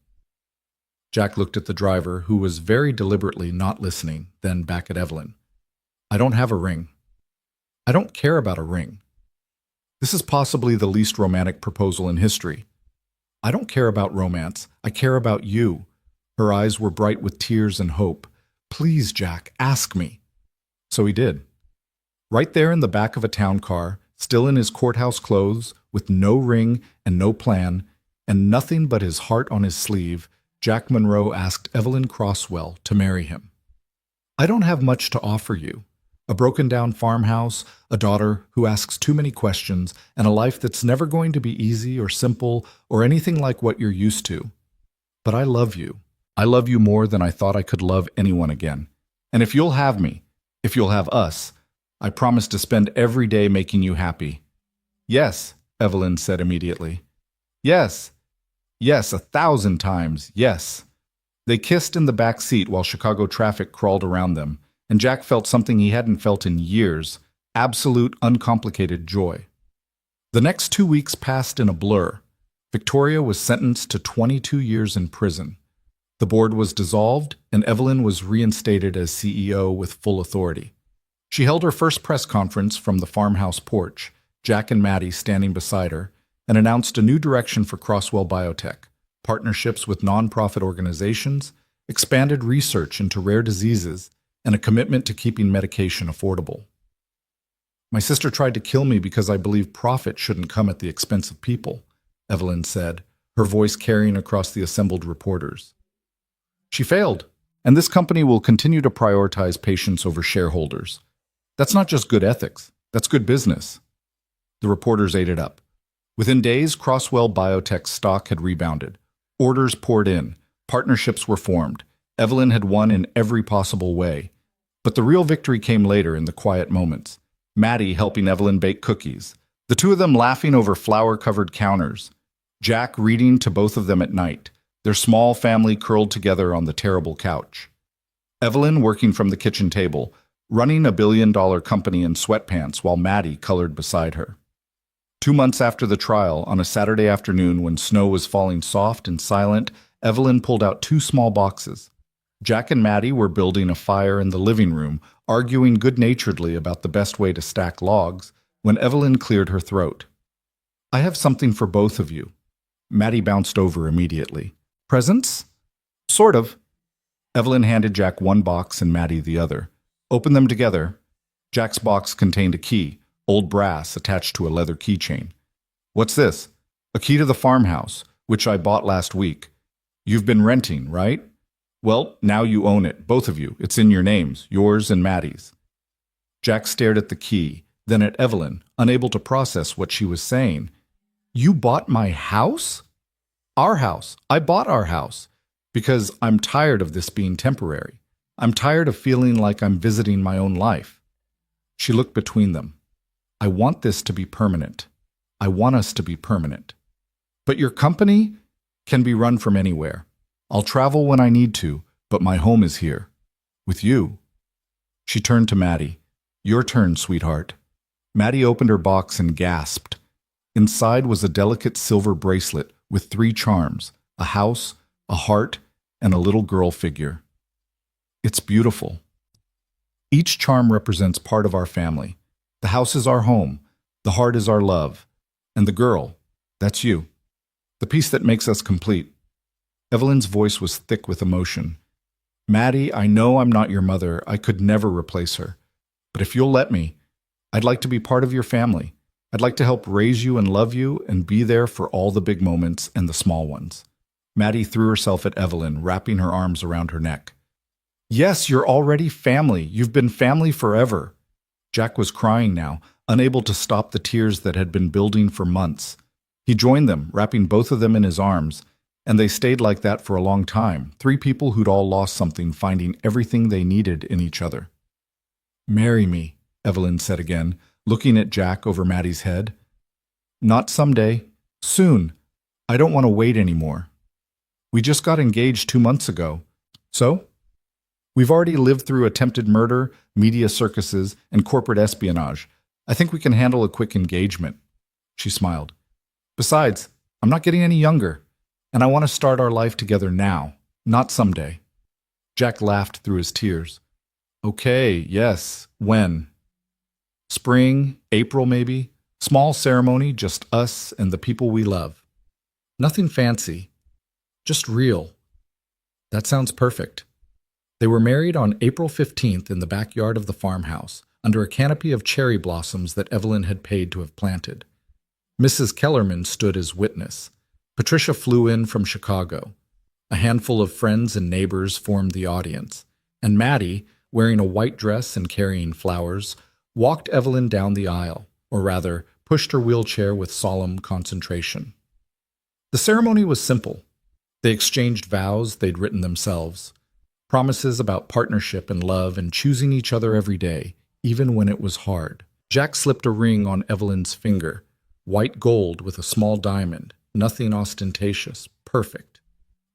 Speaker 1: Jack looked at the driver, who was very deliberately not listening, then back at Evelyn. I don't have a ring. I don't care about a ring. This is possibly the least romantic proposal in history. I don't care about romance. I care about you. Her eyes were bright with tears and hope. Please, Jack, ask me. So he did. Right there in the back of a town car, still in his courthouse clothes, with no ring and no plan, and nothing but his heart on his sleeve, Jack Monroe asked Evelyn Crosswell to marry him. I don't have much to offer you. A broken-down farmhouse, a daughter who asks too many questions, and a life that's never going to be easy or simple or anything like what you're used to. But I love you. I love you more than I thought I could love anyone again. And if you'll have me, if you'll have us, I promise to spend every day making you happy. Yes, Evelyn said immediately. Yes, yes, 1,000 times, yes. They kissed in the back seat while Chicago traffic crawled around them, and Jack felt something he hadn't felt in years, absolute, uncomplicated joy. The next 2 weeks passed in a blur. Victoria was sentenced to 22 years in prison. The board was dissolved, and Evelyn was reinstated as CEO with full authority. She held her first press conference from the farmhouse porch, Jack and Maddie standing beside her, and announced a new direction for Crosswell Biotech, partnerships with nonprofit organizations, expanded research into rare diseases, and a commitment to keeping medication affordable. My sister tried to kill me because I believe profit shouldn't come at the expense of people, Evelyn said, her voice carrying across the assembled reporters. She failed, and this company will continue to prioritize patients over shareholders. That's not just good ethics, that's good business. The reporters ate it up. Within days, Crosswell Biotech's stock had rebounded. Orders poured in. Partnerships were formed. Evelyn had won in every possible way. But the real victory came later in the quiet moments. Maddie helping Evelyn bake cookies. The two of them laughing over flour-covered counters. Jack reading to both of them at night. Their small family curled together on the terrible couch. Evelyn working from the kitchen table, running a billion-dollar company in sweatpants while Maddie colored beside her. 2 months after the trial, on a Saturday afternoon when snow was falling soft and silent, Evelyn pulled out 2 small boxes. Jack and Maddie were building a fire in the living room, arguing good-naturedly about the best way to stack logs, when Evelyn cleared her throat. I have something for both of you. Maddie bounced over immediately. Presents? Sort of. Evelyn handed Jack one box and Maddie the other. Open them together. Jack's box contained a key, old brass attached to a leather keychain. What's this? A key to the farmhouse, which I bought last week. You've been renting, right? Well, now you own it, both of you. It's in your names, yours and Maddie's. Jack stared at the key, then at Evelyn, unable to process what she was saying. You bought my house? Our house. I bought our house. Because I'm tired of this being temporary. I'm tired of feeling like I'm visiting my own life. She looked between them. I want this to be permanent. I want us to be permanent. But your company can be run from anywhere. I'll travel when I need to, but my home is here. With you. She turned to Maddie. Your turn, sweetheart. Maddie opened her box and gasped. Inside was a delicate silver bracelet with 3 charms, a house, a heart, and a little girl figure. It's beautiful. Each charm represents part of our family. The house is our home, the heart is our love, and the girl, that's you. The piece that makes us complete. Evelyn's voice was thick with emotion. Maddie, I know I'm not your mother. I could never replace her. But if you'll let me, I'd like to be part of your family. I'd like to help raise you and love you and be there for all the big moments and the small ones. Maddie threw herself at Evelyn, wrapping her arms around her neck. Yes, you're already family. You've been family forever. Jack was crying now, unable to stop the tears that had been building for months. He joined them, wrapping both of them in his arms, and they stayed like that for a long time, 3 people who'd all lost something finding everything they needed in each other. Marry me, Evelyn said again, looking at Jack over Maddie's head. Not someday. Soon. I don't want to wait anymore. We just got engaged 2 months ago. So? We've already lived through attempted murder, media circuses, and corporate espionage. I think we can handle a quick engagement. She smiled. Besides, I'm not getting any younger, and I want to start our life together now, not someday. Jack laughed through his tears. Okay, yes, when? Spring, April maybe. Small ceremony, just us and the people we love. Nothing fancy, just real. That sounds perfect. They were married on April 15th in the backyard of the farmhouse, under a canopy of cherry blossoms that Evelyn had paid to have planted. Mrs. Kellerman stood as witness. Patricia flew in from Chicago. A handful of friends and neighbors formed the audience, and Maddie, wearing a white dress and carrying flowers, walked Evelyn down the aisle, or rather, pushed her wheelchair with solemn concentration. The ceremony was simple. They exchanged vows they'd written themselves, promises about partnership and love and choosing each other every day, even when it was hard. Jack slipped a ring on Evelyn's finger, white gold with a small diamond, nothing ostentatious, perfect.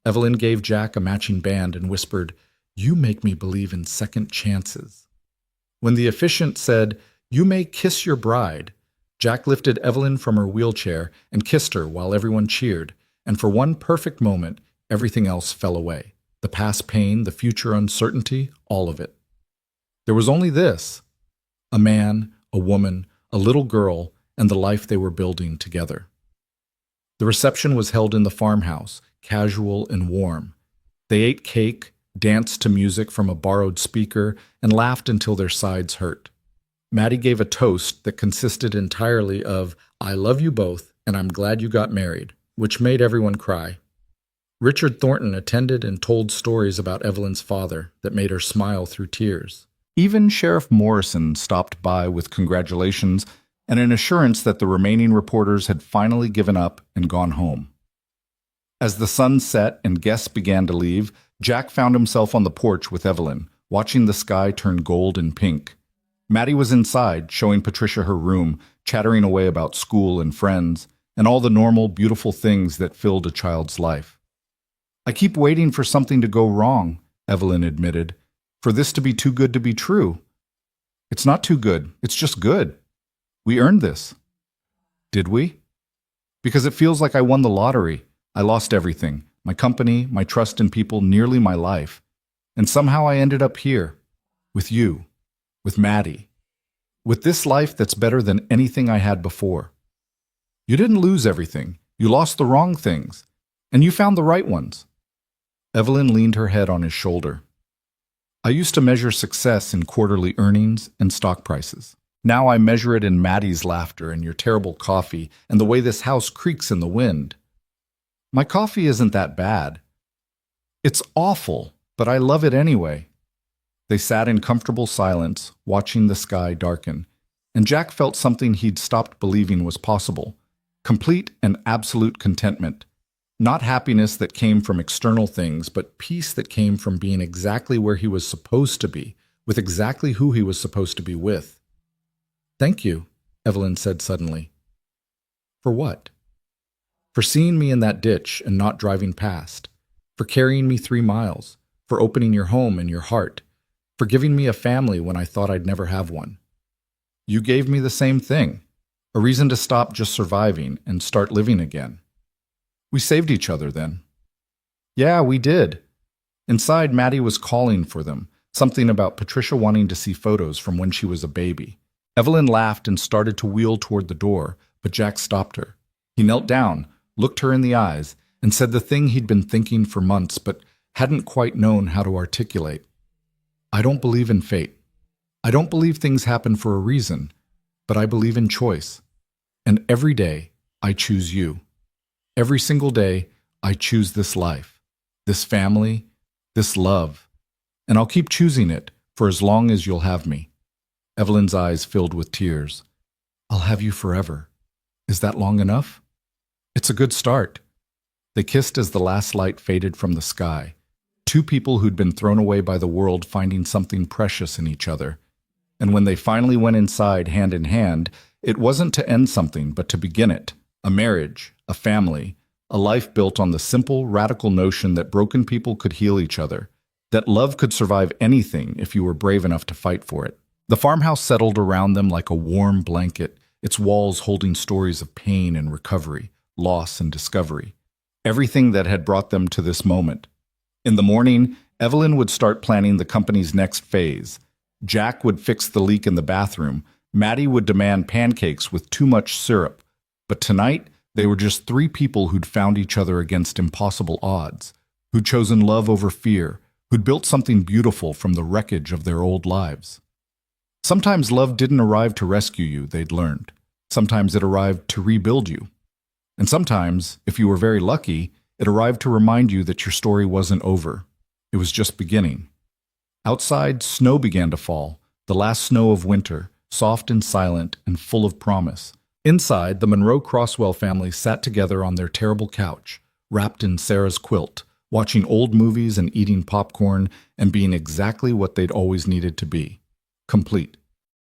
Speaker 1: Evelyn gave Jack a matching band and whispered, "You make me believe in second chances." When the officiant said, "You may kiss your bride," Jack lifted Evelyn from her wheelchair and kissed her while everyone cheered, and for one perfect moment, everything else fell away. The past pain, the future uncertainty, all of it. There was only this: a man, a woman, a little girl, and the life they were building together. The reception was held in the farmhouse, casual and warm. They ate cake, danced to music from a borrowed speaker, and laughed until their sides hurt. Maddie gave a toast that consisted entirely of, "I love you both, and I'm glad you got married," which made everyone cry. Richard Thornton attended and told stories about Evelyn's father that made her smile through tears. Even Sheriff Morrison stopped by with congratulations and an assurance that the remaining reporters had finally given up and gone home. As the sun set and guests began to leave, Jack found himself on the porch with Evelyn, watching the sky turn gold and pink. Maddie was inside, showing Patricia her room, chattering away about school and friends, and all the normal, beautiful things that filled a child's life. "I keep waiting for something to go wrong," Evelyn admitted, "for this to be too good to be true." "It's not too good, it's just good. We earned this." "Did we?" "Because it feels like I won the lottery. I lost everything, my company, my trust in people, nearly my life. And somehow I ended up here, with you, with Maddie, with this life that's better than anything I had before." "You didn't lose everything. You lost the wrong things. And you found the right ones." Evelyn leaned her head on his shoulder. "I used to measure success in quarterly earnings and stock prices. Now I measure it in Maddie's laughter and your terrible coffee and the way this house creaks in the wind. My coffee isn't that bad. It's awful, but I love it anyway." They sat in comfortable silence, watching the sky darken, and Jack felt something he'd stopped believing was possible: complete and absolute contentment. Not happiness that came from external things, but peace that came from being exactly where he was supposed to be, with exactly who he was supposed to be with. "Thank you," Evelyn said suddenly. "For what?" "For seeing me in that ditch and not driving past. For carrying me 3 miles. For opening your home and your heart. For giving me a family when I thought I'd never have one. You gave me the same thing. A reason to stop just surviving and start living again. We saved each other then." "Yeah, we did." Inside, Maddie was calling for them, something about Patricia wanting to see photos from when she was a baby. Evelyn laughed and started to wheel toward the door, but Jack stopped her. He knelt down, looked her in the eyes, and said the thing he'd been thinking for months but hadn't quite known how to articulate. "I don't believe in fate. I don't believe things happen for a reason, but I believe in choice. And every day, I choose you. Every single day, I choose this life, this family, this love. And I'll keep choosing it for as long as you'll have me." Evelyn's eyes filled with tears. "I'll have you forever. Is that long enough?" "It's a good start." They kissed as the last light faded from the sky. Two people who'd been thrown away by the world finding something precious in each other. And when they finally went inside hand in hand, it wasn't to end something but to begin it. A marriage, a family, a life built on the simple, radical notion that broken people could heal each other, that love could survive anything if you were brave enough to fight for it. The farmhouse settled around them like a warm blanket, its walls holding stories of pain and recovery, loss and discovery. Everything that had brought them to this moment. In the morning, Evelyn would start planning the company's next phase. Jack would fix the leak in the bathroom. Maddie would demand pancakes with too much syrup. But tonight, they were just three people who'd found each other against impossible odds, who'd chosen love over fear, who'd built something beautiful from the wreckage of their old lives. Sometimes love didn't arrive to rescue you, they'd learned. Sometimes it arrived to rebuild you. And sometimes, if you were very lucky, it arrived to remind you that your story wasn't over. It was just beginning. Outside, snow began to fall, the last snow of winter, soft and silent and full of promise. Inside, the Monroe Crosswell family sat together on their terrible couch, wrapped in Sarah's quilt, watching old movies and eating popcorn and being exactly what they'd always needed to be: complete.